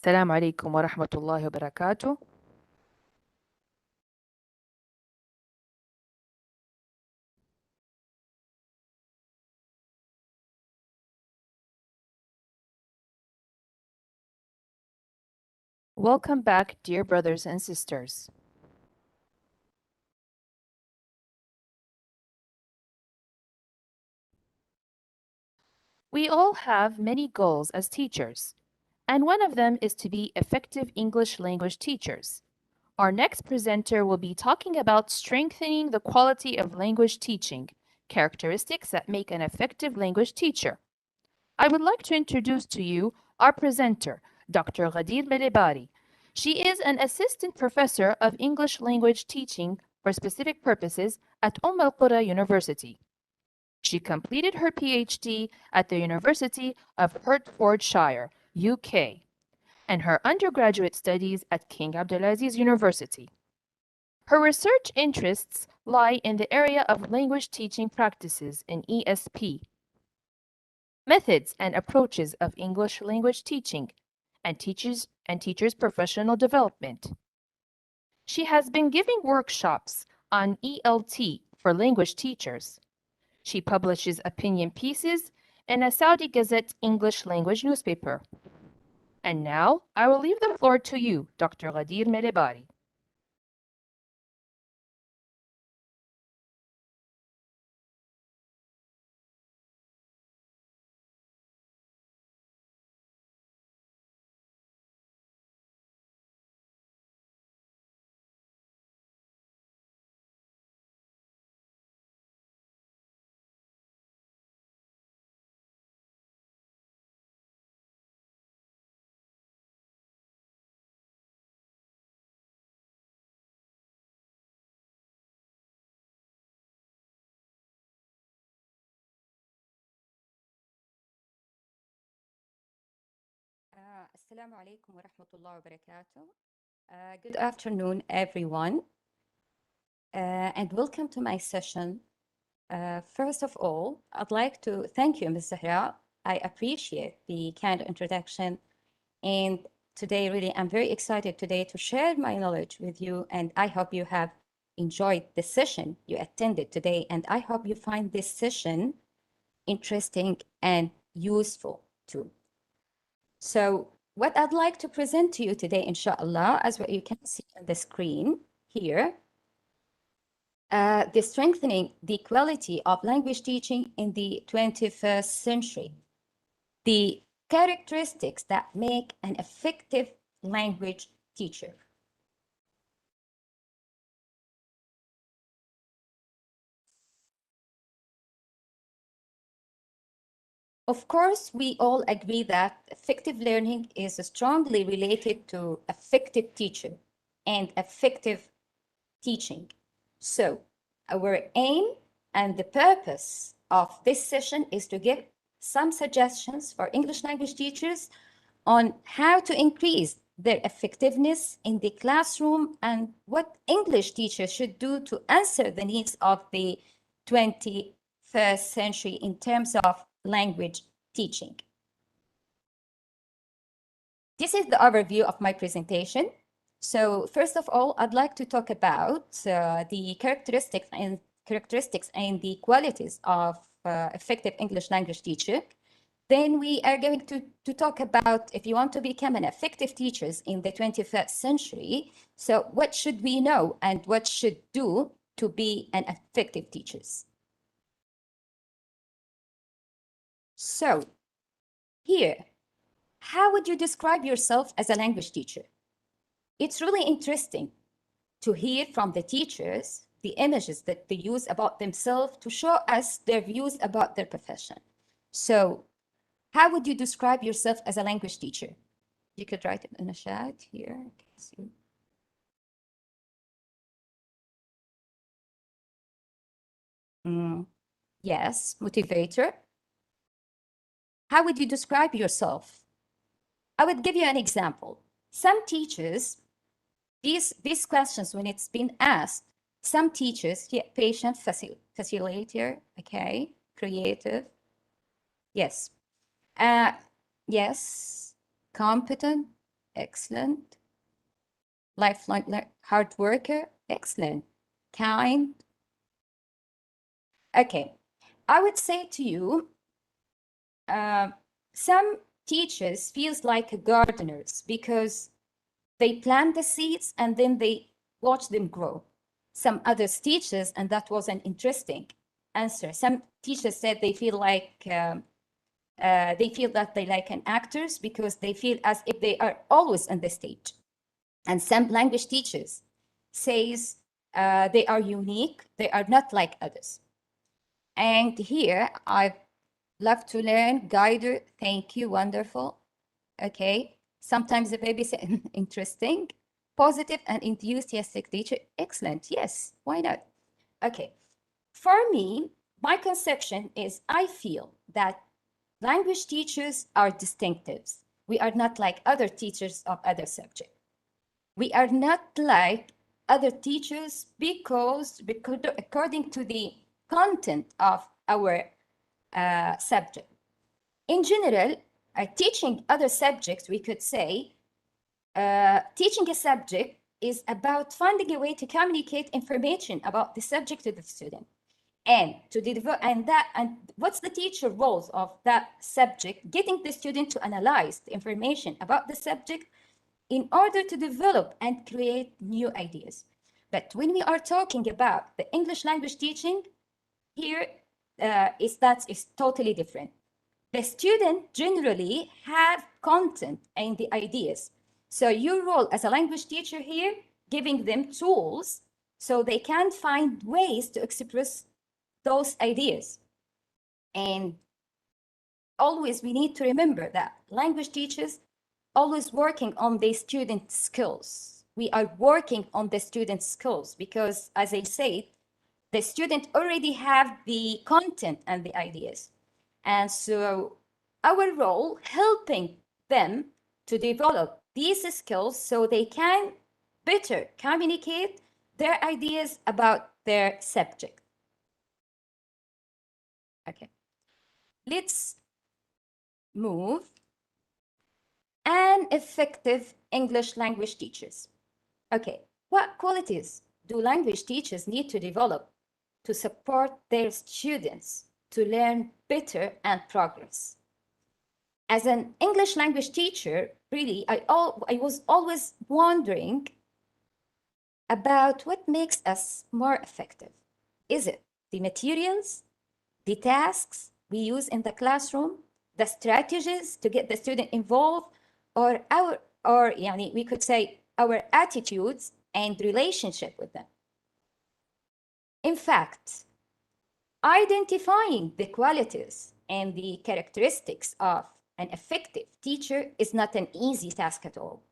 السلام عليكم ورحمة الله وبركاته. Welcome back, dear brothers and sisters. We all have many goals as teachers, and one of them is to be effective English language teachers. Our next presenter will be talking about strengthening the quality of language teaching, characteristics that make an effective language teacher. I would like to introduce to you our presenter, Dr. Ghadir Melebari. She is an assistant professor of English language teaching for specific purposes at Al Qura University. She completed her PhD at the University of Hertfordshire, UK, and her undergraduate studies at King Abdulaziz University. Her research interests lie in the area of language teaching practices in ESP, methods and approaches of English language teaching, and teachers' professional development. She has been giving workshops on ELT for language teachers. She publishes opinion pieces in a Saudi Gazette English language newspaper. And now I will leave the floor to you, Dr. Ghadir Melebari. Assalamu alaikum wa rahmatullahi wa barakatuh. Good afternoon, everyone, and welcome to my session. First of all, I'd like to thank you, Ms. Zahra. I appreciate the kind introduction, and today, really, I'm very excited today to share my knowledge with you, and I hope you have enjoyed the session you attended today, and I hope you find this session interesting and useful too. So what I'd like to present to you today, inshallah, as what you can see on the screen here, the strengthening the quality of language teaching in the 21st century, the characteristics that make an effective language teacher. Of course, we all agree that effective learning is strongly related to effective teaching and effective teaching. So our aim and the purpose of this session is to give some suggestions for English language teachers on how to increase their effectiveness in the classroom and what English teachers should do to answer the needs of the 21st century in terms of language teaching. This is the overview of my presentation. So first of all, I'd like to talk about the characteristics and the qualities of effective English language teacher. Then we are going to talk about if you want to become an effective teachers in the 21st century, so what should we know and what should do to be an effective teachers. So here, how would you describe yourself as a language teacher? It's really interesting to hear from the teachers the images that they use about themselves to show us their views about their profession. So how would you describe yourself as a language teacher? You could write it in the chat here. Yes, motivator. How would you describe yourself? I would give you an example. Some teachers, these questions, when it's been asked, some teachers, yeah, patient, facilitator, okay, creative, yes. Yes, competent, excellent. Lifelong hard worker, excellent. Kind. Okay, I would say to you, some teachers feels like gardeners because they plant the seeds and then they watch them grow. Some other teachers, and that was an interesting answer. Some teachers said they feel like they feel that they like an actors because they feel as if they are always on the stage. And some language teachers says they are unique, they are not like others. And here I love to learn, guider, thank you, wonderful. Okay, sometimes the baby said interesting, positive and enthusiastic teacher, excellent, yes, why not? Okay, for me, my conception is I feel that language teachers are distinctives. We are not like other teachers of other subjects. We are not like other teachers because according to the content of our subject. In general, teaching other subjects, we could say, teaching a subject is about finding a way to communicate information about the subject to the student. And what's the teacher roles of that subject? Getting the student to analyze the information about the subject in order to develop and create new ideas. But when we are talking about the English language teaching, here is totally different. The student generally have content and the ideas. So your role as a language teacher here, giving them tools so they can find ways to express those ideas. And always we need to remember that language teachers always working on the student skills. We are working on the student skills because, as I said, the student already have the content and the ideas. And so our role helping them to develop these skills so they can better communicate their ideas about their subject. Okay, let's move. And effective English language teachers. Okay, what qualities do language teachers need to develop to support their students to learn better and progress? As an English language teacher, really, I was always wondering about what makes us more effective. Is it the materials, the tasks we use in the classroom, the strategies to get the student involved, or we could say our attitudes and relationship with them? In fact, identifying the qualities and the characteristics of an effective teacher is not an easy task at all,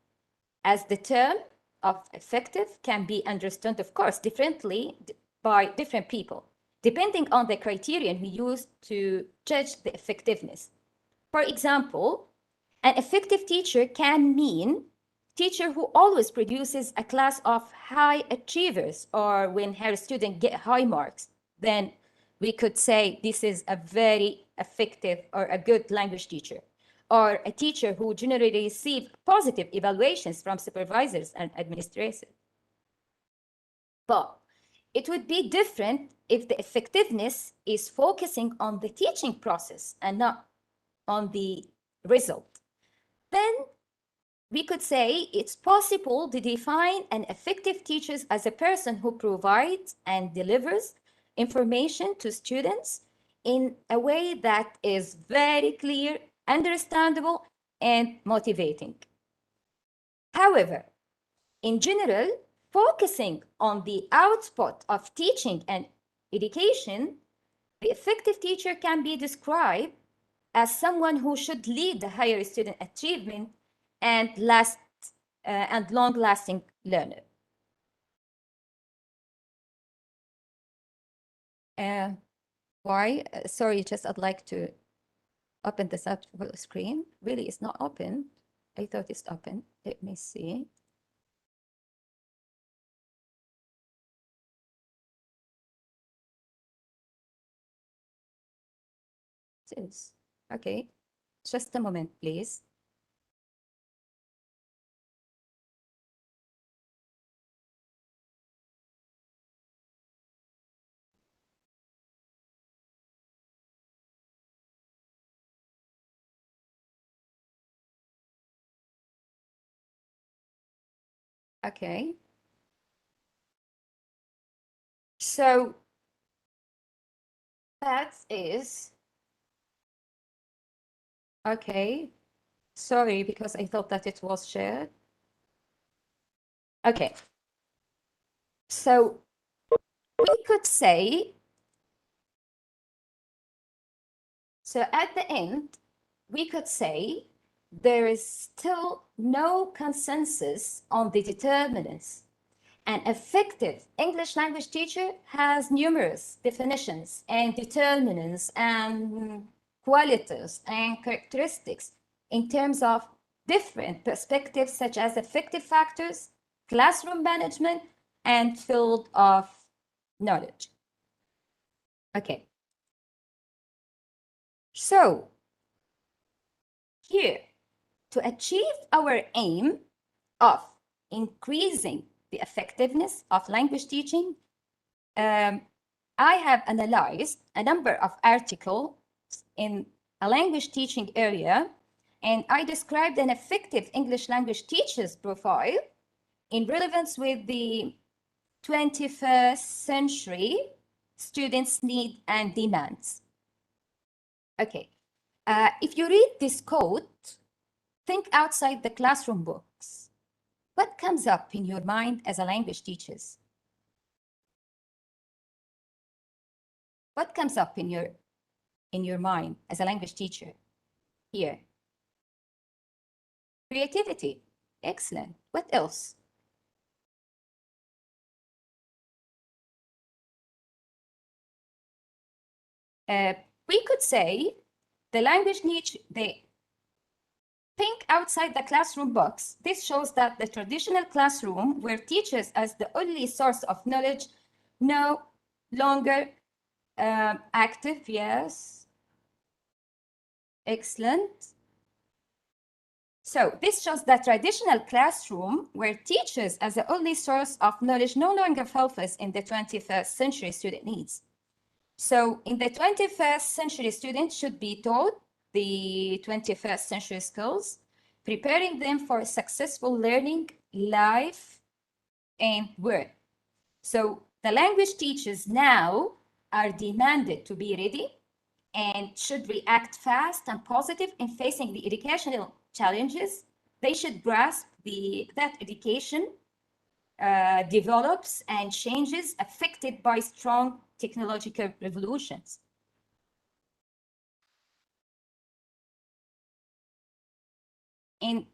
as the term of effective can be understood, of course, differently by different people, depending on the criterion we use to judge the effectiveness. For example, an effective teacher can mean teacher who always produces a class of high achievers, or when her students get high marks, then we could say this is a very effective or a good language teacher. Or a teacher who generally receives positive evaluations from supervisors and administrators. But it would be different if the effectiveness is focusing on the teaching process and not on the result. Then we could say it's possible to define an effective teacher as a person who provides and delivers information to students in a way that is very clear, understandable, and motivating. However, in general, focusing on the output of teaching and education, the effective teacher can be described as someone who should lead the higher student achievement and long-lasting learner. Why? Sorry, just I'd like to open this up full screen. Really, it's not open. I thought it's open. Let me see. It is. Okay, just a moment, please. Okay. So that is, okay. Sorry, because I thought that it was shared. Okay. So we could say, so at the end, we could say there is still no consensus on the determinants. An effective English language teacher has numerous definitions and determinants and qualities and characteristics in terms of different perspectives such as effective factors, classroom management, and field of knowledge. Okay. So here, to achieve our aim of increasing the effectiveness of language teaching, I have analyzed a number of articles in a language teaching area, and I described an effective English language teacher's profile in relevance with the 21st century students' needs and demands. Okay, if you read this quote, think outside the classroom books. What comes up in your mind as a language teacher? What comes up in your mind as a language teacher here? Creativity. Excellent. What else? We could say the language needs, they think outside the classroom box. This shows that the traditional classroom, where teachers as the only source of knowledge, no longer active. Yes. Excellent. So this shows that traditional classroom, where teachers as the only source of knowledge no longer fulfills in the 21st century student needs. So in the 21st century, students should be taught the 21st century skills, preparing them for successful learning, life, and work. So the language teachers now are demanded to be ready and should react fast and positive in facing the educational challenges. They should grasp that education develops and changes affected by strong technological revolutions. And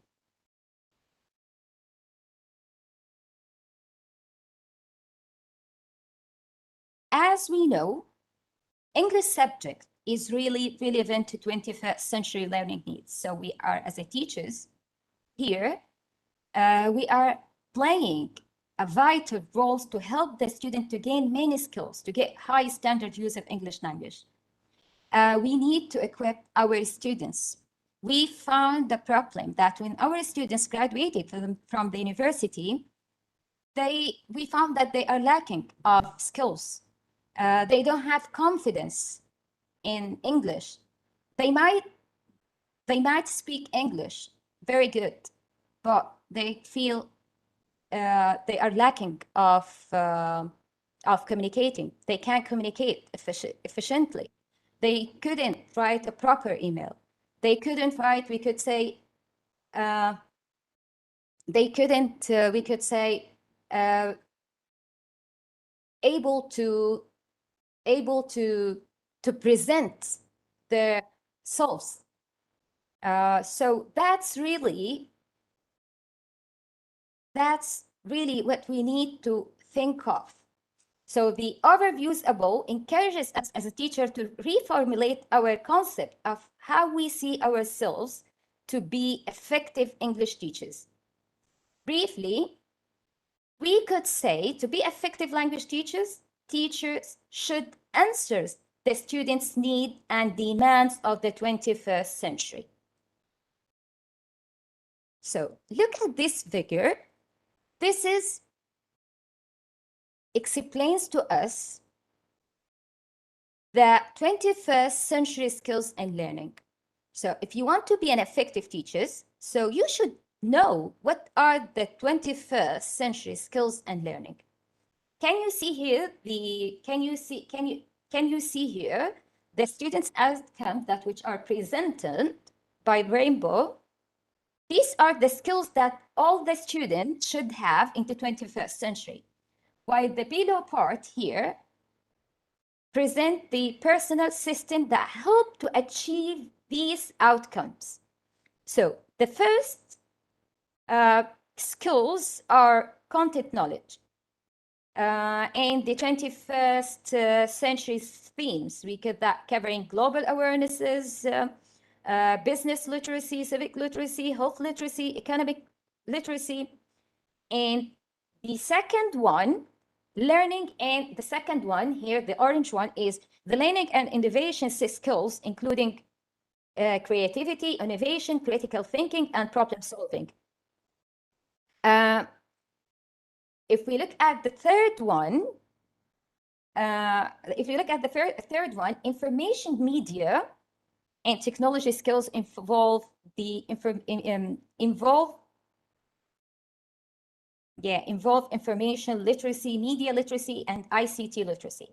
as we know, English subject is really relevant to 21st century learning needs. So we are, as a teachers here, we are playing a vital role to help the student to gain many skills, to get high standard use of English language. We need to equip our students. We found the problem that when our students graduated from the university, we found that they are lacking of skills. They don't have confidence in English. They might speak English very good, but they feel they are lacking of communicating. They can't communicate efficiently. They couldn't write a proper email. They couldn't write, we could say, they couldn't, we could say, able to present their selves. So that's really what we need to think of. So the overviews above encourages us as a teacher to reformulate our concept of how we see ourselves to be effective English teachers. Briefly, we could say to be effective language teachers, teachers should answer the students' needs and demands of the 21st century. So look at this figure. This explains to us the 21st century skills and learning. So if you want to be an effective teacher, so you should know what are the 21st century skills and learning. Can you see here can you see here the students' outcomes that which are presented by Rainbow? These are the skills that all the students should have in the 21st century. While the below part here present the personal system that help to achieve these outcomes. So the first skills are content knowledge. And the 21st century themes, we could that covering global awarenesses, business literacy, civic literacy, health literacy, economic literacy. And the second one, learning, and the second one here, the orange one, is the learning and innovation skills, including creativity, innovation, critical thinking, and problem solving. If we look at the third one, information media and technology skills involve information literacy, media literacy, and ICT literacy.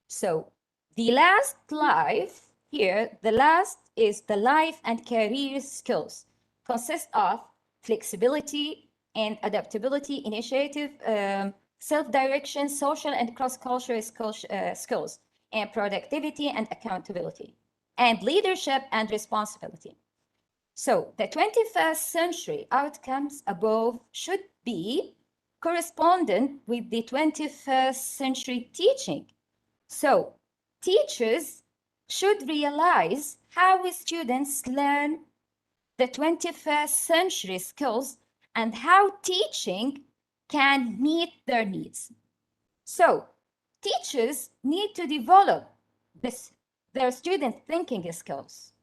So the last life here, the last is the life and career skills, consist of flexibility and adaptability, initiative, self-direction, social and cross-cultural skills, and productivity and accountability, and leadership and responsibility. So the 21st century outcomes above should be correspondent with the 21st century teaching. So teachers should realize how students learn the 21st century skills and how teaching can meet their needs. So teachers need to develop their student thinking skills,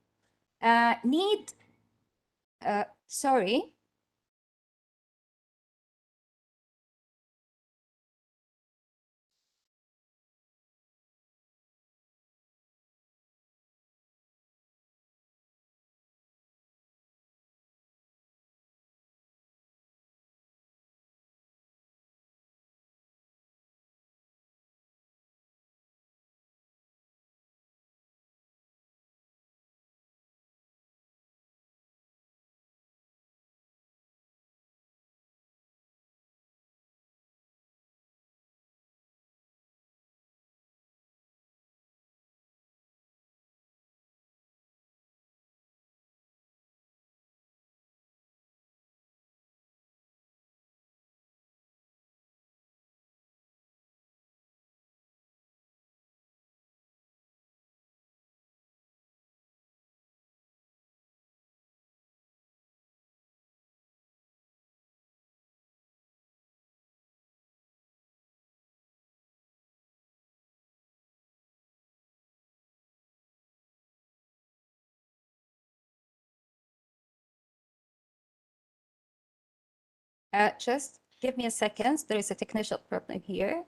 sorry. Just give me a second. There is a technical problem here.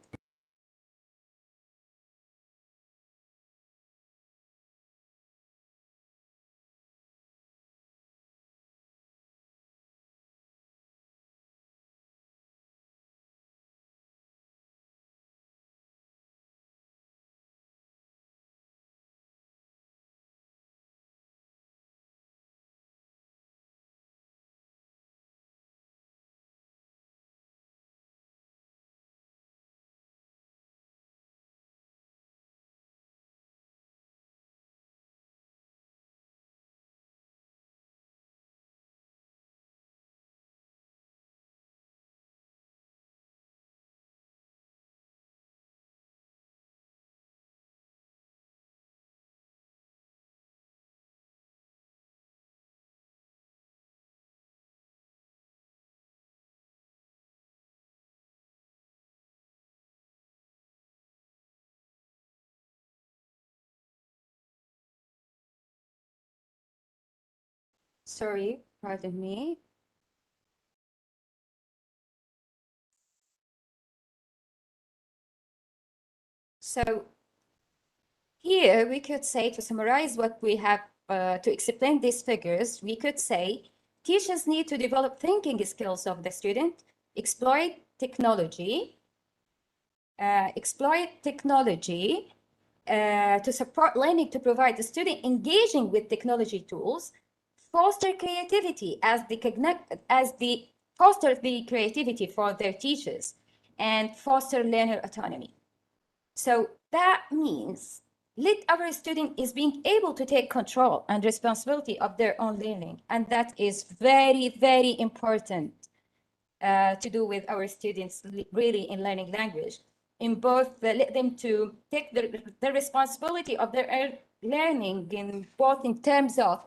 Sorry, pardon me. So here we could say, to summarize what we have, to explain these figures, we could say teachers need to develop thinking skills of the student, exploit technology to support learning, to provide the student engaging with technology tools, foster creativity foster the creativity for their teachers, and foster learner autonomy. So that means let our student is being able to take control and responsibility of their own learning, and that is very, very important to do with our students really in learning language. In both, let them to take the responsibility of their learning in both in terms of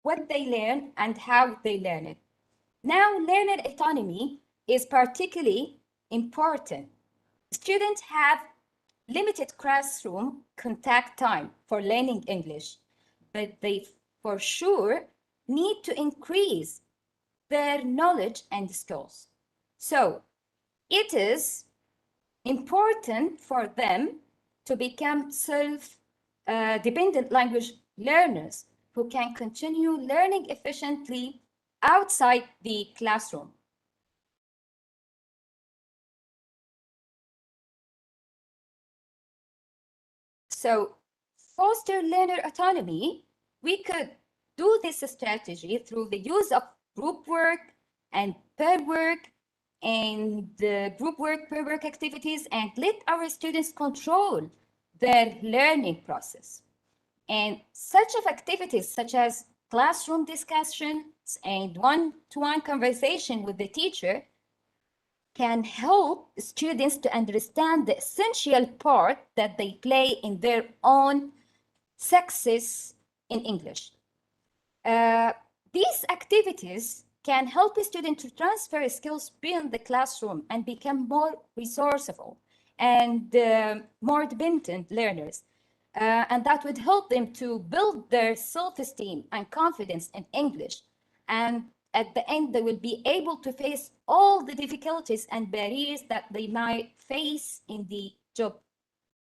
what they learn and how they learn it. Now, learner autonomy is particularly important. Students have limited classroom contact time for learning English, but they for sure need to increase their knowledge and skills. So it is important for them to become self-dependent language learners who can continue learning efficiently outside the classroom. So foster learner autonomy, we could do this strategy through the use of group work and pair work and group work, pair work activities, and let our students control their learning process. And such of activities such as classroom discussions and one-to-one conversation with the teacher can help students to understand the essential part that they play in their own success in English. These activities can help a student to transfer skills beyond the classroom and become more resourceful and more dependent learners. And that would help them to build their self-esteem and confidence in English. And at the end, they will be able to face all the difficulties and barriers that they might face in the job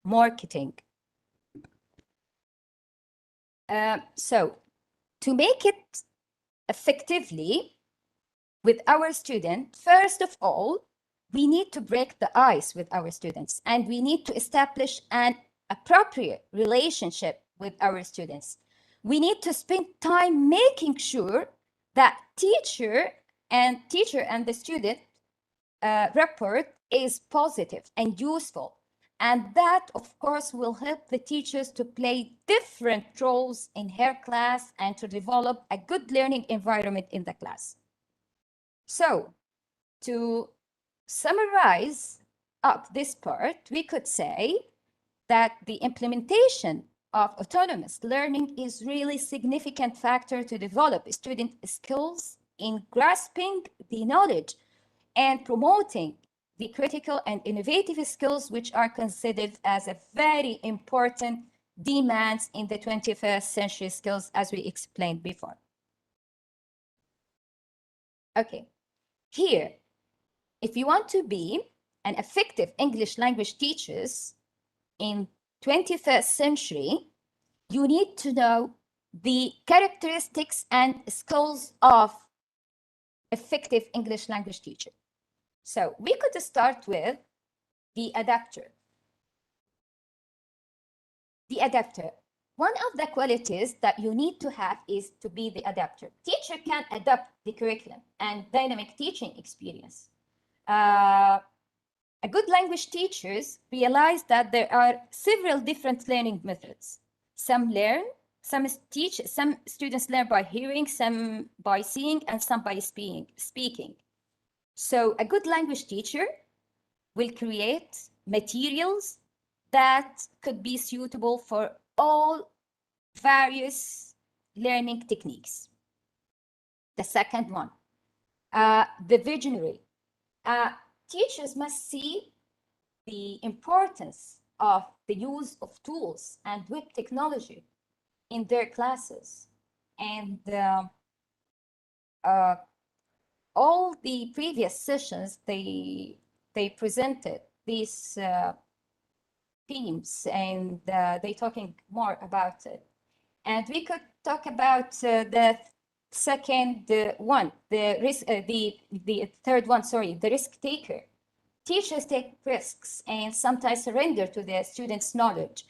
marketing. So to make it effectively with our student, first of all, we need to break the ice with our students, and we need to establish an appropriate relationship with our students. We need to spend time making sure that teacher and the student rapport is positive and useful. And that, of course, will help the teachers to play different roles in her class and to develop a good learning environment in the class. So, to summarize up this part, we could say that the implementation of autonomous learning is really a significant factor to develop student skills in grasping the knowledge and promoting the critical and innovative skills which are considered as a very important demands in the 21st century skills, as we explained before. Okay, here, if you want to be an effective English language teachers in 21st century, you need to know the characteristics and skills of effective English language teacher. So we could start with the adapter. The adapter. One of the qualities that you need to have is to be the adapter. Teacher can adapt the curriculum and dynamic teaching experience. A good language teachers realize that there are several different learning methods. Some students learn by hearing, some by seeing, and some by speaking. So a good language teacher will create materials that could be suitable for all various learning techniques. The second one, the visionary. Teachers must see the importance of the use of tools and web technology in their classes. And all the previous sessions, they presented these themes, and they're talking more about it. And we could talk about the second one, the third one, sorry, the risk taker. Teachers take risks and sometimes surrender to their students' knowledge.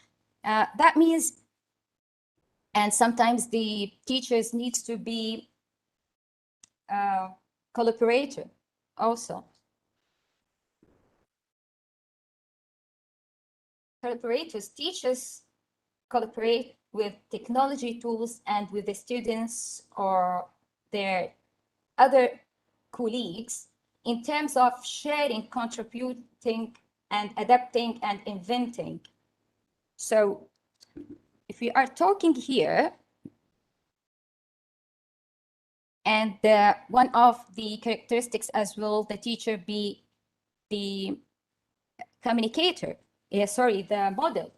That means, and sometimes the teachers needs to be collaborator also. Collaborators, teachers collaborate with technology tools and with the students or their other colleagues in terms of sharing, contributing, and adapting and inventing. So if we are talking here, and one of the characteristics as well, the teacher be the communicator, the model.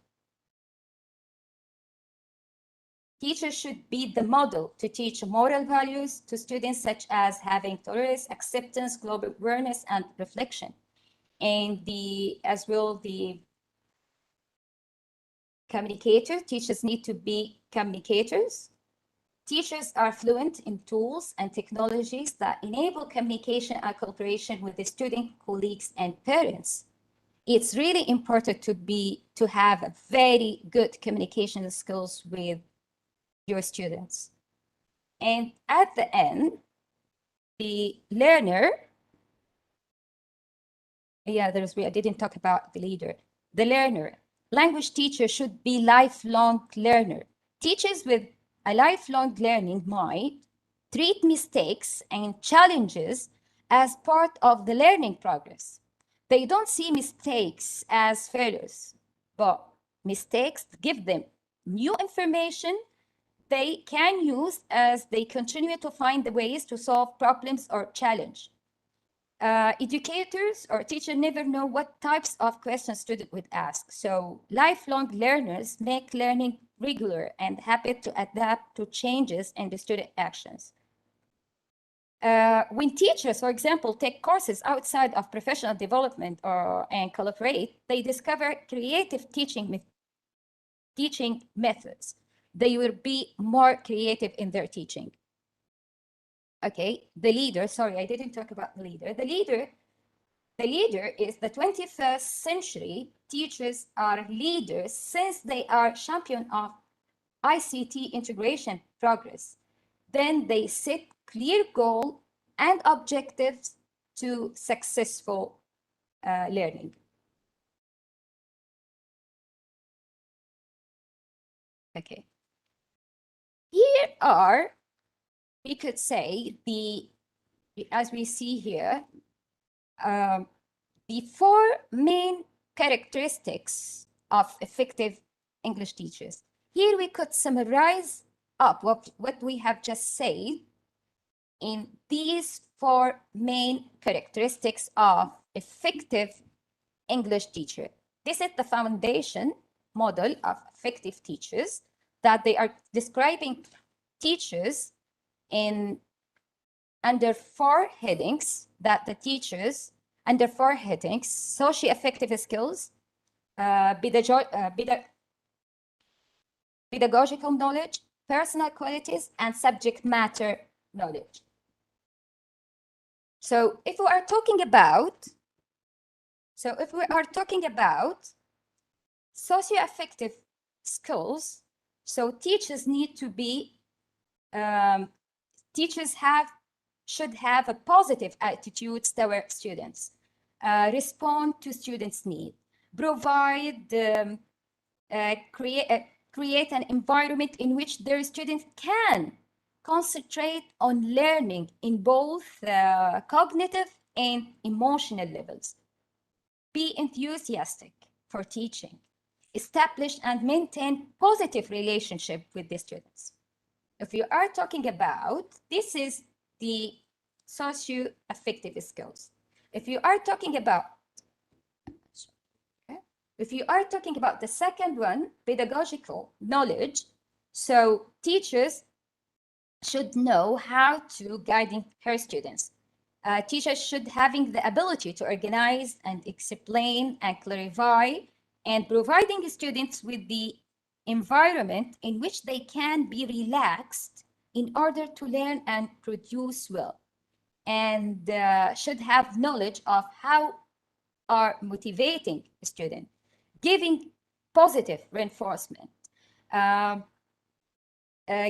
Teachers should be the model to teach moral values to students, such as having tolerance, acceptance, global awareness, and reflection. And as well, the communicator, teachers need to be communicators. Teachers are fluent in tools and technologies that enable communication and cooperation with the student, colleagues, and parents. It's really important to have a very good communication skills with your students. And at the end, the learner, I didn't talk about the leader. The learner, language teacher should be lifelong learner. Teachers with a lifelong learning mind treat mistakes and challenges as part of the learning progress. They don't see mistakes as failures, but mistakes give them new information they can use as they continue to find the ways to solve problems or challenge. Educators or teachers never know what types of questions students would ask. So lifelong learners make learning regular and happy to adapt to changes in the student actions. When teachers, for example, take courses outside of professional development and collaborate, they discover creative teaching methods. They will be more creative in their teaching. Okay, the leader, sorry, I didn't talk about the leader. The leader is the 21st century. Teachers are leaders since they are champion of ICT integration progress. Then they set clear goals and objectives to successful learning. Okay. Here are, we could say, as we see here, the four main characteristics of effective English teachers. Here we could summarize up what we have just said in these four main characteristics of effective English teacher. This is the foundation model of effective teachers that they are describing teachers under four headings that the teachers under four headings: socio-affective skills, pedagogical knowledge, personal qualities, and subject matter knowledge. So if we are talking about socio-affective skills, so teachers need to be should have a positive attitude toward students, respond to students' needs, provide, create an environment in which their students can concentrate on learning in both cognitive and emotional levels. Be enthusiastic for teaching. Establish and maintain positive relationship with the students. If you are talking about, this is the socio-affective skills. If you are talking about the second one, pedagogical knowledge, so teachers should know how to guide her students. Teachers should having the ability to organize and explain and clarify and providing students with the environment in which they can be relaxed in order to learn and produce well, and should have knowledge of how are motivating a student, giving positive reinforcement,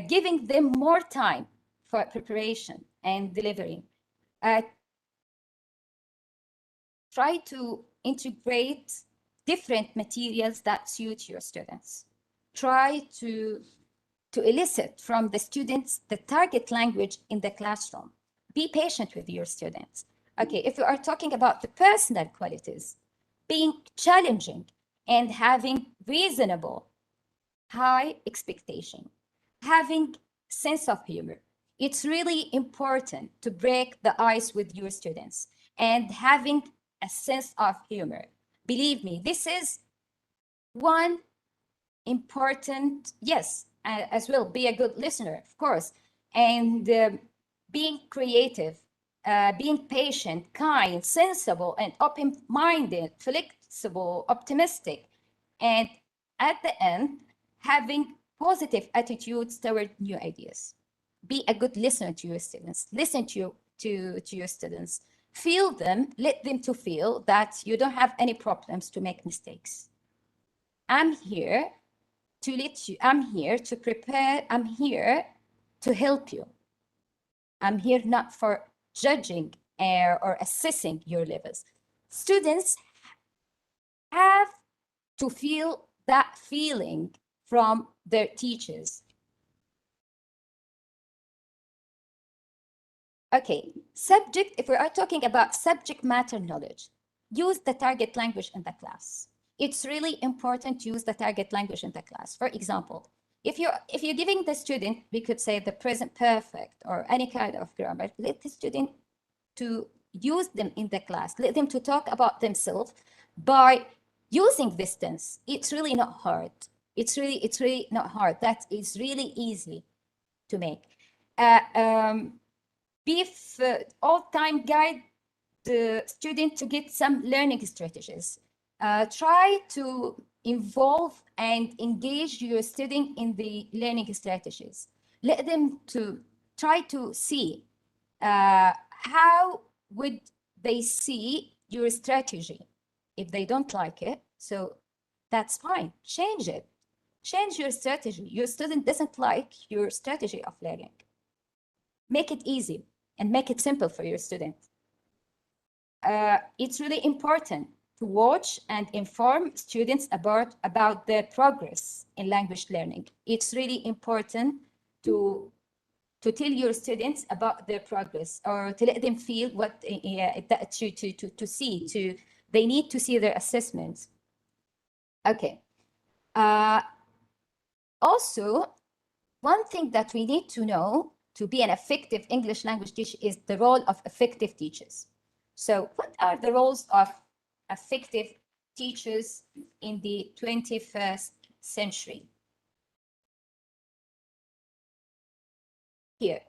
giving them more time for preparation and delivery. Try to integrate different materials that suit your students. Try to elicit from the students the target language in the classroom. Be patient with your students. Okay, if we are talking about the personal qualities, being challenging and having reasonable, high expectation, having sense of humor. It's really important to break the ice with your students and having a sense of humor. Believe me, this is one important, yes, as well, be a good listener, of course, and being creative, being patient, kind, sensible, and open-minded, flexible, optimistic, and at the end, having positive attitudes toward new ideas. Be a good listener to your students. Listen to your students. Feel them, let them to feel that you don't have any problems to make mistakes. I'm here to let you, I'm here to prepare, I'm here to help you. I'm here not for judging or assessing your levels. Students have to feel that feeling from their teachers. Okay, subject, if we are talking about subject matter knowledge, use the target language in the class. It's really important to use the target language in the class. For example, if you're giving the student, we could say the present perfect or any kind of grammar, let the student to use them in the class, let them to talk about themselves by using this tense. It's really not hard. It's really not hard. That is really easy to make. All-time guide the student to get some learning strategies. Try to involve and engage your student in the learning strategies. Let them to try to see how would they see your strategy. If they don't like it, so that's fine. Change it. Change your strategy. Your student doesn't like your strategy of learning. Make it easy and make it simple for your student. It's really important to watch and inform students about their progress in language learning. It's really important to tell your students about their progress, or to let them feel what to see. They need to see their assessments. Okay. Also, one thing that we need to know to be an effective English language teacher is the role of effective teachers. So what are the roles of effective teachers in the 21st century? Here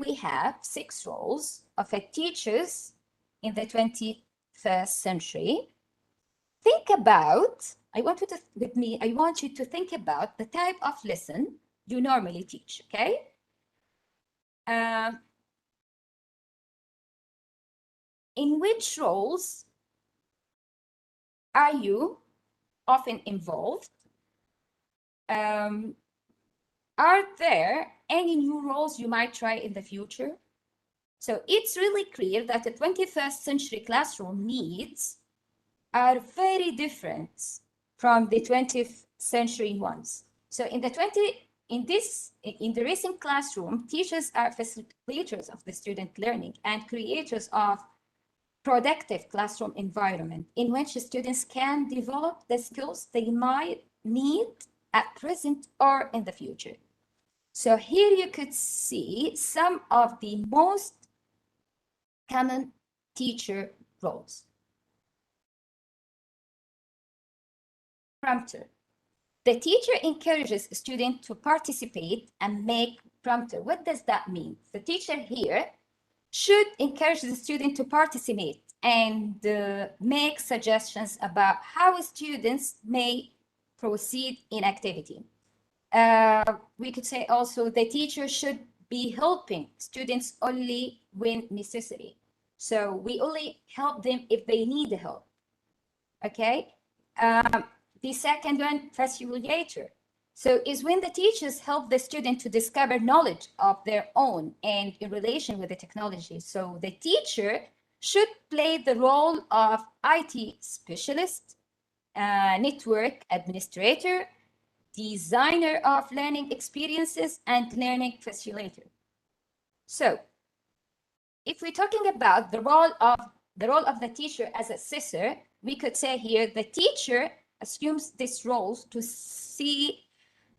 we have 6 roles of teachers in the 21st century. Think about, I want you to think about the type of lesson you normally teach, okay? In which roles are you often involved? Are there any new roles you might try in the future? So it's really clear that the 21st century classroom needs are very different from the 20th century ones. So in the recent classroom, teachers are facilitators of the student learning and creators of productive classroom environment in which students can develop the skills they might need at present or in the future. So here you could see some of the most common teacher roles. Prompter. The teacher encourages a student to participate and make prompter. What does that mean? The teacher here should encourage the student to participate and make suggestions about how students may proceed in activity. We could say also the teacher should be helping students only when necessary. So we only help them if they need help. Okay. The second one, facilitator. So is when the teachers help the student to discover knowledge of their own and in relation with the technology. So the teacher should play the role of IT specialist, network administrator, designer of learning experiences, and learning facilitator. So if we're talking about the role of the teacher as assessor, we could say here the teacher assumes this role to see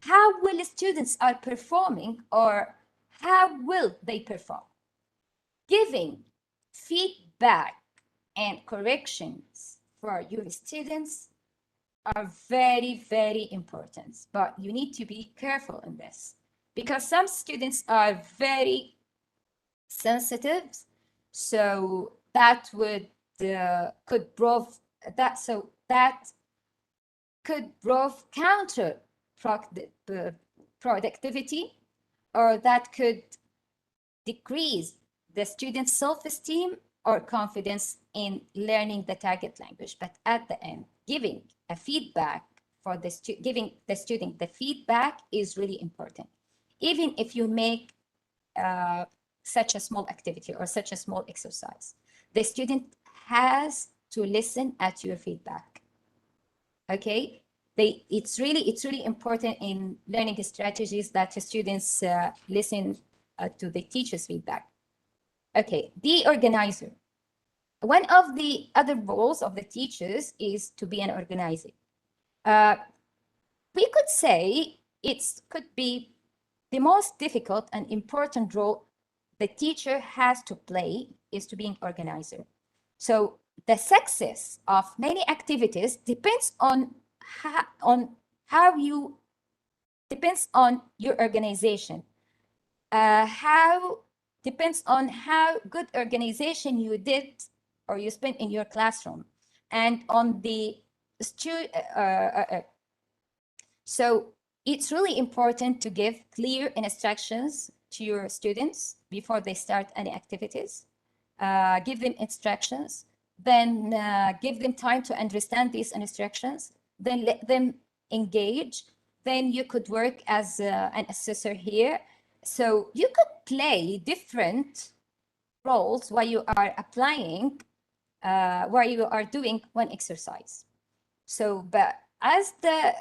how well students are performing or how will they perform. Giving feedback and corrections for your students are very, very important, but you need to be careful in this because some students are very sensitive, so that could prove counter productivity, or that could decrease the student's self-esteem or confidence in learning the target language. But at the end, giving a feedback for giving the student the feedback is really important. Even if you make such a small activity or such a small exercise, the student has to listen at your feedback. Okay, it's really important in learning strategies that the students listen to the teacher's feedback. Okay, the organizer. One of the other roles of the teachers is to be an organizer. We could say it could be the most difficult and important role the teacher has to play is to be an organizer. So the success of many activities depends on your organization. How depends on how good organization you did or you spent in your classroom, and on the so it's really important to give clear instructions to your students before they start any activities. Give them instructions, then give them time to understand these instructions, then let them engage. Then you could work as an assessor here. So you could play different roles while you are applying, while you are doing one exercise. So, but as the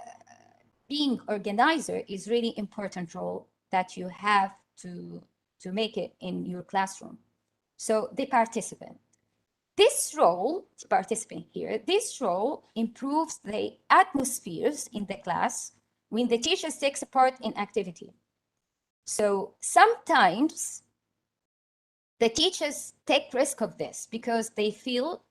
being organizer is really important role that you have to make it in your classroom. So the participant. This role, participant here, this role improves the atmospheres in the class when the teacher takes part in activity. So sometimes the teachers take risk of this because they feel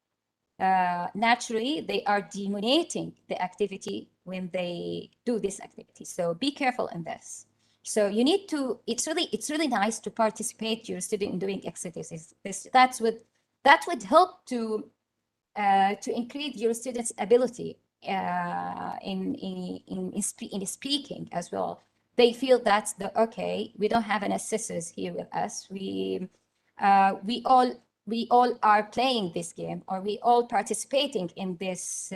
naturally they are dominating the activity when they do this activity. So be careful in this. So you need to, it's really nice to participate your student in doing exercises. That would help to increase your students' ability in speaking as well. They feel that's okay, we don't have an assessors here with us. We all are playing this game, or we all participating in this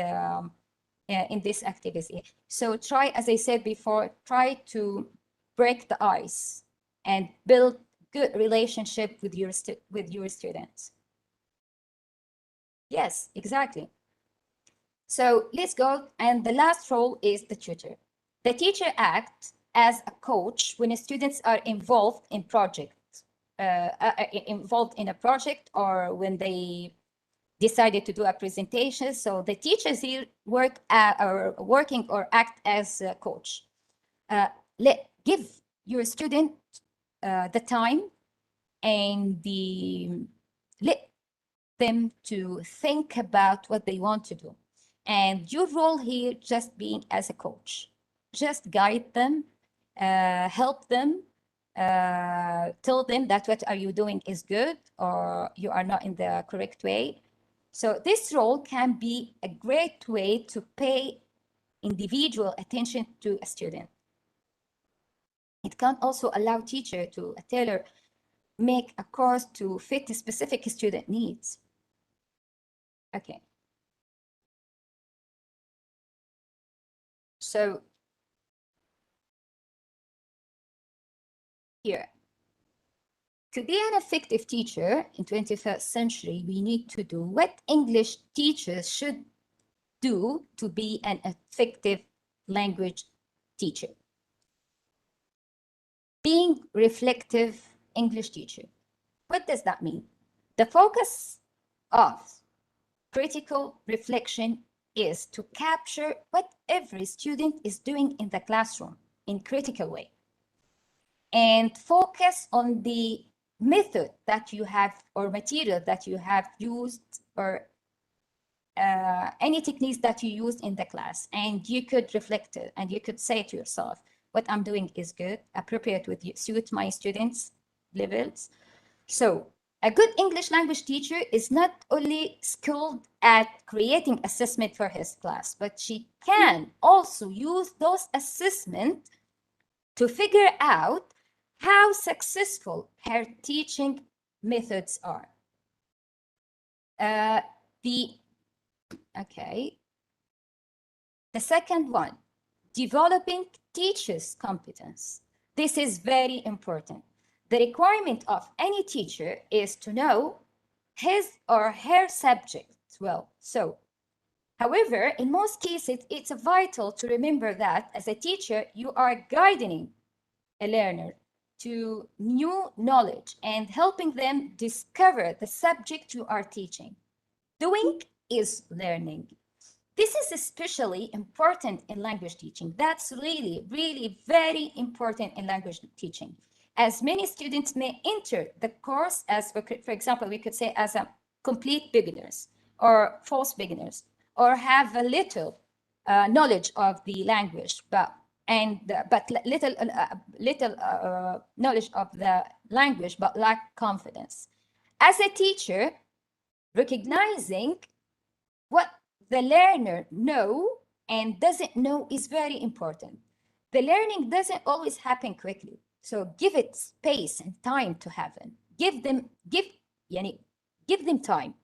activity. So try, as I said before, try to break the ice and build good relationship with your students. Yes, exactly. So let's go. And the last role is the tutor. The teacher acts as a coach when students are involved in projects, involved in a project, or when they decided to do a presentation. So the teachers here working or act as a coach. Give your student the time and let them to think about what they want to do. And your role here just being as a coach, just guide them, help them, tell them that what are you doing is good or you are not in the correct way. So this role can be a great way to pay individual attention to a student. It can also allow teacher to make a course to fit the specific student needs. Okay. So here, to be an effective teacher in 21st century, we need to do what English teachers should do to be an effective language teacher. Being reflective English teacher. What does that mean? The focus of critical reflection is to capture what every student is doing in the classroom in critical way, and focus on the method that you have or material that you have used, or any techniques that you used in the class, and you could reflect it and you could say to yourself, what I'm doing is good, appropriate with you, suit my students' levels. So a good English language teacher is not only skilled at creating assessment for his class, but she can also use those assessments to figure out how successful her teaching methods are. The second one, developing teachers' competence. This is very important. The requirement of any teacher is to know his or her subject well. So, however, in most cases, it's vital to remember that as a teacher, you are guiding a learner to new knowledge and helping them discover the subject you are teaching. Doing is learning. This is especially important in language teaching. That's really, really very important in language teaching, as many students may enter the course as, for example, we could say as a complete beginners or false beginners, or have a little knowledge of the language, but little knowledge of the language, but lack confidence. As a teacher, recognizing what the learner know and doesn't know is very important. The learning doesn't always happen quickly, so give it space and time to happen. Give them time.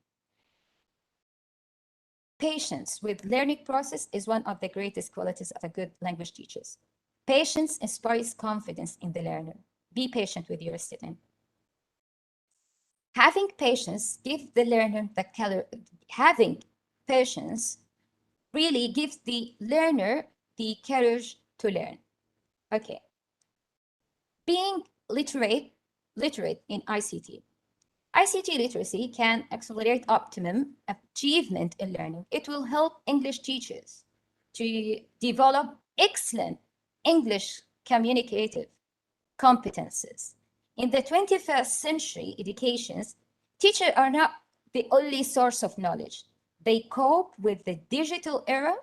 Patience with learning process is one of the greatest qualities of a good language teacher. Patience inspires confidence in the learner. Be patient with your student. Having patience gives the learner the color. Having patience really gives the learner the courage to learn. Okay. Being literate in ICT. ICT literacy can accelerate optimum achievement in learning. It will help English teachers to develop excellent English communicative competences. In the 21st century educations, teachers are not the only source of knowledge. They cope with the digital era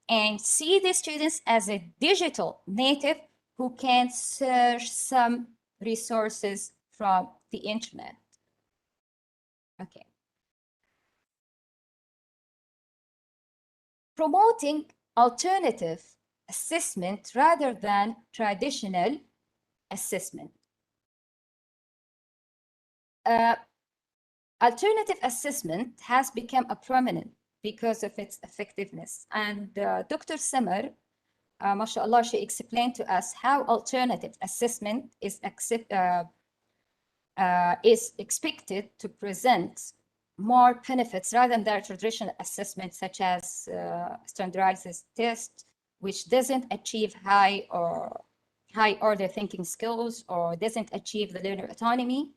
and see the students as a digital native who can search some resources from the internet. Okay. Promoting alternative assessment rather than traditional assessment. Alternative assessment has become a prominent because of its effectiveness. And Dr. Samar, mashallah, she explained to us how alternative assessment is expected to present more benefits rather than traditional assessment, such as standardized test, which doesn't achieve high order thinking skills or doesn't achieve the learner autonomy.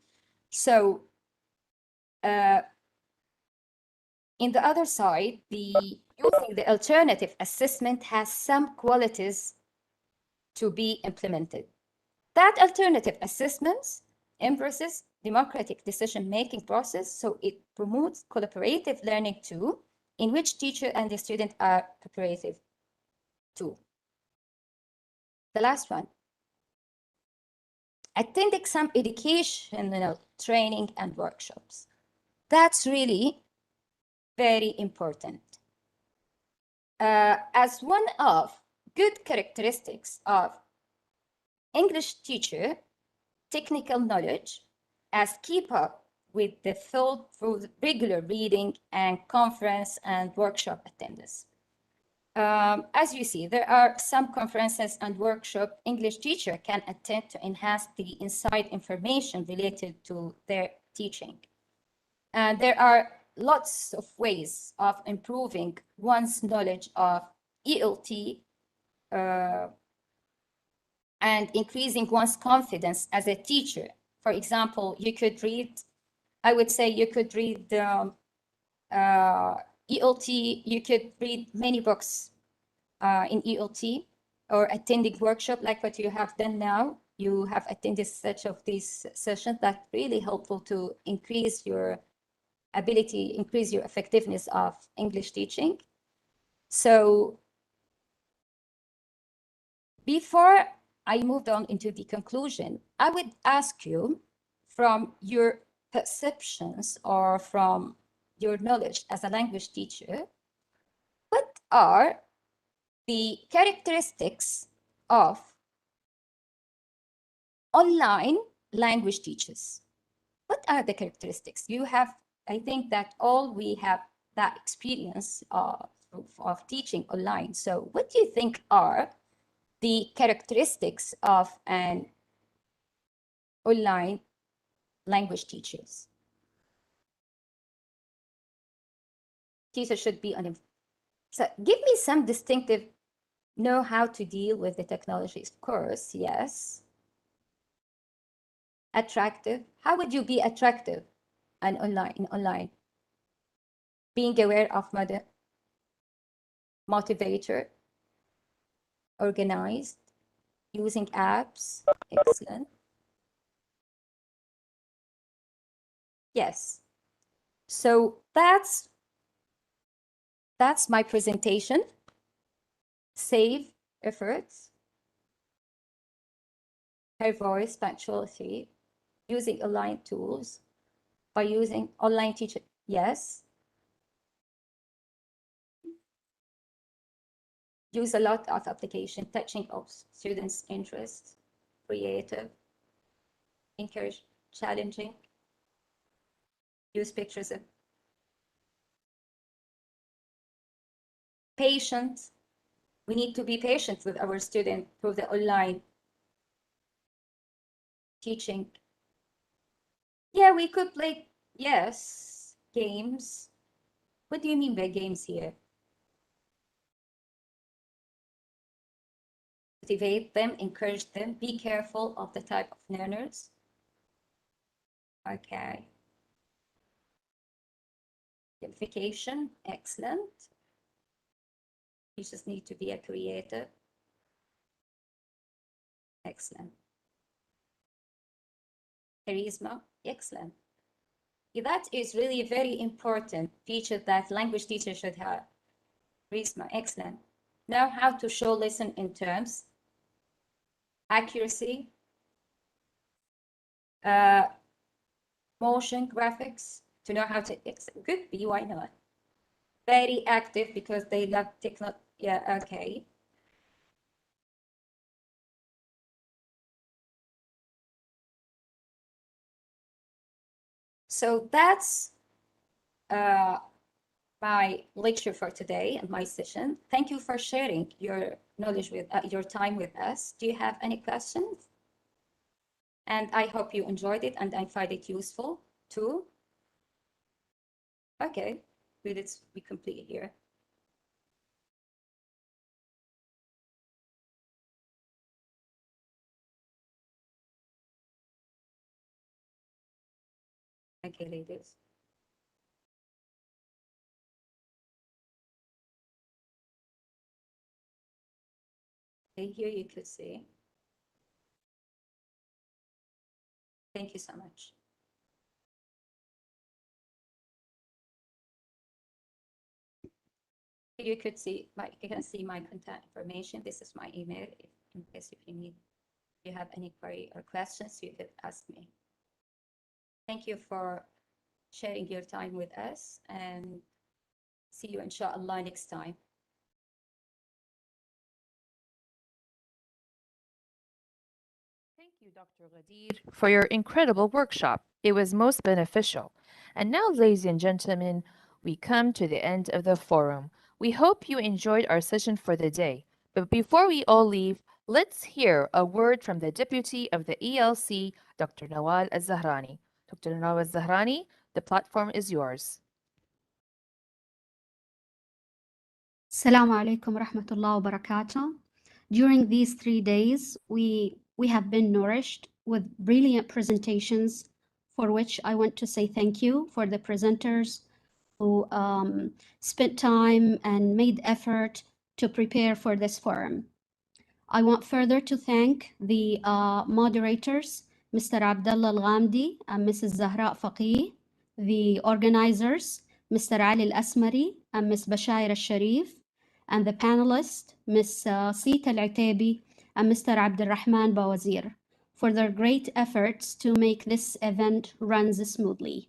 So in the other side, using the alternative assessment has some qualities to be implemented. That alternative assessments embraces democratic decision-making process, so it promotes collaborative learning too, in which teacher and the student are cooperative too. The last one, attending some educational training and workshops. That's really very important. as one of good characteristics of English teacher, technical knowledge, as keep up with the field through regular reading and conference and workshop attendance. As you see, there are some conferences and workshop English teacher can attend to enhance the inside information related to their teaching. And there are lots of ways of improving one's knowledge of ELT and increasing one's confidence as a teacher. For example, you could read, I would say you could read ELT, you could read many books in ELT or attending workshop like what you have done now. You have attended such of these sessions that really helpful to increase your ability, increase your effectiveness of English teaching. So before I moved on into the conclusion, I would ask you from your perceptions or from your knowledge as a language teacher, what are the characteristics of online language teachers? What are the characteristics? You have, I think that all we have that experience of teaching online. So what do you think are the characteristics of an online language teachers? Teacher should be on. So give me some distinctive know how to deal with the technologies. Of course, yes. Attractive. How would you be attractive and online? Being aware of motivator, organized, using apps. Excellent. Yes. So that's my presentation. Save efforts, her voice, punctuality, using online tools, by using online teacher. Yes. Use a lot of application, touching of students' interests, creative, encourage, challenging, use pictures of patient. We need to be patient with our student through the online teaching. Yeah, we could play, yes, games. What do you mean by games here? Motivate them, encourage them, be careful of the type of learners. Okay. Gamification, excellent. You just need to be a creative. Excellent. Charisma, excellent. That is really a very important feature that language teachers should have. Charisma, excellent. Know how to show lesson in terms. Accuracy. Motion graphics, to know how to, could be, why not? Very active because they love technology. Yeah, okay. So that's my lecture for today and my session. Thank you for sharing your knowledge with your time with us. Do you have any questions? And I hope you enjoyed it and I find it useful too. Okay, let's be complete here. Okay, ladies. Okay, here you could see. Thank you so much. You could see you can see my contact information. This is my email. In case if you have any query or questions, you could ask me. Thank you for sharing your time with us and see you inshallah next time. you, Dr. Ghadir, for your incredible workshop. It was most beneficial. And now, ladies and gentlemen, we come to the end of the forum. We hope you enjoyed our session for the day. But before we all leave, let's hear a word from the Deputy of the ELC, Dr. Nawal Al-Zahrani. Dr. Nawal Al-Zahrani, the platform is yours. Assalamu alaikum rahmatullah wa barakatuh. During these 3 days, we have been nourished with brilliant presentations, for which I want to say thank you for the presenters who spent time and made effort to prepare for this forum. I want further to thank the moderators, Mr. Abdullah Al-Ghamdi and Mrs. Zahra Faqih, the organizers, Mr. Ali Al-Asmari and Ms. Bashair Al-Sharif, and the panelists, Ms. Sita Al-Atabi and Mr. Abdulrahman Bawazir, for their great efforts to make this event run smoothly.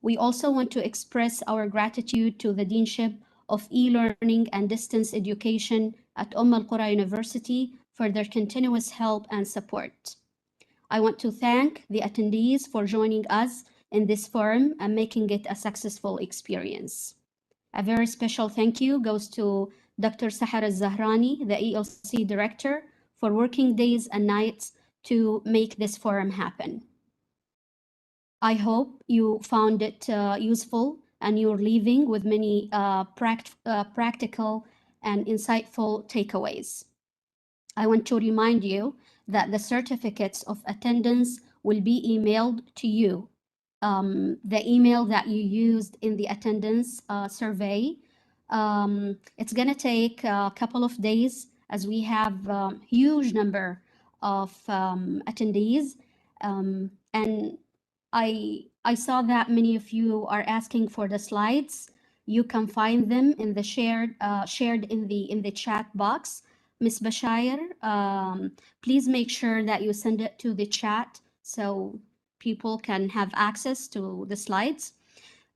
We also want to express our gratitude to the Deanship of E-Learning and Distance Education at Al Qura University for their continuous help and support. I want to thank the attendees for joining us in this forum and making it a successful experience. A very special thank you goes to Dr. Sahar Al-Zahrani, the ELC Director, for working days and nights to make this forum happen. I hope you found it useful and you're leaving with many practical and insightful takeaways. I want to remind you that the certificates of attendance will be emailed to you. The email that you used in the attendance survey. It's going to take a couple of days as we have a huge number of attendees. And I saw that many of you are asking for the slides. You can find them in the shared in the chat box. Ms. Bashair, please make sure that you send it to the chat so people can have access to the slides.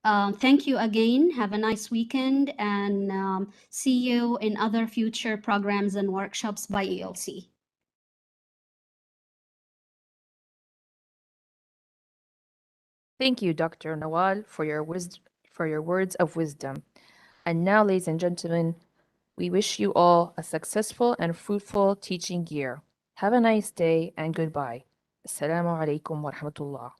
Thank you again. Have a nice weekend and see you in other future programs and workshops by ELC. Thank you, Dr. Nawal, for your words of wisdom. And now, ladies and gentlemen, we wish you all a successful and fruitful teaching year. Have a nice day and goodbye. Assalamu alaikum wa rahmatullah.